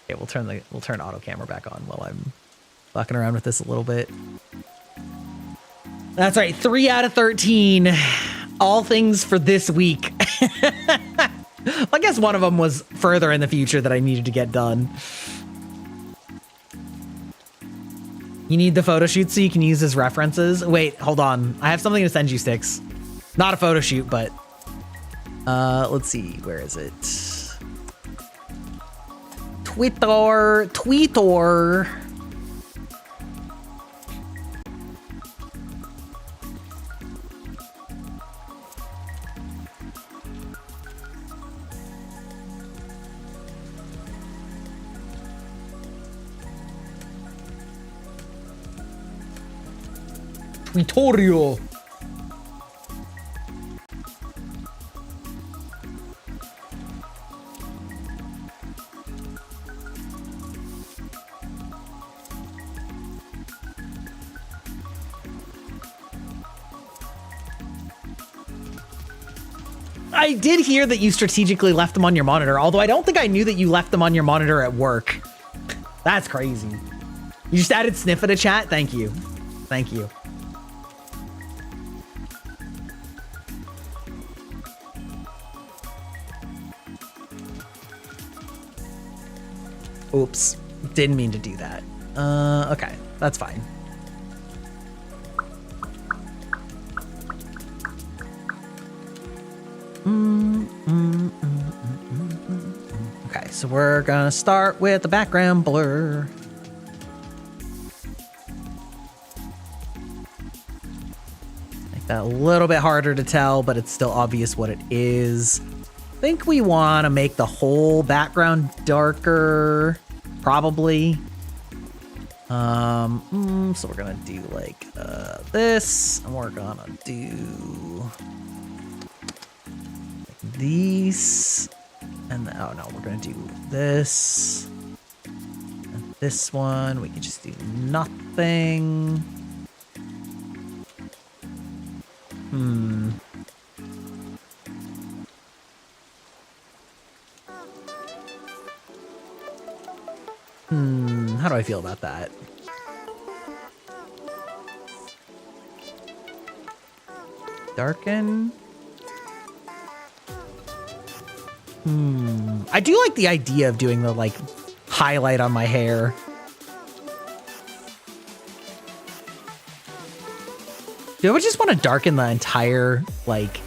Okay, we'll turn auto camera back on while I'm fucking around with this a little bit. That's right, 3 out of 13. All things for this week. I guess one of them was further in the future that I needed to get done. You need the photo shoot so you can use as references? Wait, hold on. I have something to send you, Sticks. Not a photo shoot, but... let's see. Where is it? Twitter. Twitorio. I did hear that you strategically left them on your monitor, although I don't think I knew that you left them on your monitor at work. That's crazy. You just added Sniffa to chat? Thank you. Thank you. Oops. Didn't mean to do that. Okay. That's fine. Okay, so we're gonna start with the background blur. Make that a little bit harder to tell, but it's still obvious what it is. I think we want to make the whole background darker, probably. So we're gonna do like this, and we're gonna do these, and oh no, we're gonna do this and this one. We can just do nothing. How do I feel about that? Darken. I do like the idea of doing the like highlight on my hair. Do I just want to darken the entire, like,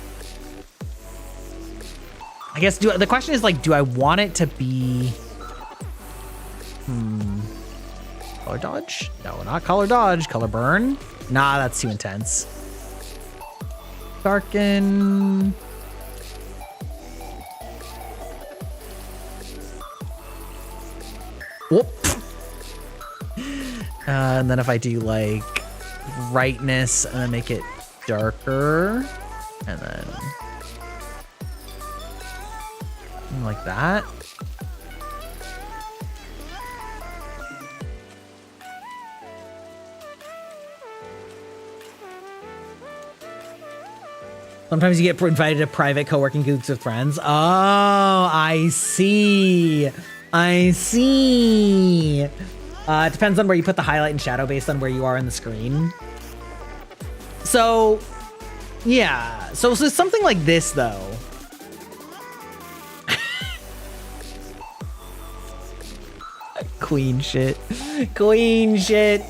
I guess the question is like, do I want it to be color dodge? No, not color dodge. Color burn? Nah, that's too intense. Darken. Whoop. And then if I do like brightness and then make it darker, and then like that. Sometimes you get invited to private co-working groups with friends. Oh, I see. I see. It depends on where you put the highlight and shadow based on where you are in the screen. So, yeah. So something like this, though. Queen shit. Queen shit.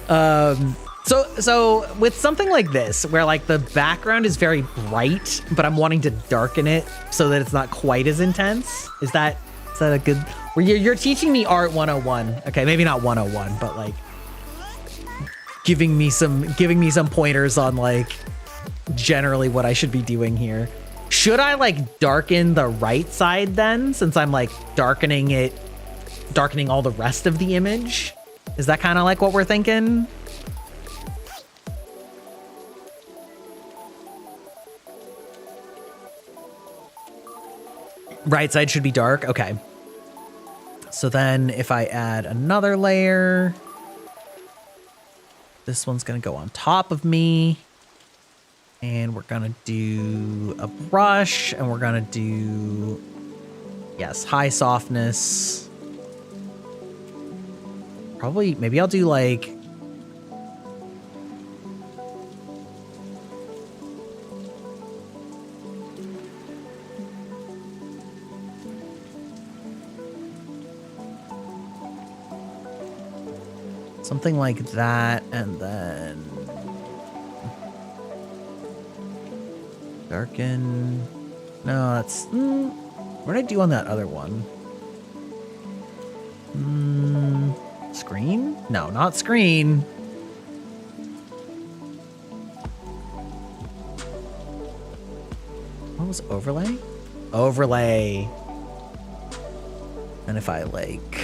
So with something like this, where like the background is very bright, but I'm wanting to darken it so that it's not quite as intense. Is that a good? Where you're teaching me art 101? Okay, maybe not 101, but like giving me some pointers on like generally what I should be doing here. Should I like darken the right side then, since I'm like darkening all the rest of the image? Is that kind of like what we're thinking? Right side should be dark. Okay. So then if I add another layer, this one's going to go on top of me. And we're going to do a brush, and we're going to do, yes, high softness. Probably, maybe I'll do like, something like that, and then darken. No, that's, what did I do on that other one? Screen? No, not screen. What was overlay? Overlay. And if I like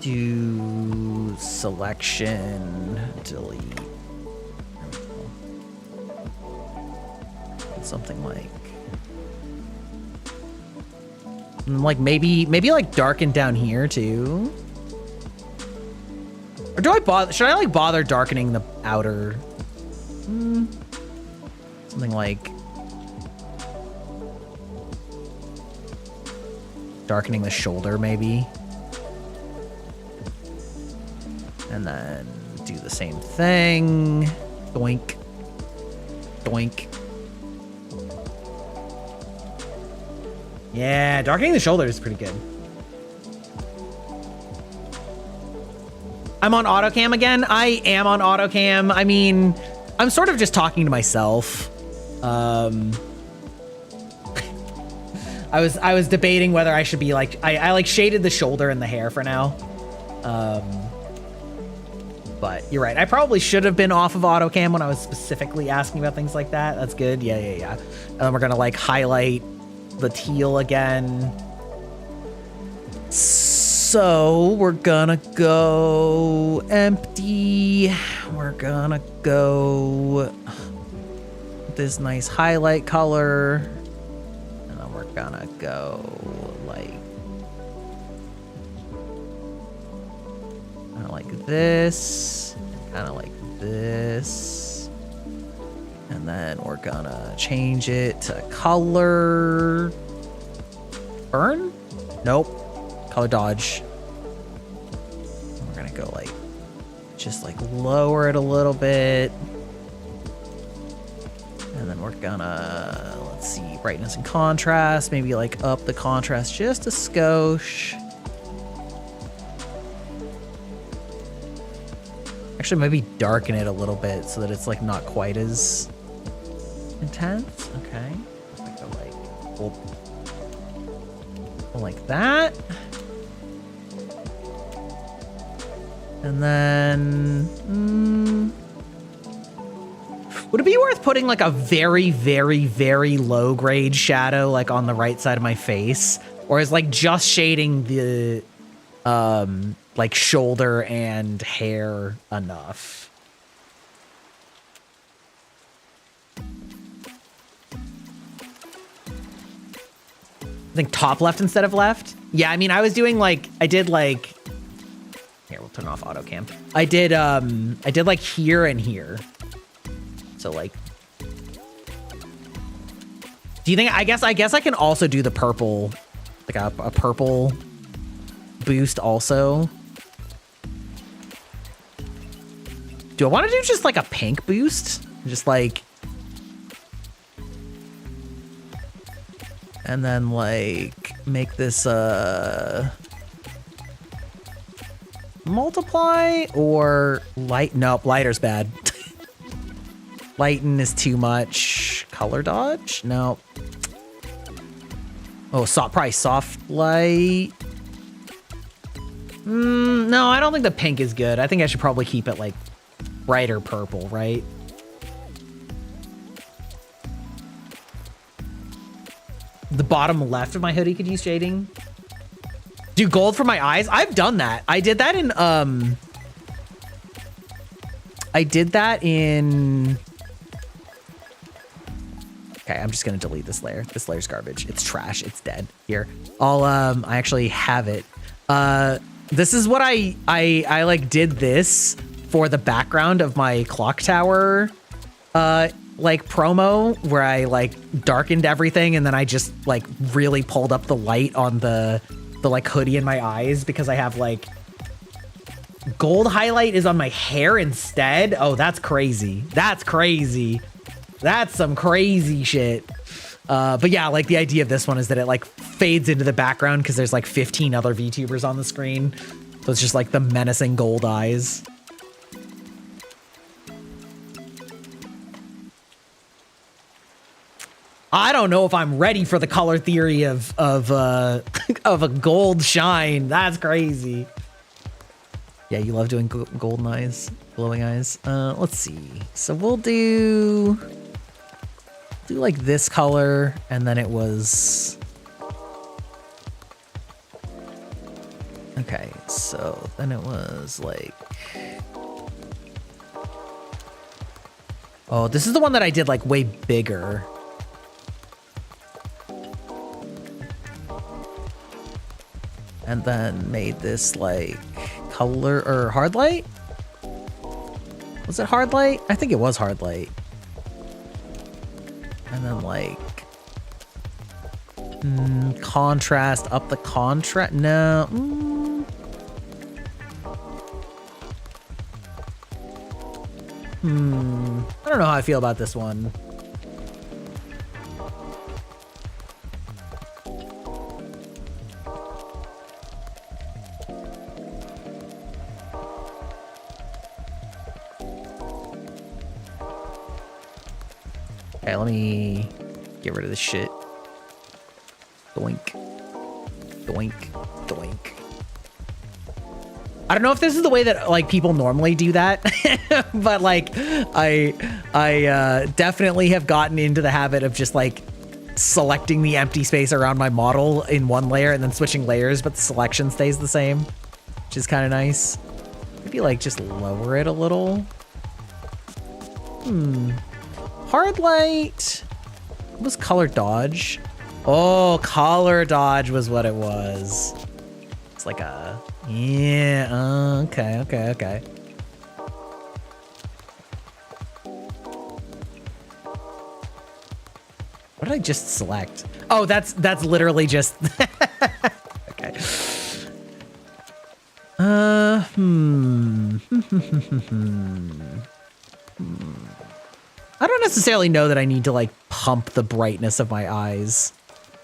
do selection, delete, something like maybe like darken down here too. Or do I bother? Should I like bother darkening the outer? Something like darkening the shoulder maybe. And then do the same thing. Doink. Doink. Yeah, darkening the shoulder is pretty good. I'm on AutoCam again. I am on AutoCam. I mean, I'm sort of just talking to myself. I was debating whether I should be like, I like shaded the shoulder and the hair for now. But you're right. I probably should have been off of AutoCam when I was specifically asking about things like that. That's good. Yeah. And then we're gonna like highlight the teal again. So we're gonna go empty. We're gonna go this nice highlight color. And then we're gonna go like kind of like this, kind of like this. And then we're gonna change it to color burn? Nope. Color dodge. And we're gonna go like, just like lower it a little bit. And then we're gonna, let's see, brightness and contrast, maybe like up the contrast just a skosh. Actually, maybe darken it a little bit so that it's like not quite as intense. Okay. I go like that. And then would it be worth putting like a very, very, very low grade shadow like on the right side of my face? Or is like just shading the like shoulder and hair enough. I think top left instead of left. Yeah, I mean, I was doing like, I did like, here, we'll turn off auto cam. I did like here and here. So like, do you think, I guess I can also do the purple, like a purple boost also. Do I want to do just like a pink boost? Just like, and then like make this multiply or light? Nope, lighter's bad. Lighten is too much. Color dodge? Nope. Oh, probably soft light. No, I don't think the pink is good. I think I should probably keep it like brighter purple, right? The bottom left of my hoodie could use shading. Do gold for my eyes? I've done that. I did that in okay, I'm just gonna delete this layer. This layer's garbage. It's trash. It's dead. Here. I actually have it. This is what I like did this for the background of my clock tower like promo, where I like darkened everything and then I just like really pulled up the light on the like hoodie in my eyes, because I have like gold highlight is on my hair instead. Oh, that's crazy. That's crazy. That's some crazy shit. But yeah, like the idea of this one is that it like fades into the background because there's like 15 other VTubers on the screen. So it's just like the menacing gold eyes. I don't know if I'm ready for the color theory of of a gold shine. That's crazy. Yeah, you love doing golden eyes, glowing eyes. Let's see. So we'll do like this color, and then it was okay. So then it was like, oh, this is the one that I did like way bigger. And then made this like color or hard light. Was it hard light? I think it was hard light. And then like contrast, up the contrast. No. I don't know how I feel about this one. Okay, let me get rid of this shit. Doink. Doink. Doink. I don't know if this is the way that like people normally do that, but like I definitely have gotten into the habit of just like selecting the empty space around my model in one layer and then switching layers, but the selection stays the same, which is kind of nice. Maybe like just lower it a little. Hard light. What was color dodge? Oh, color dodge was what it was. It's like a, yeah, okay. What did I just select? Oh, that's literally just, okay. I don't necessarily know that I need to like pump the brightness of my eyes.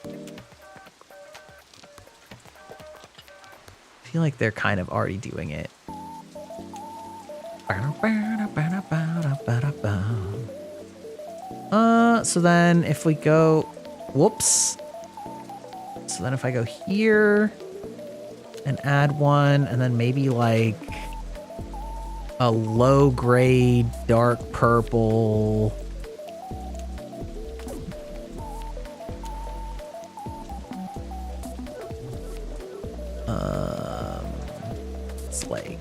I feel like they're kind of already doing it. So then if we go, whoops. So then if I go here and add one, and then maybe like a low grade dark purple. is like...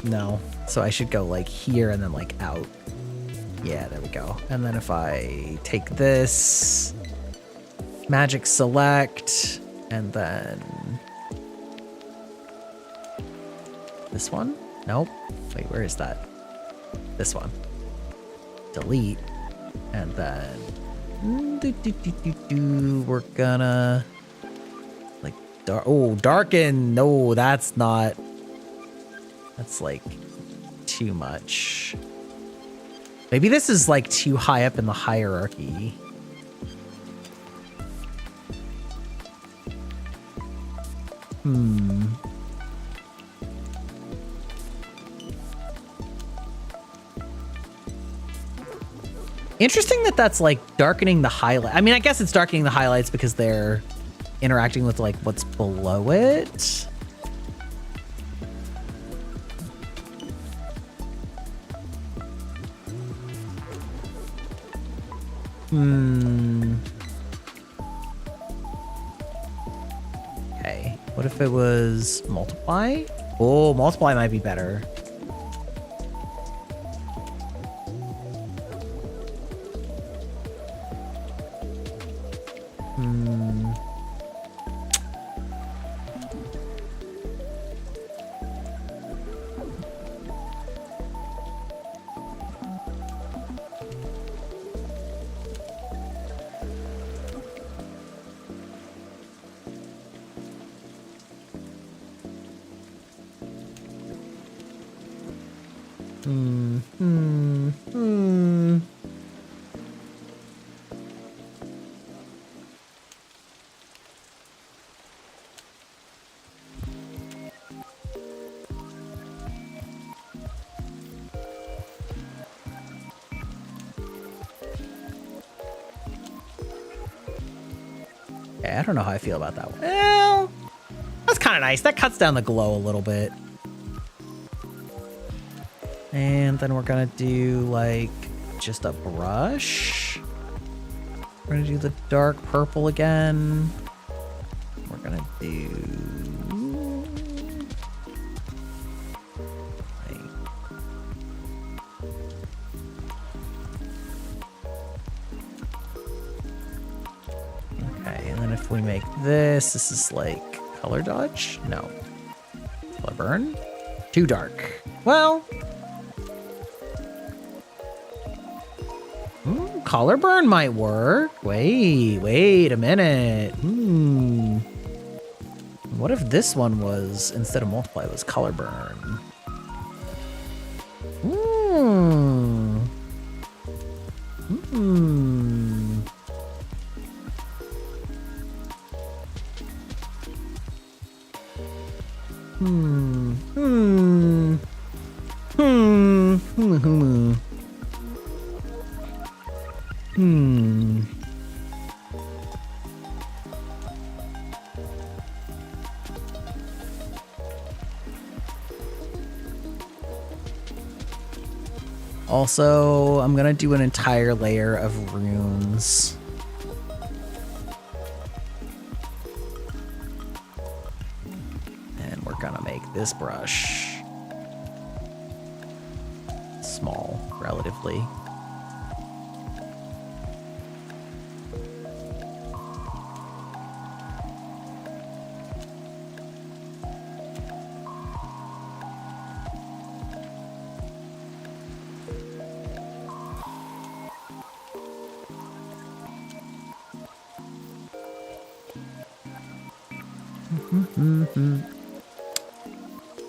No. So I should go like here and then like out. Yeah, there we go. And then if I take this, magic select, and then this one? Nope. Wait, where is that? This one. Delete. And then we're gonna like darken. No, that's not. That's like too much. Maybe this is like too high up in the hierarchy. Interesting that that's like darkening the highlight. I mean, I guess it's darkening the highlights because they're interacting with like what's below it. Okay, what if it was multiply? Oh, multiply might be better. I don't know how I feel about that one. Well, that's kind of nice. That cuts down the glow a little bit. And then we're gonna do like just a brush. We're gonna do the dark purple again. We're gonna do we make this is like color dodge? No. Color burn? Too dark. Well. Color burn might work. Wait a minute. What if this one was, instead of multiply, was color burn? Also, I'm gonna do an entire layer of runes. And we're gonna make this brush small, relatively.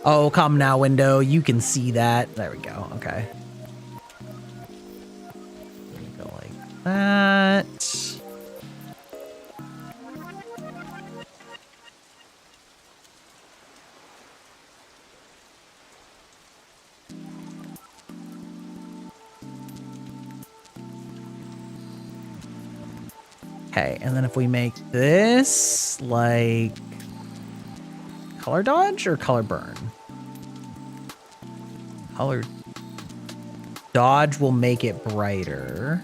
Oh, come now, window. You can see that. There we go. Okay. Go like that. Okay, and then if we make this like color dodge or color burn? Color dodge will make it brighter.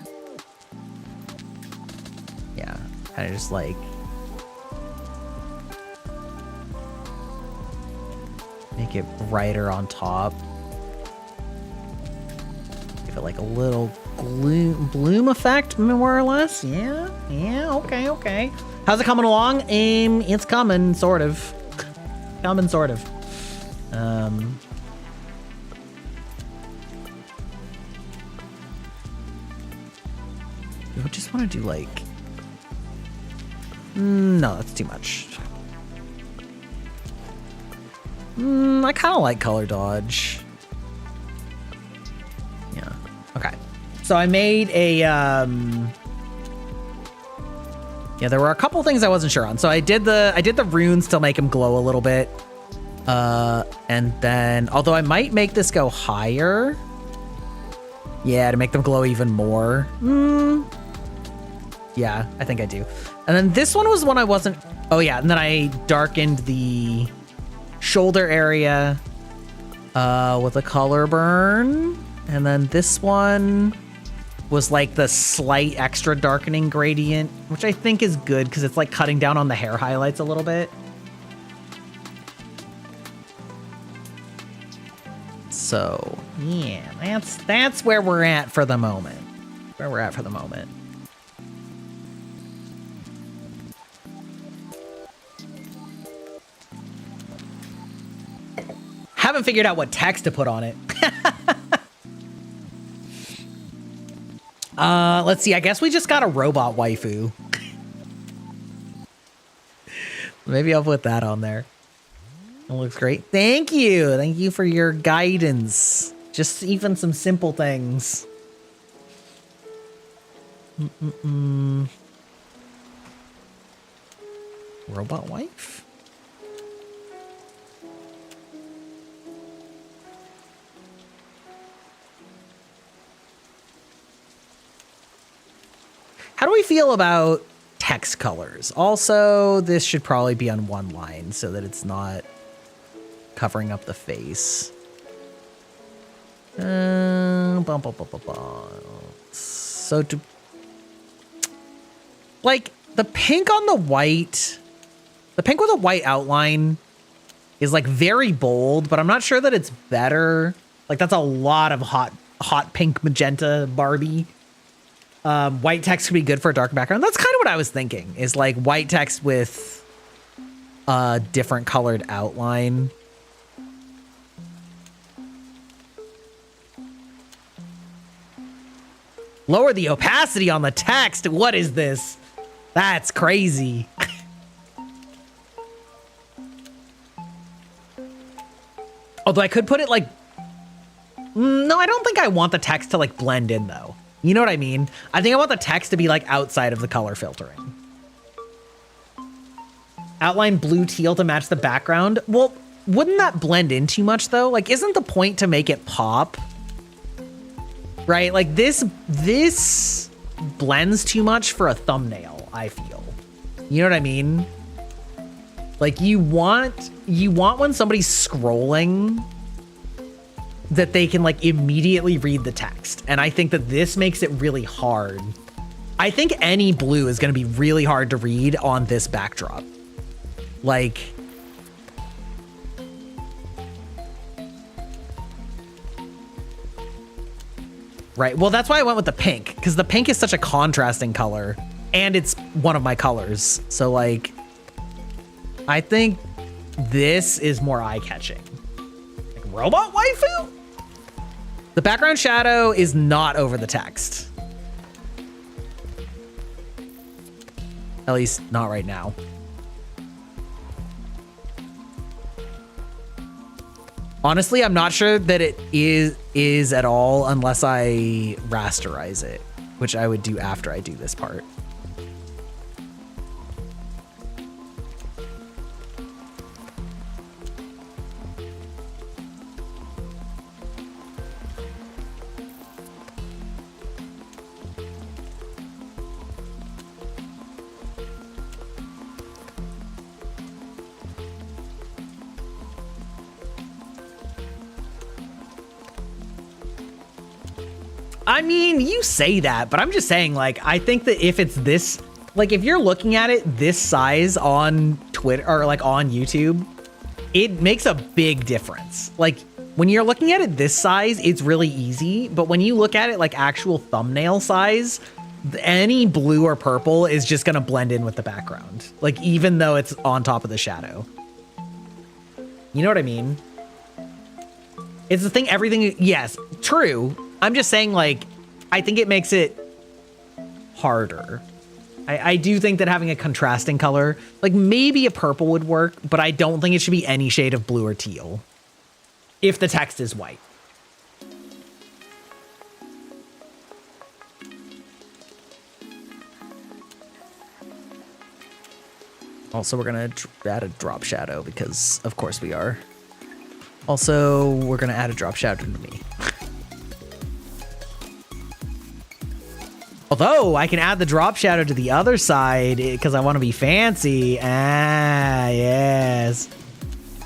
Yeah, kind of just like make it brighter on top. Give it like a little bloom effect, more or less. Yeah, okay. How's it coming along? It's coming, sort of. Coming, sort of. I just want to do like... no, that's too much. I kind of like color dodge. Yeah, okay. So I made a... yeah, there were a couple things I wasn't sure on. So I did the runes to make them glow a little bit. And then, although I might make this go higher. Yeah, to make them glow even more. Yeah, I think I do. And then this one was one I wasn't... Oh yeah, and then I darkened the shoulder area with a color burn. And then this one was like the slight extra darkening gradient, which I think is good because it's like cutting down on the hair highlights a little bit. So yeah, that's where we're at for the moment. Haven't figured out what text to put on it. Let's see. I guess we just got a robot waifu. Maybe I'll put that on there. It looks great. Thank you. Thank you for your guidance. Just even some simple things. Robot wife? How do we feel about text colors? Also, this should probably be on one line so that it's not covering up the face. So to like the pink on the white, the pink with a white outline is like very bold, but I'm not sure that it's better. Like that's a lot of hot pink magenta Barbie. White text could be good for a dark background. That's kind of what I was thinking, is like white text with a different colored outline. Lower the opacity on the text. What is this? That's crazy. Although I could put it like... No, I don't think I want the text to like blend in though. You know what I mean? I think I want the text to be like outside of the color filtering. Outline blue teal to match the background. Well, wouldn't that blend in too much though? Like, isn't the point to make it pop? Right? Like this blends too much for a thumbnail, I feel. You know what I mean? Like you want when somebody's scrolling that they can like immediately read the text. And I think that this makes it really hard. I think any blue is going to be really hard to read on this backdrop. Like, right. Well, that's why I went with the pink, because the pink is such a contrasting color and it's one of my colors. So like, I think this is more eye-catching. Like robot waifu? The background shadow is not over the text. At least not right now. Honestly, I'm not sure that it is at all unless I rasterize it, which I would do after I do this part. I mean, you say that, but I'm just saying, like, I think that if it's this like if you're looking at it this size on Twitter or like on YouTube, it makes a big difference. Like when you're looking at it this size, it's really easy. But when you look at it like actual thumbnail size, any blue or purple is just going to blend in with the background. Like even though it's on top of the shadow. You know what I mean? It's the thing, everything, yes, true. I'm just saying, like, I think it makes it harder. I do think that having a contrasting color, like maybe a purple would work, but I don't think it should be any shade of blue or teal if the text is white. Also, we're gonna add a drop shadow because of course we are. Also, we're gonna add a drop shadow to me. Although I can add the drop shadow to the other side because I want to be fancy. Ah, yes.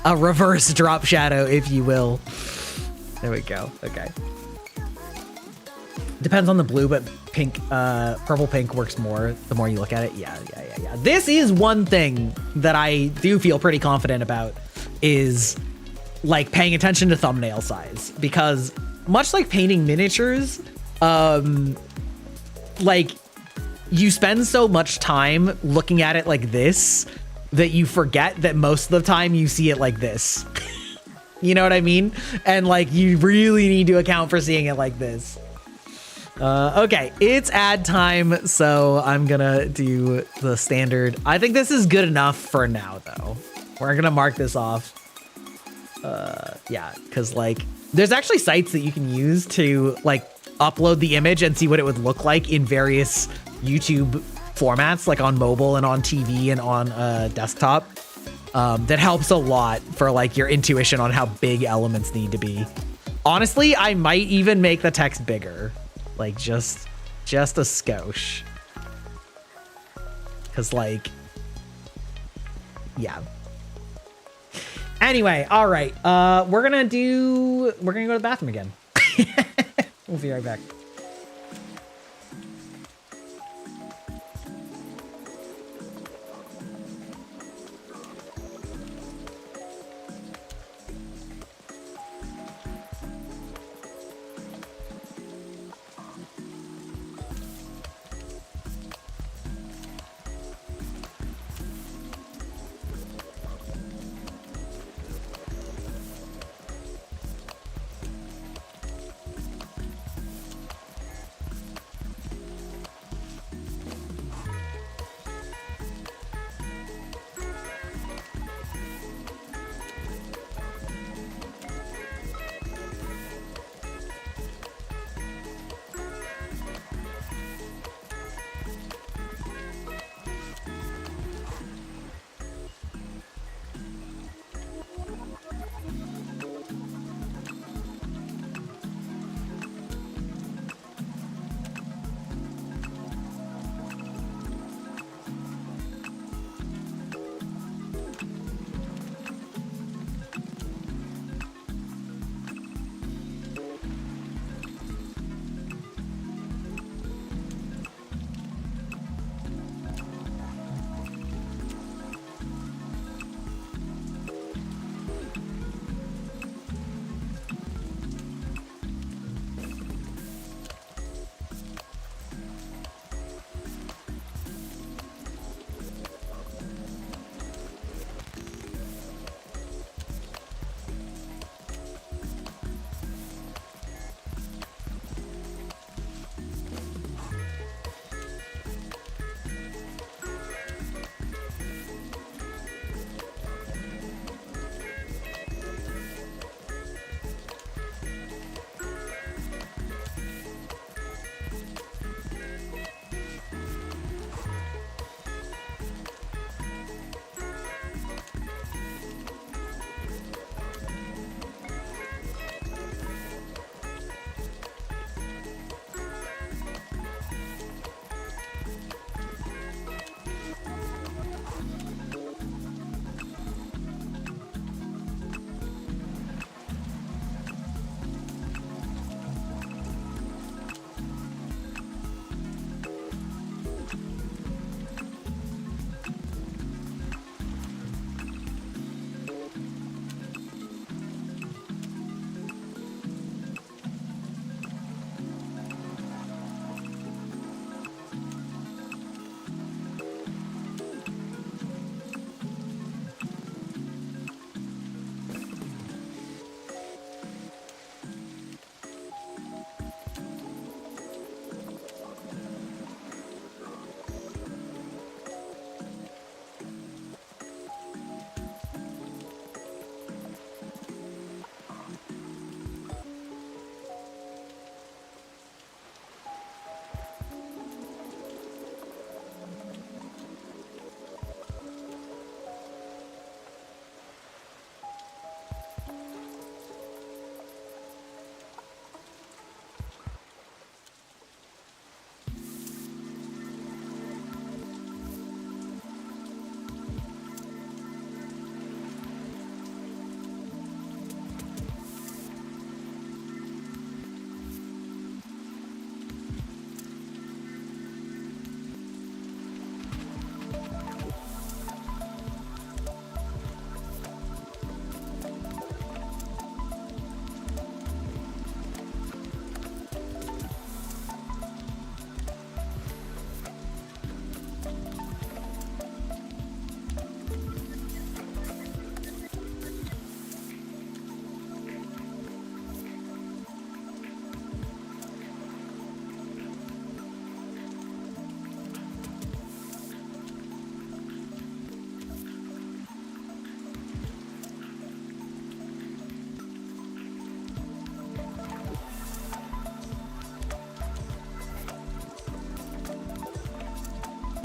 A reverse drop shadow, if you will. There we go. Okay. Depends on the blue, but pink, purple pink works more the more you look at it. Yeah. This is one thing that I do feel pretty confident about is like paying attention to thumbnail size, because much like painting miniatures, like you spend so much time looking at it like this that you forget that most of the time you see it like this. You know what I mean? And like you really need to account for seeing it like this. Okay, it's ad time, so I'm gonna do the standard. I think this is good enough for now though. We're gonna mark this off. Yeah, because like there's actually sites that you can use to like upload the image and see what it would look like in various YouTube formats, like on mobile and on TV and on desktop. That helps a lot for like your intuition on how big elements need to be. Honestly, I might even make the text bigger, like just a skosh. Cause like, yeah. Anyway, all right. We're gonna go to the bathroom again. We'll be right back.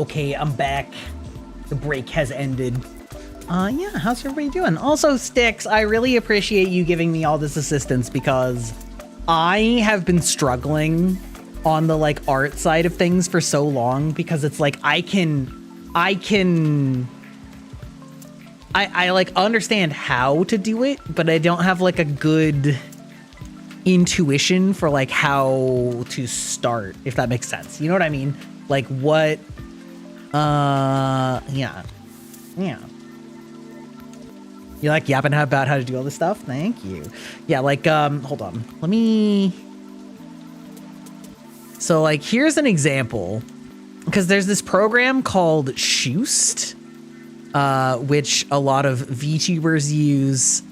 Okay, I'm back. The break has ended. Yeah, how's everybody doing? Also, Styx, I really appreciate you giving me all this assistance because I have been struggling on the like art side of things for so long because it's like I like understand how to do it, but I don't have like a good intuition for like how to start, if that makes sense. You know what I mean? Like what, yeah. You like yapping about how to do all this stuff? Thank you. Yeah, like, hold on. Let me... So, like, here's an example. Because there's this program called Shoost, which a lot of VTubers use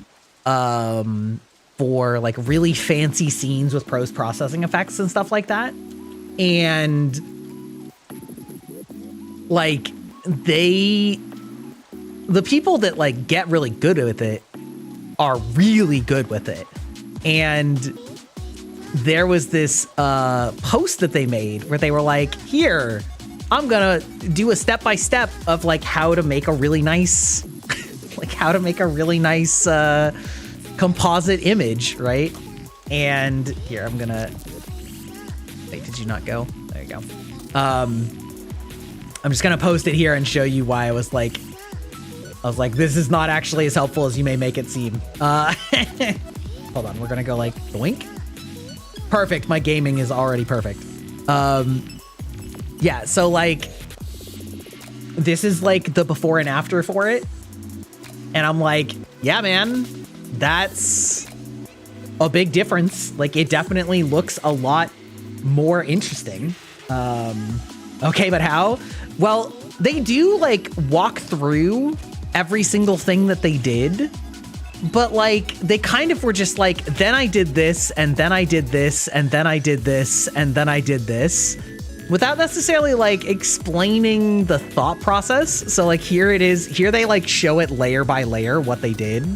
for, like, really fancy scenes with post-processing effects and stuff like that. And, like, the people that like get really good with it are really good with it. And there was this post that they made where they were like, here, I'm gonna do a step-by-step of like how to make a really nice, like how to make a really nice composite image, right? And here, I'm gonna, wait, did you not go? There you go. I'm just gonna post it here and show you why I was like, this is not actually as helpful as you may make it seem. Hold on, we're gonna go like boink. Perfect, my gaming is already perfect. Yeah, so like, this is like the before and after for it. And I'm like, yeah, man, that's a big difference. Like, it definitely looks a lot more interesting. Okay, but how? Well, they do like walk through every single thing that they did, but like they kind of were just like, then I did this, and then I did this, and then I did this, and then I did this, without necessarily like explaining the thought process. So like here it is, here they like show it layer by layer what they did,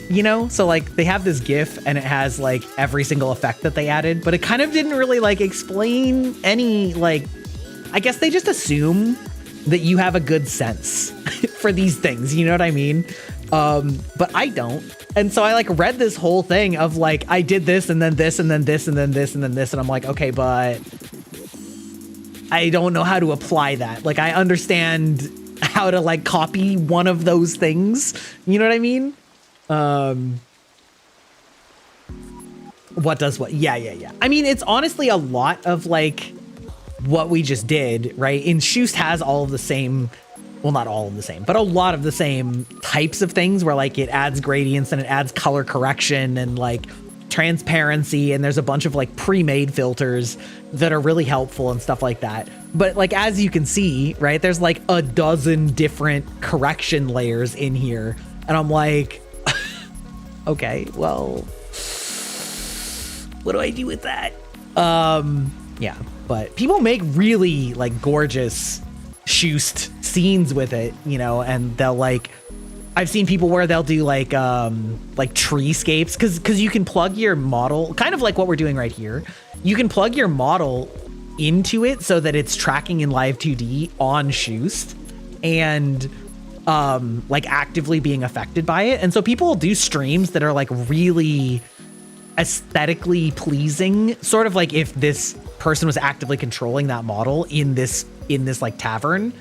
you know? So like they have this GIF and it has like every single effect that they added, but it kind of didn't really like explain any, like, I guess they just assume that you have a good sense for these things, you know what I mean? But I don't. And so I like read this whole thing of like, I did this and then this and then this and then this and then this. And I'm like, okay, but I don't know how to apply that. Like, I understand how to like copy one of those things. You know what I mean? What does what? Yeah. I mean, it's honestly a lot of like what we just did, right? And Shoost has all of the same, well, not all of the same, but a lot of the same types of things where like it adds gradients and it adds color correction and like transparency, and there's a bunch of like pre-made filters that are really helpful and stuff like that. But like, as you can see, right, there's like a dozen different correction layers in here. And I'm like, okay, well, what do I do with that? Yeah, but people make really like gorgeous Shoost scenes with it, you know, and they'll like, I've seen people where they'll do like treescapes, because you can plug your model, kind of like what we're doing right here. You can plug your model into it so that it's tracking in live 2D on Shoost and like actively being affected by it. And so people will do streams that are like really aesthetically pleasing, sort of like if this person was actively controlling that model in this like tavern,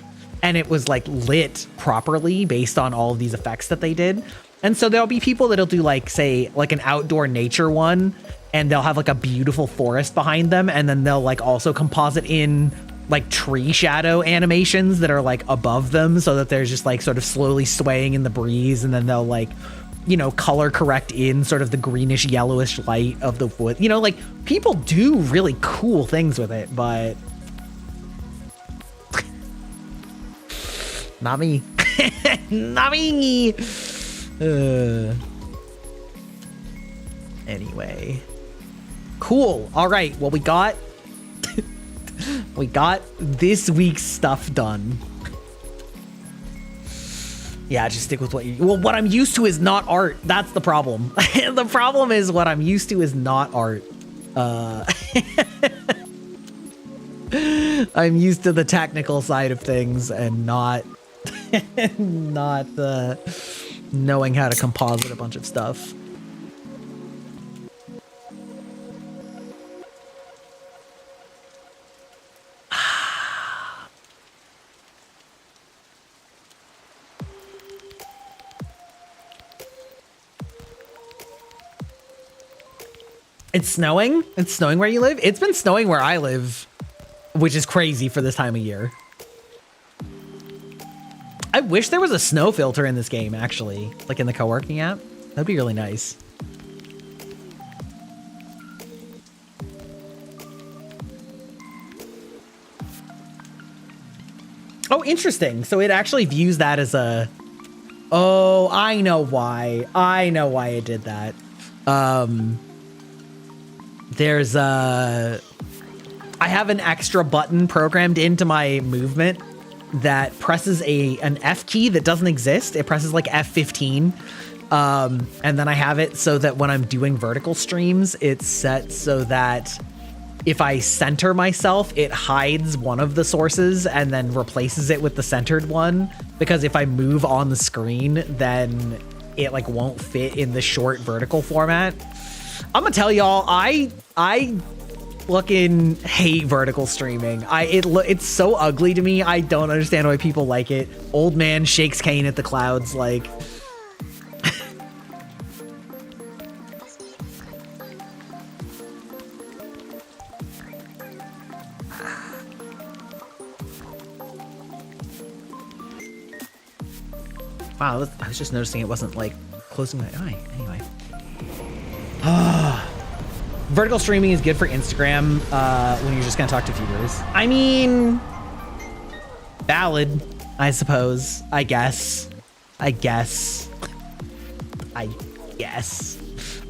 and it was like lit properly based on all of these effects that they did. And so there'll be people that'll do like, say, like an outdoor nature one, and they'll have like a beautiful forest behind them, and then they'll like also composite in like tree shadow animations that are like above them, so that they're just like sort of slowly swaying in the breeze, and then they'll like, you know, color correct in sort of the greenish yellowish light of the wood. You know, like people do really cool things with it, but not me. Not me. Anyway, cool. All right, well, we got this week's stuff done. Yeah, just stick with what you... Well, what I'm used to is not art. That's the problem. The problem is what I'm used to is not art. I'm used to the technical side of things and not not knowing how to composite a bunch of stuff. It's snowing? It's snowing where you live? It's been snowing where I live, which is crazy for this time of year. I wish there was a snow filter in this game, actually, like in the Coworking app. That'd be really nice. Oh, interesting. So it actually views that as a... Oh, I know why. I know why it did that. There's a... I have an extra button programmed into my movement that presses an F key that doesn't exist. It presses like F15. And then I have it so that when I'm doing vertical streams, it's set so that if I center myself, it hides one of the sources and then replaces it with the centered one. Because if I move on the screen, then it like won't fit in the short vertical format. I'm gonna tell y'all, I fucking hate vertical streaming. It's so ugly to me. I don't understand why people like it. Old man shakes cane at the clouds like... Wow, I was just noticing it wasn't like closing my eye. Anyway. Vertical streaming is good for Instagram when you're just gonna talk to viewers. I mean, valid, I suppose. I guess. I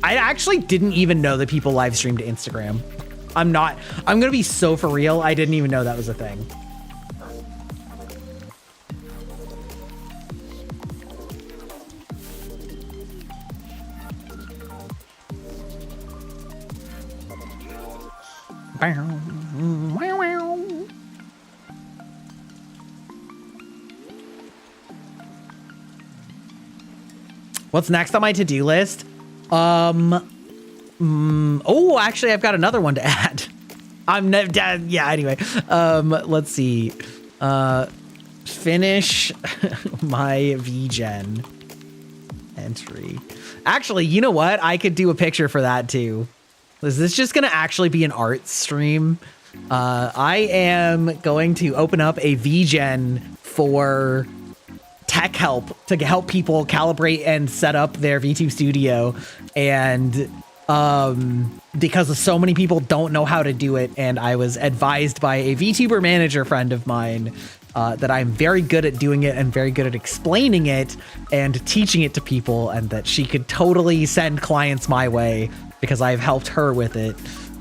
actually didn't even know that people live stream to Instagram. I'm gonna be so for real. I didn't even know that was a thing. What's next on my to-do list? Oh, actually, I've got another one to add. Yeah, anyway. Let's see. Finish my VGen entry. Actually, you know what? I could do a picture for that too. Is this just gonna actually be an art stream? I am going to open up a VGen for tech help to help people calibrate and set up their VTube studio. And because so many people don't know how to do it, and I was advised by a VTuber manager friend of mine that I'm very good at doing it and very good at explaining it and teaching it to people, and that she could totally send clients my way because I've helped her with it.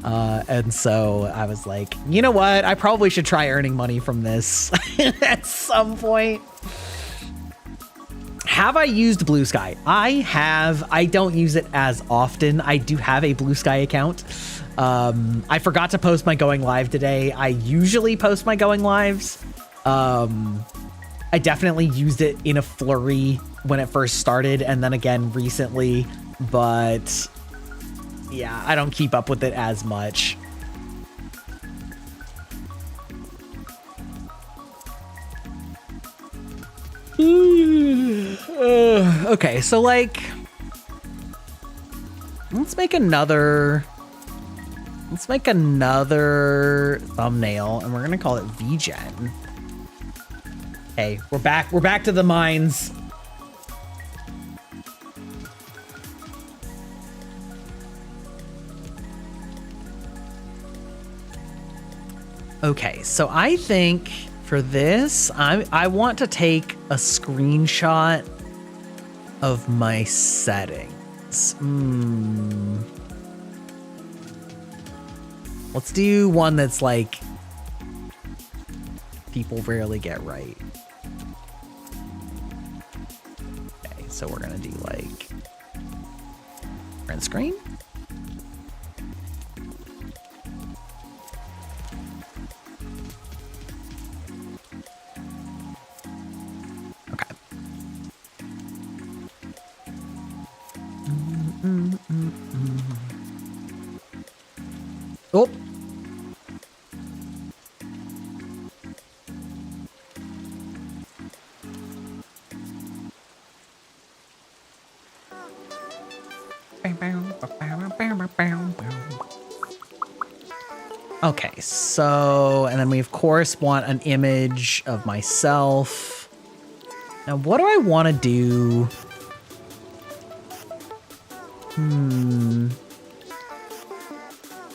And so I was like, you know what? I probably should try earning money from this at some point. Have I used Blue Sky? I have. I don't use it as often. I do have a Blue Sky account. I forgot to post my going live today. I usually post my going lives. I definitely used it in a flurry when it first started, and then again recently, but yeah, I don't keep up with it as much. Okay, so like, let's make another thumbnail, and we're gonna call it VGen. Hey, we're back to the mines. Okay, so I think for this, I want to take a screenshot of my settings. Let's do one that's like people rarely get right. Okay, so we're gonna do like print screen. Oh. Okay, so, and then we of course want an image of myself. Now, what do I want to do?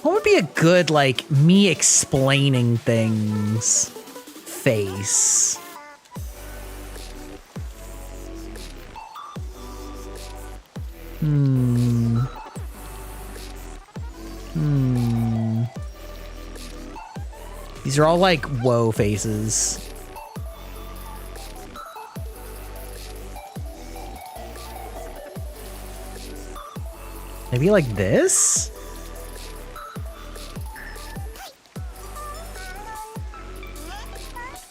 What would be a good, like, me explaining things face? These are all like whoa faces. Maybe like this?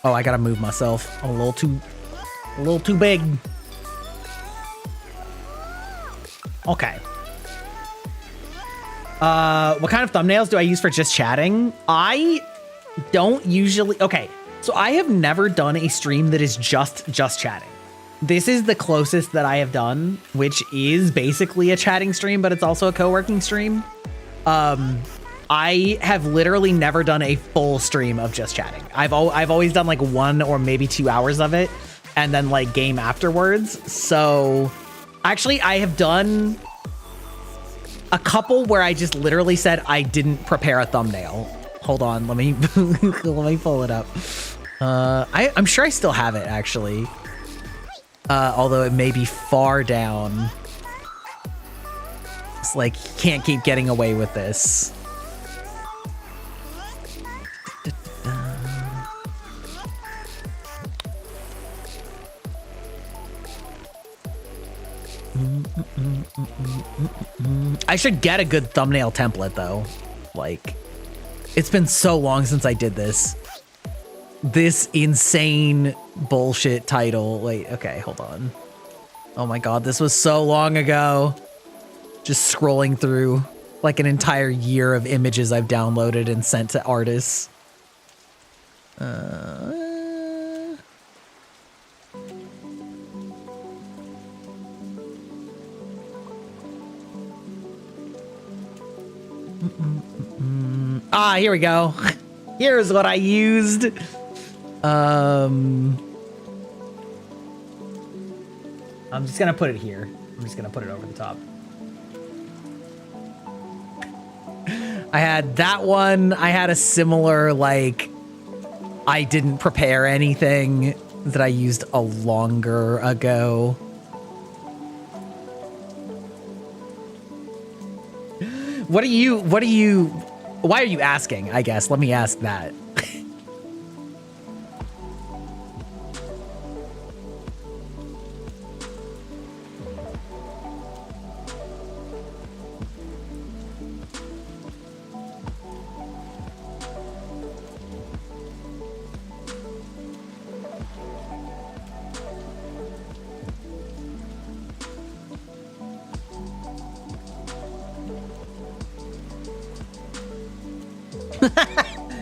Oh, I gotta move myself. I'm a little too big. Okay. What kind of thumbnails do I use for just chatting? I don't usually. Okay, so I have never done a stream that is just chatting. This is the closest that I have done, which is basically a chatting stream, but it's also a co-working stream. I have literally never done a full stream of just chatting. I've always done like 1 or maybe 2 hours of it, and then like game afterwards. So actually, I have done a couple where I just literally said I didn't prepare a thumbnail. Hold on, let me let me pull it up. I'm sure I still have it actually. Although it may be far down. It's like, can't keep getting away with this. I should get a good thumbnail template though. Like, it's been so long since I did this. This insane bullshit title. Wait, okay, hold on. Oh my god, this was so long ago. Just scrolling through like an entire year of images I've downloaded and sent to artists. Ah, here we go. Here's what I used. I'm just gonna put it here. I'm just gonna put it over the top. I had that one. I had a similar, like, I didn't prepare anything that I used a longer ago. Why are you asking, I guess? Let me ask that.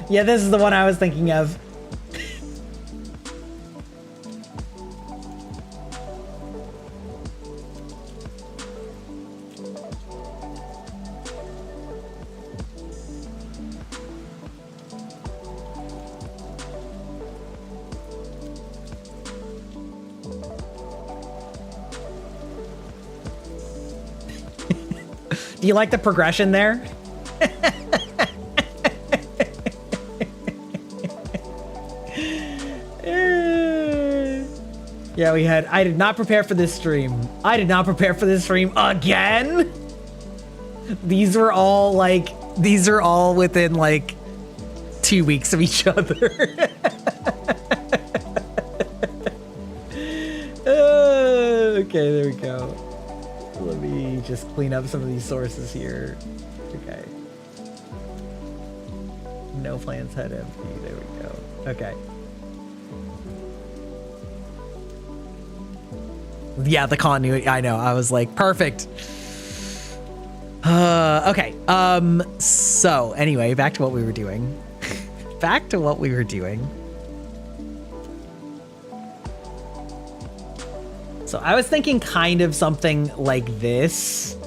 Yeah, this is the one I was thinking of. Do you like the progression there? Yeah, we had, I did not prepare for this stream. I did not prepare for this stream again. These were all like, these are all within like 2 weeks of each other. Okay, there we go. Let me just clean up some of these sources here. Okay. No plans had empty. There we go. Okay. Yeah, the continuity. I know. I was like, perfect. Okay. So anyway, back to what we were doing. Back to what we were doing. So I was thinking kind of something like this.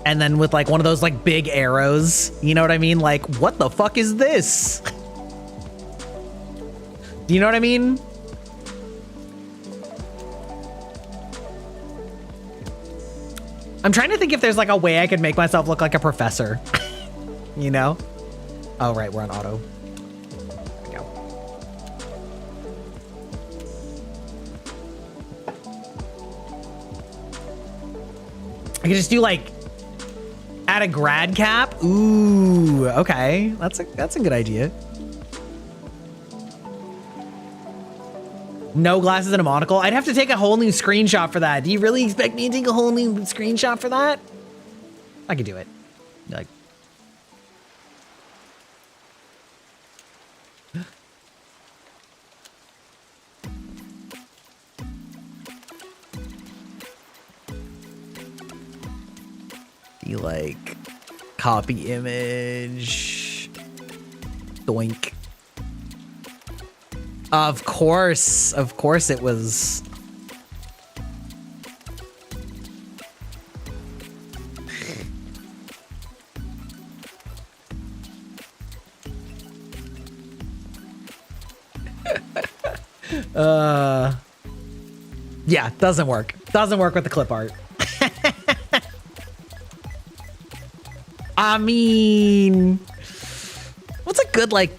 And then with like one of those like big arrows, you know what I mean? Like, what the fuck is this? You know what I mean? I'm trying to think if there's like a way I could make myself look like a professor. You know? Oh, right, we're on auto. There we go. I could just do like add a grad cap. Ooh, okay. That's a good idea. No glasses and a monocle. I'd have to take a whole new screenshot for that. Do you really expect me to take a whole new screenshot for that? I could do it. Like, be like copy image. Doink. Of course it was. Yeah, doesn't work. Doesn't work with the clip art. I mean, what's a good like,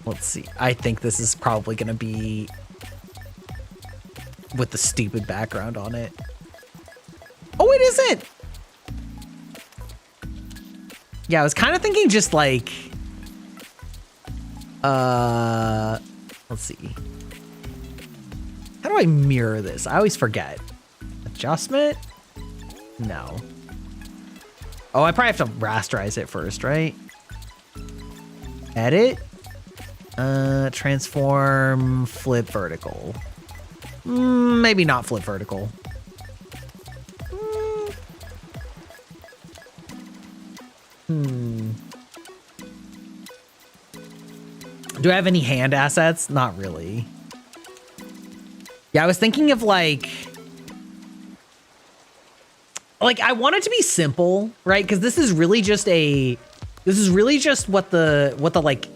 let's see. I think this is probably going to be with the stupid background on it. Oh, it isn't. Yeah, I was kind of thinking just like, let's see. How do I mirror this? I always forget. Adjustment? No. Oh, I probably have to rasterize it first, right? Edit? Transform, flip vertical. Maybe not flip vertical. Do I have any hand assets? Not really. Yeah, I was thinking of like I want it to be simple, right? Because this is really just what the like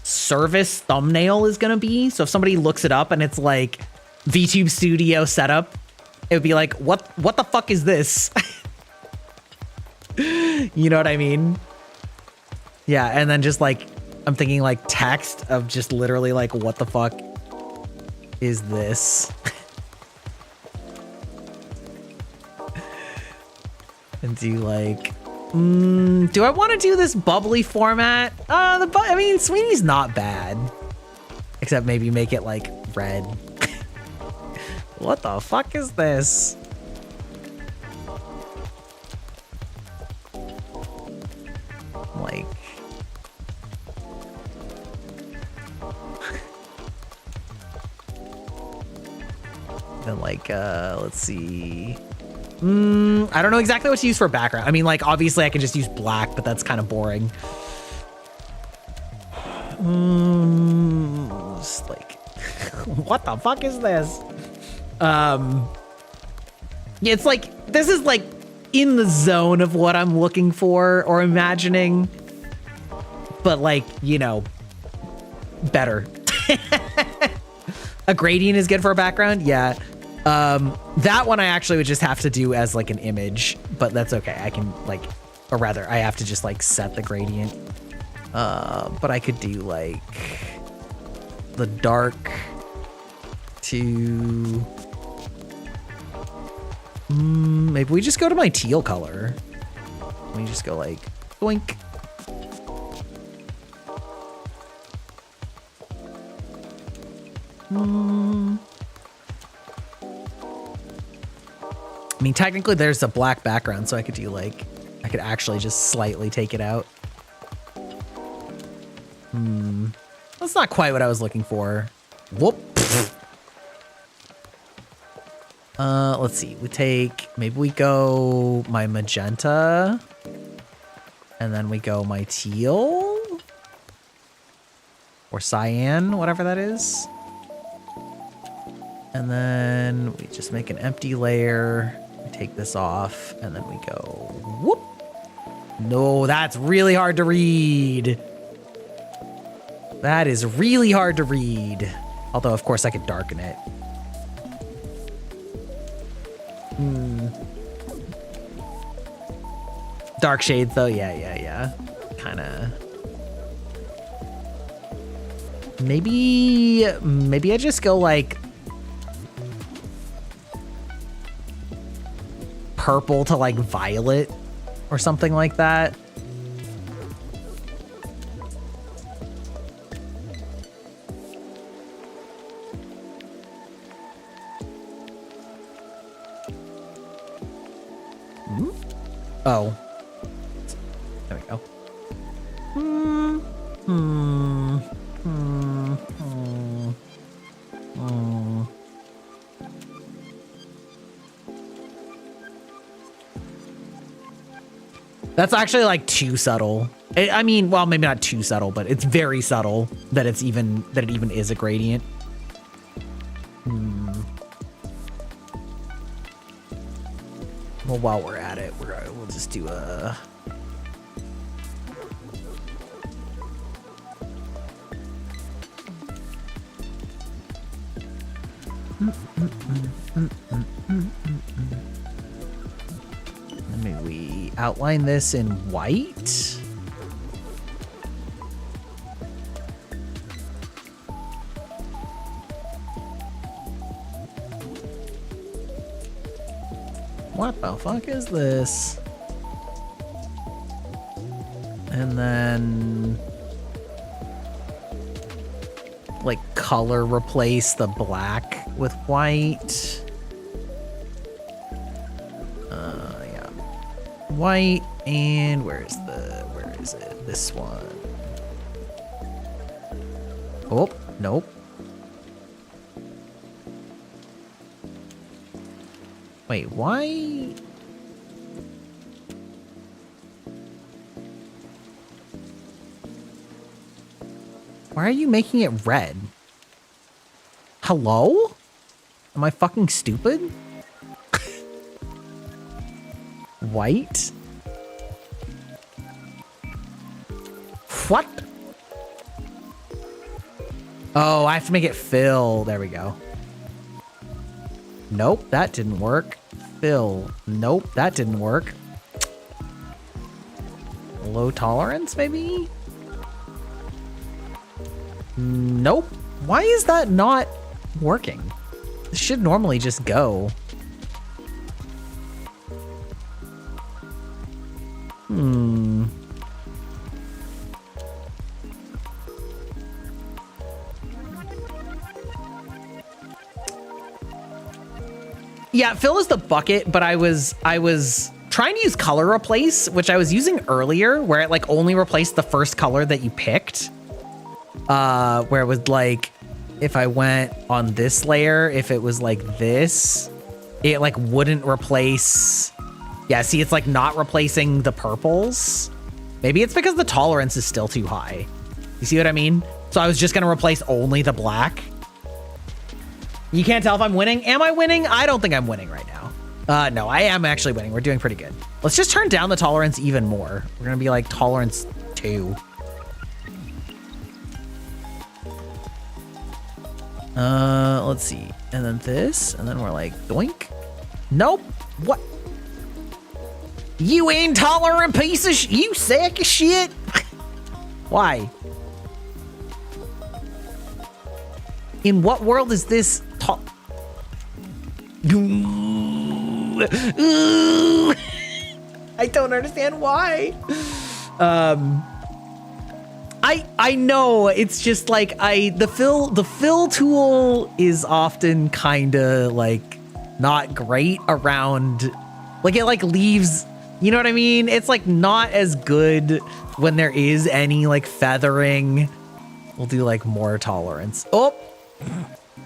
service thumbnail is gonna be. So if somebody looks it up and it's like VTube Studio setup, it would be like, what the fuck is this? You know what I mean? Yeah, and then just like I'm thinking like text of just literally like, what the fuck is this? And do like, do I want to do this bubbly format? I mean, Sweeney's not bad. Except maybe make it like red. What the fuck is this? Like, then like, let's see. I don't know exactly what to use for background. I mean, like, obviously I can just use black, but that's kind of boring. Just like, what the fuck is this? Yeah, it's like, this is like in the zone of what I'm looking for or imagining, but like, you know, better. A gradient is good for a background. Yeah. That one I actually would just have to do as like an image, but that's okay. I can like, or rather I have to just like set the gradient. But I could do like the dark to, maybe we just go to my teal color. Let me just go like, boink. I mean, technically there's a black background, so I could do like, I could actually just slightly take it out. That's not quite what I was looking for. Whoop. Let's see. We take, maybe we go my magenta, and then we go my teal, or cyan, whatever that is. And then we just make an empty layer. We take this off, and then we go whoop. No, that's really hard to read. That is really hard to read. Although, of course, I could darken it. Dark shades, though. Yeah. Kind of. Maybe I just go like purple to like violet or something like that. Oh, there we go. That's actually like too subtle. I mean, well, maybe not too subtle, but it's very subtle that it even is a gradient. Well, while we're at it, we'll just do a. Maybe we outline this in white. What the fuck is this? And then like color replace the black with white. Yeah. White, and where is it? This one. Oh, nope. Wait, why? Why are you making it red? Hello? Am I fucking stupid? White? What? Oh, I have to make it fill. There we go. Nope, that didn't work. Fill. Nope, that didn't work. Low tolerance, maybe? Nope. Why is that not working? This should normally just go. Yeah, fill is the bucket, but I was trying to use color replace, which I was using earlier, where it like only replaced the first color that you picked. Where it was like, if I went on this layer, if it was like this, it like wouldn't replace. Yeah, see, it's like not replacing the purples. Maybe it's because the tolerance is still too high. You see what I mean? So I was just gonna replace only the black. You can't tell if I'm winning. Am I winning? I don't think I'm winning right now. No, I am actually winning. We're doing pretty good. Let's just turn down the tolerance even more. We're gonna be like tolerance 2. Let's see. And then this, and then we're like, doink. Nope. What? You intolerant piece of you sack of shit. Why? In what world is this I don't understand why. I I know, it's just like the fill tool is often kind of like not great around, like it like leaves, you know what I mean? It's like not as good when there is any like feathering. We'll do like more tolerance. Oh,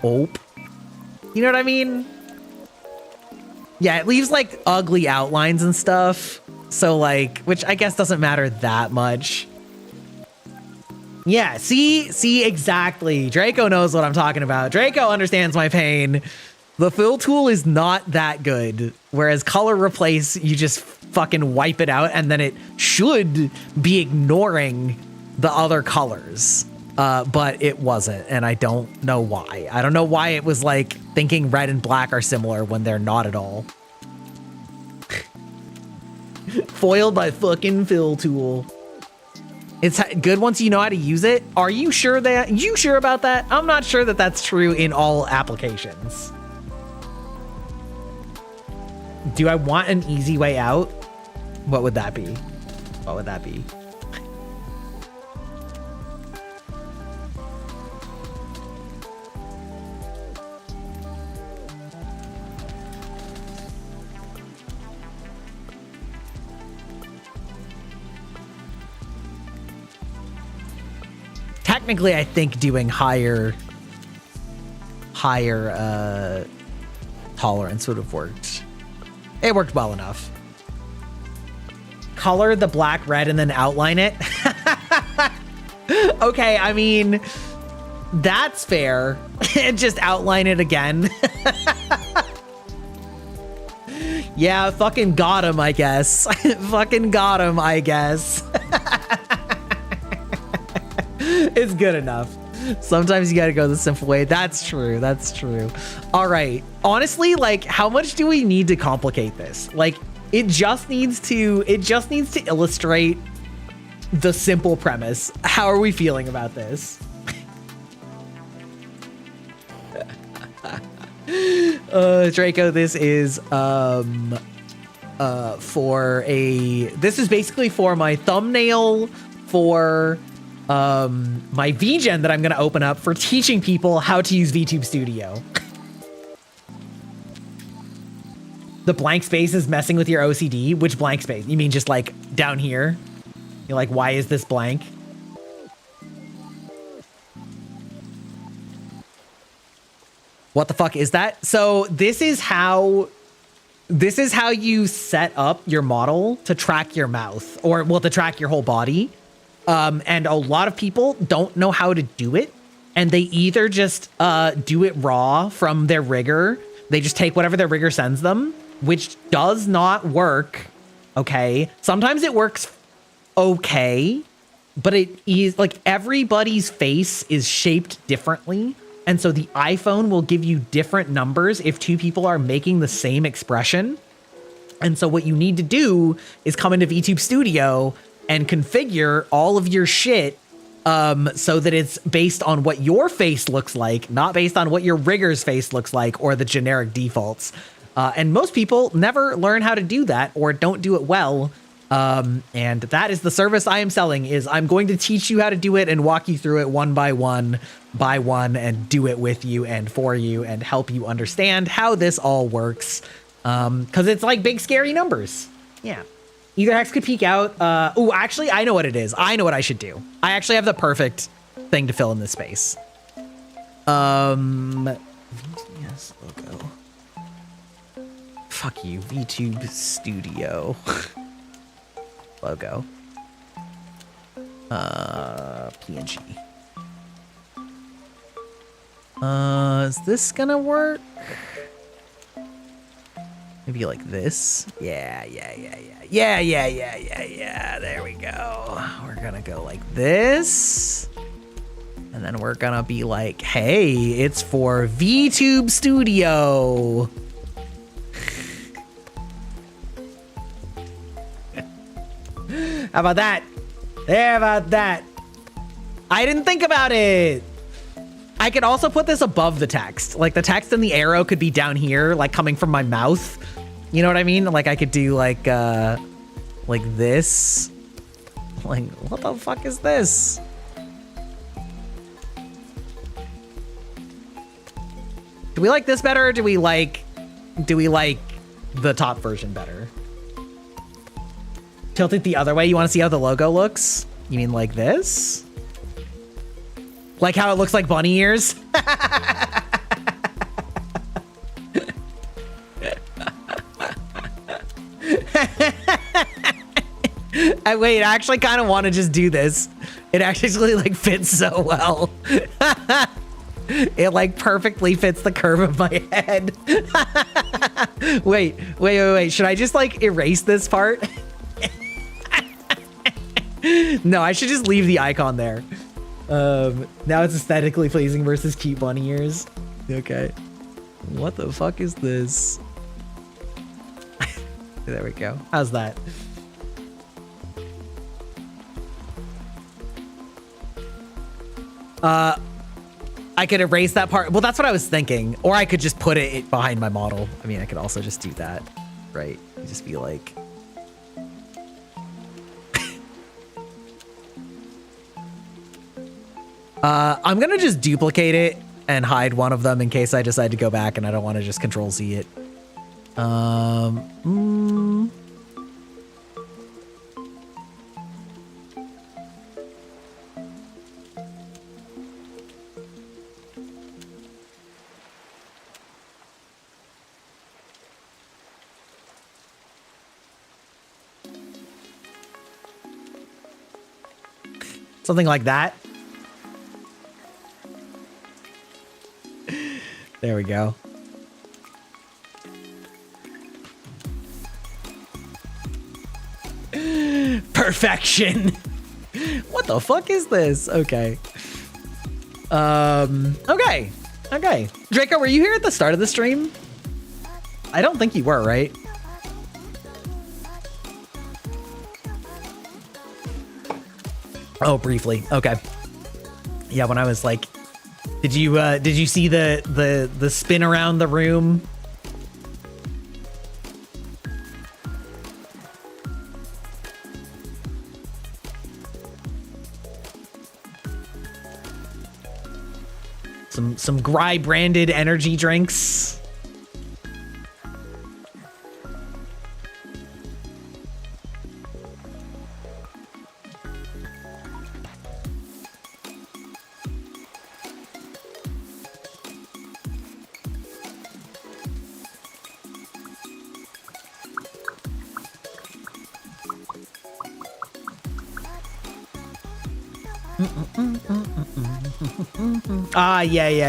you know what I mean? Yeah, it leaves like ugly outlines and stuff. So like, which I guess doesn't matter that much. Yeah, see exactly. Draco knows what I'm talking about. Draco understands my pain. The fill tool is not that good. Whereas color replace, you just fucking wipe it out and then it should be ignoring the other colors. But it wasn't, and I don't know why. I don't know why it was like thinking red and black are similar when they're not at all. Foiled by fucking fill tool. It's good once you know how to use it. Are you sure about that? I'm not sure that that's true in all applications. Do I want an easy way out? What would that be? What would that be? Technically, I think doing higher tolerance would have worked. It worked well enough. Color the black red and then outline it. Okay, I mean, that's fair. Just outline it again. Yeah, fucking got him, I guess. Fucking got him, I guess. It's good enough. Sometimes you gotta go the simple way. That's true. That's true. All right. Honestly, like, how much do we need to complicate this? Like, it just needs to illustrate the simple premise. How are we feeling about this? Draco, this is this is basically for my thumbnail for my VGen that I'm going to open up for teaching people how to use VTube Studio. The blank space is messing with your OCD. Which blank space? You mean just like down here? You're like, why is this blank? What the fuck is that? So this is how you set up your model to track your mouth, or well, to track your whole body. And a lot of people don't know how to do it, and they either just do it raw from their rigger. They just take whatever their rigger sends them, which does not work. Okay, sometimes it works okay, but it is like everybody's face is shaped differently, and so the iPhone will give you different numbers if two people are making the same expression. And so what you need to do is come into VTube Studio and configure all of your shit so that it's based on what your face looks like, not based on what your rigger's face looks like or the generic defaults. And most people never learn how to do that or don't do it well. And that is the service I am selling, is I'm going to teach you how to do it and walk you through it one by one and do it with you and for you and help you understand how this all works. Because it's like big scary numbers. Yeah. Either Hex could peek out. Oh, actually, I know what it is. I know what I should do. I actually have the perfect thing to fill in this space. VTS logo. Fuck you, VTube Studio. Logo. PNG. Is this gonna work? Maybe like this. Yeah. There we go. We're gonna go like this. And then we're gonna be like, hey, it's for VTube Studio. How about that? How about that? I didn't think about it. I could also put this above the text. Like the text and the arrow could be down here, like coming from my mouth. You know what I mean? Like I could do like this. Like, what the fuck is this? Do we like this better, or do we like the top version better? Tilt it the other way. You want to see how the logo looks? You mean like this? Like how it looks like bunny ears? Wait, I actually kind of want to just do this. It actually like fits so well. It like perfectly fits the curve of my head. Wait. Should I just like erase this part? No, I should just leave the icon there. Now it's aesthetically pleasing versus cute bunny ears. Okay. What the fuck is this? There we go. How's that? I could erase that part. Well, that's what I was thinking. Or I could just put it behind my model. I mean, I could also just do that, right? Just be like... I'm gonna just duplicate it and hide one of them in case I decide to go back and I don't want to just Control-Z it. Something like that. There we go. Perfection. What the fuck is this? Okay. Okay. Draco, were you here at the start of the stream? I don't think you were, right? Oh, briefly. Okay. Yeah, when I was like, did you see the spin around the room? Some Gry branded energy drinks.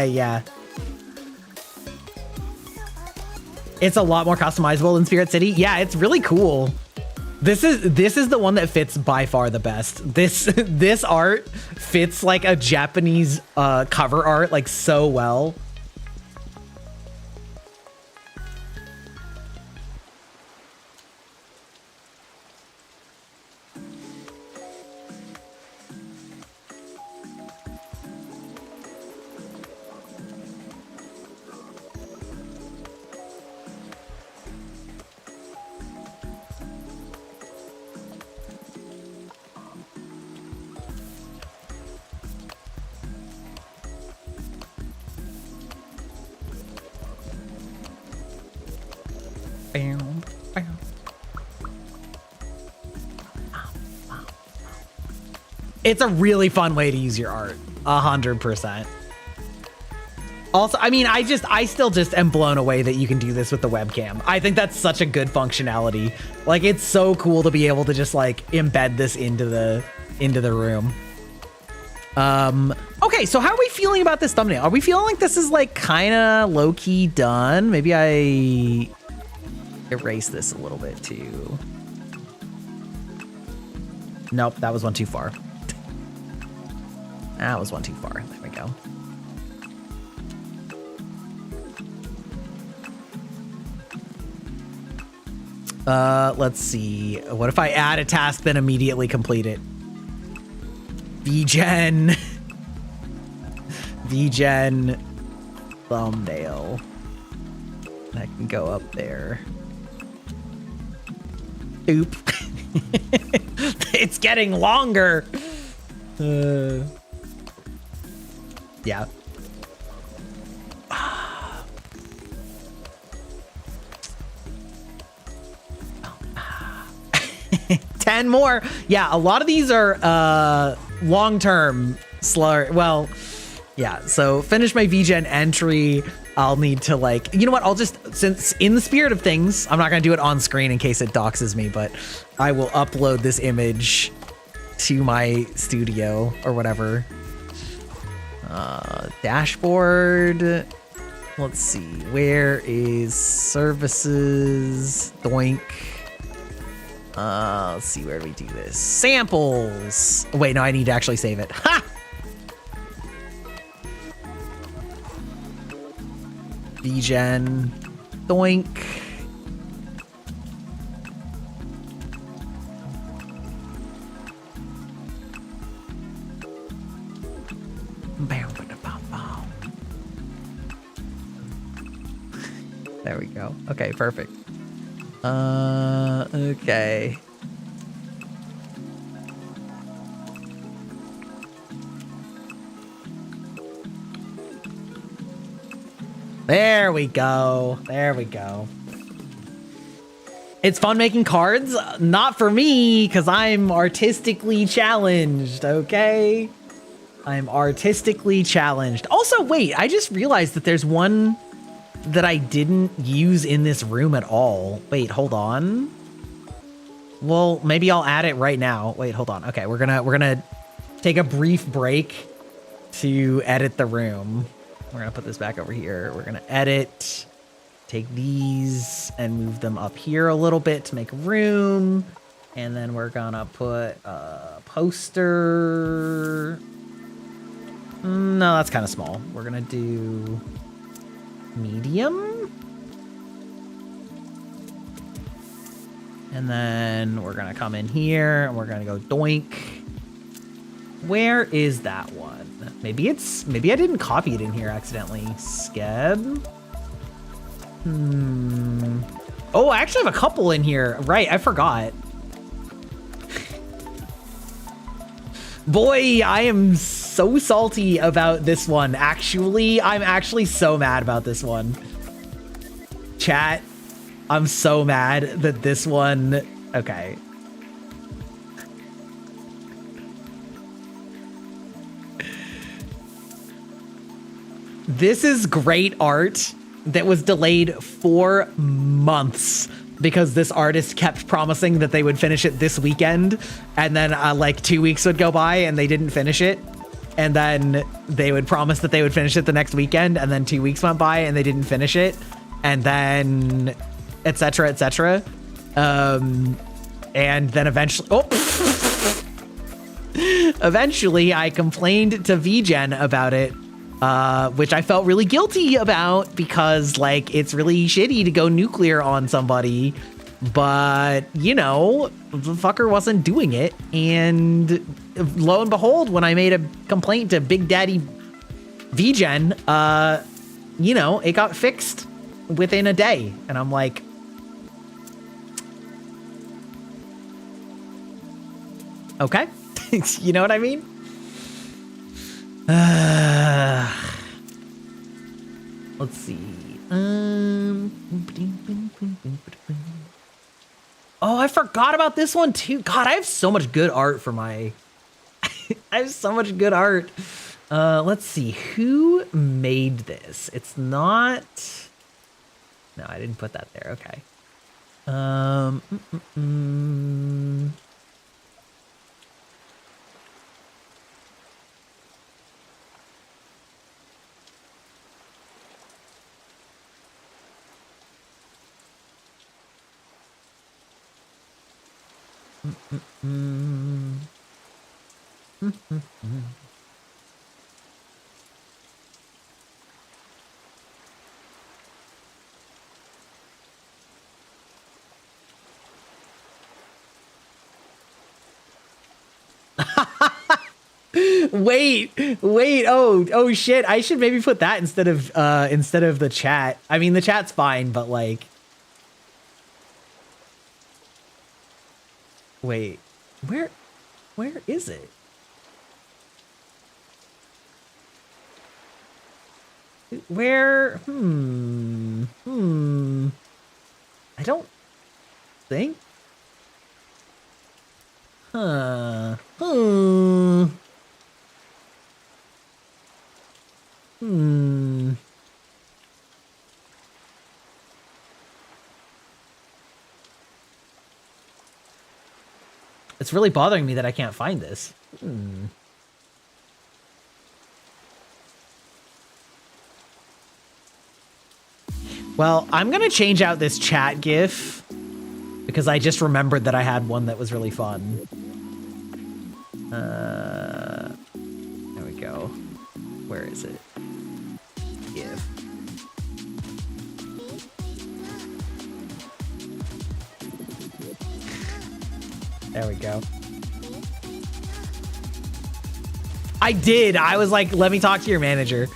Yeah. It's a lot more customizable in Spirit City. Yeah, it's really cool. This is the one that fits by far the best. This art fits like a Japanese cover art like so well. It's a really fun way to use your art. 100%. Also, I mean, I still just am blown away that you can do this with the webcam. I think that's such a good functionality. Like, it's so cool to be able to just like embed this into the room. Okay, so how are we feeling about this thumbnail? Are we feeling like this is like kind of low-key done? Maybe I erase this a little bit too. Nope, that was one too far. That was one too far. There we go. Let's see. What if I add a task, then immediately complete it? VGen thumbnail. That can go up there. Oop. It's getting longer. Yeah. 10 more. Yeah, a lot of these are long-term slower. Well, yeah, so finish my VGen entry. I'll need to like, you know what? I'll just, since in the spirit of things, I'm not going to do it on screen in case it doxes me, but I will upload this image to my studio or whatever. Dashboard. Let's see. Where is services? Doink. Let's see. Where do we do this? Samples. Wait, no, I need to actually save it. Ha! VGen. Doink. There we go. Okay, perfect. Okay. There we go. There we go. It's fun making cards. Not for me, because I'm artistically challenged, okay? I'm artistically challenged. Also, wait, I just realized that there's one that I didn't use in this room at all. Wait, hold on. Well, maybe I'll add it right now. Wait, hold on. Okay, we're gonna take a brief break to edit the room. We're gonna put this back over here. We're gonna edit, take these and move them up here a little bit to make room. And then we're gonna put a poster. No, that's kind of small. We're gonna do medium. And then we're gonna come in here and we're gonna go doink. Where is that one? Maybe I didn't copy it in here accidentally. Skeb. Oh, I actually have a couple in here. Right, I forgot. Boy, I am so salty about this one. Actually, I'm actually so mad about this one. Chat, I'm so mad that this one... Okay. This is great art that was delayed for months because this artist kept promising that they would finish it this weekend, and then like 2 weeks would go by and they didn't finish it, and then they would promise that they would finish it the next weekend, and then 2 weeks went by and they didn't finish it, and then etc etc, and then eventually I complained to VGen about it, which I felt really guilty about because, like, it's really shitty to go nuclear on somebody, but, you know, the fucker wasn't doing it, and lo and behold, when I made a complaint to Big Daddy VGen, you know, it got fixed within a day, and I'm like, okay, you know what I mean? Let's see. Oh, I forgot about this one too. God, I have so much good art for my... I have so much good art. Let's see. Who made this? It's not... No, I didn't put that there. Okay. Wait, oh shit, I should maybe put that instead of the chat. I mean, the chat's fine, but like, wait, where is it? Where, I don't think. Huh. It's really bothering me that I can't find this. Well, I'm gonna change out this chat GIF because I just remembered that I had one that was really fun. There we go. Where is it? GIF. There we go. I did. I was like, let me talk to your manager.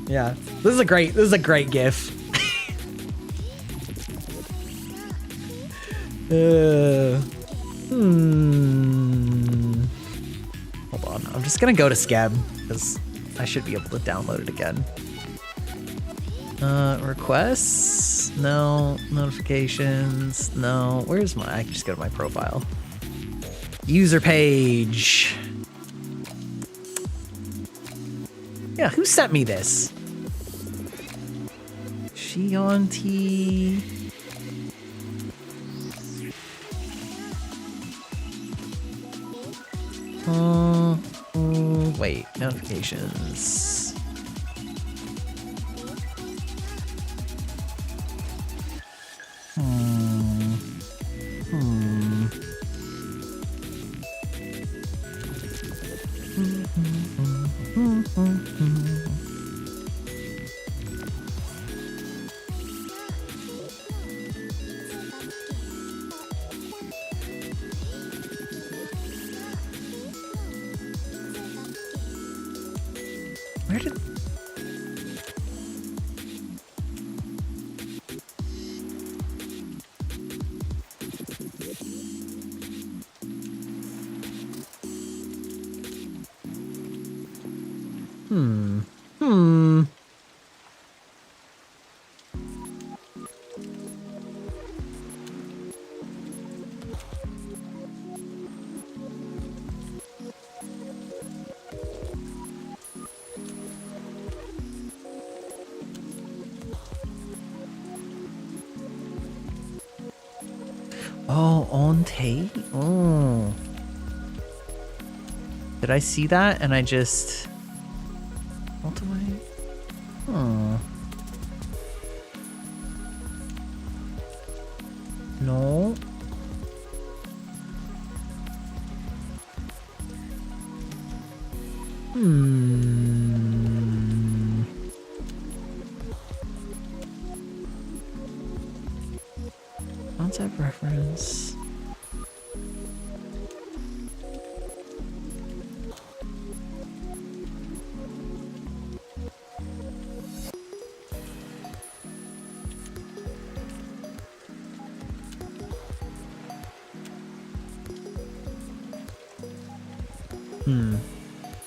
Yeah. This is a great GIF. Hold on. I'm just gonna go to Scab because I should be able to download it again. Requests? No. Notifications? No. Where's my... I can just go to my profile. User page. Yeah, who sent me this? Shionti. Wait, notifications. Where did... Oh, on tape? Oh. Did I see that and I just... What do I... Oh. No. Concept reference.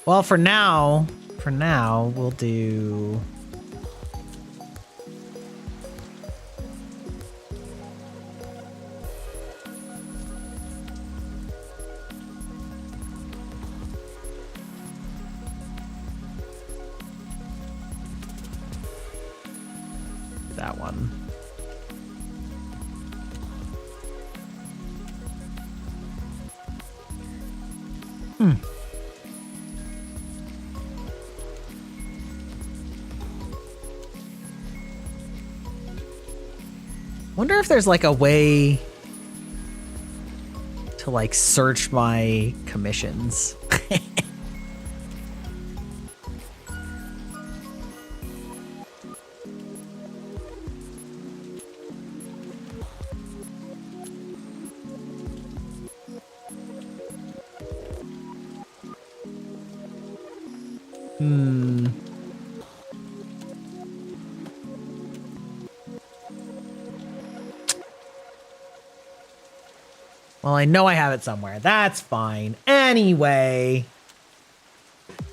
Well, for now, we'll do... that one. Wonder if there's like a way to like search my commissions. Well, I know I have it somewhere. That's fine. Anyway.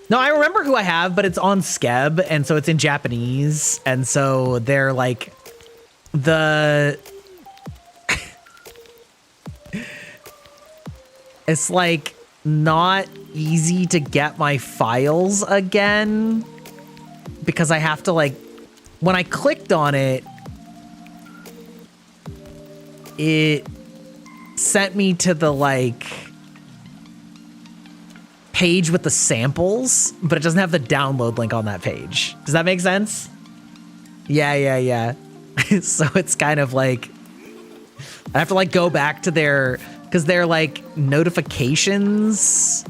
No, I remember who I have, but it's on Skeb, and so it's in Japanese. And so they're like the... It's like not easy to get my files again because I have to like, when I clicked on it, it sent me to the like page with the samples, but it doesn't have the download link on that page. Does that make sense? Yeah. So it's kind of like, I have to like go back to their, because their like notifications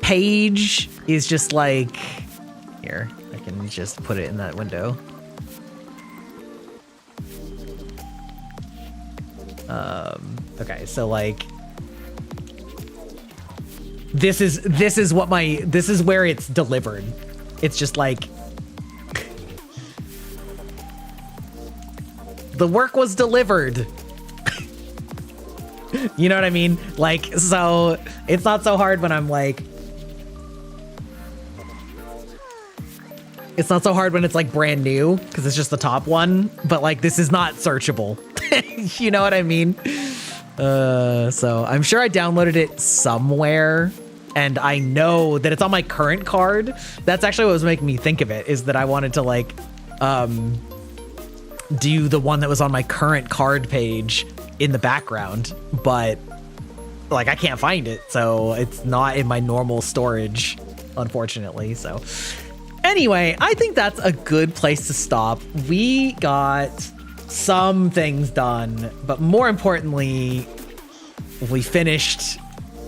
page is just like, here, I can just put it in that window. Okay, so like, this is where it's delivered. It's just like, the work was delivered. You know what I mean? Like, so it's not so hard when I'm like, it's not so hard when it's like brand new because it's just the top one, but like this is not searchable. You know what I mean? So I'm sure I downloaded it somewhere and I know that it's on my current card. That's actually what was making me think of it, is that I wanted to like, do the one that was on my current card page in the background, but like I can't find it, so it's not in my normal storage, unfortunately. So anyway, I think that's a good place to stop. We got some things done, but more importantly, we finished.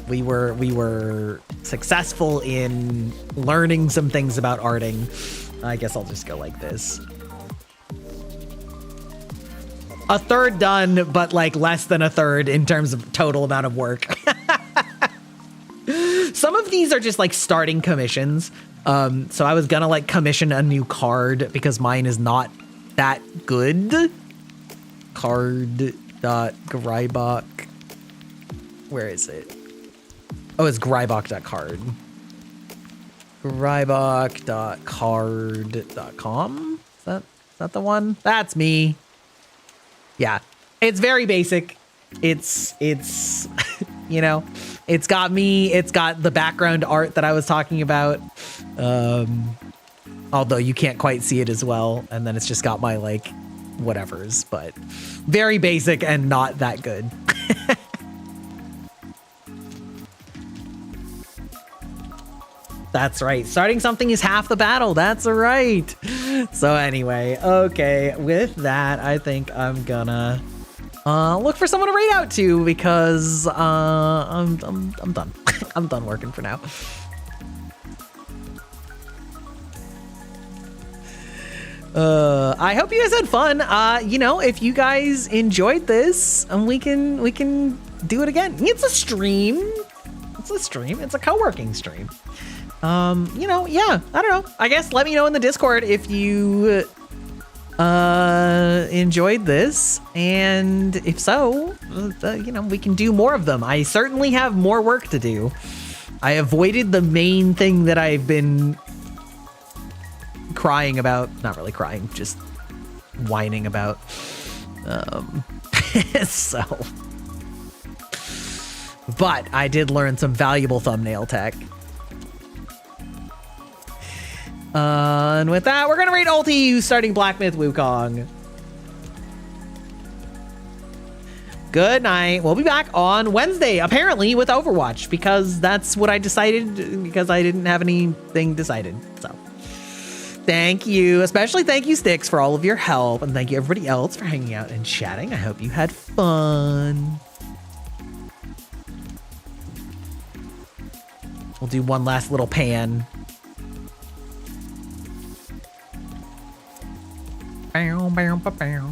We were successful in learning some things about arting. I guess I'll just go like this. A third done, but like less than a third in terms of total amount of work. Some of these are just like starting commissions. So I was gonna like commission a new card because mine is not that good. Card.greibach. Where is it? Oh, it's greibach.card. Greibach.card.com. Is that the one? That's me. Yeah, it's very basic. It's you know, it's got me, it's got the background art that I was talking about. Although you can't quite see it as well. And then it's just got my like whatevers, but very basic and not that good. That's right. Starting something is half the battle. That's right. So anyway, okay. With that, I think I'm gonna look for someone to raid out to because I'm done. I'm done working for now. I hope you guys had fun. You know, if you guys enjoyed this, we can do it again. It's a stream. It's a stream. It's a co-working stream. You know, yeah, I don't know. I guess let me know in the Discord if you enjoyed this, and if so, you know, we can do more of them. I certainly have more work to do. I avoided the main thing that I've been crying about. Not really crying, just whining about. So, but I did learn some valuable thumbnail tech. And with that, we're gonna raid Ulti, who's starting Black Myth Wukong. Good night. We'll be back on Wednesday, apparently, with Overwatch, because that's what I decided, because I didn't have anything decided. So, thank you. Especially thank you, Styx, for all of your help, and thank you everybody else for hanging out and chatting. I hope you had fun. We'll do one last little pan. Bow, bow, bow, bow.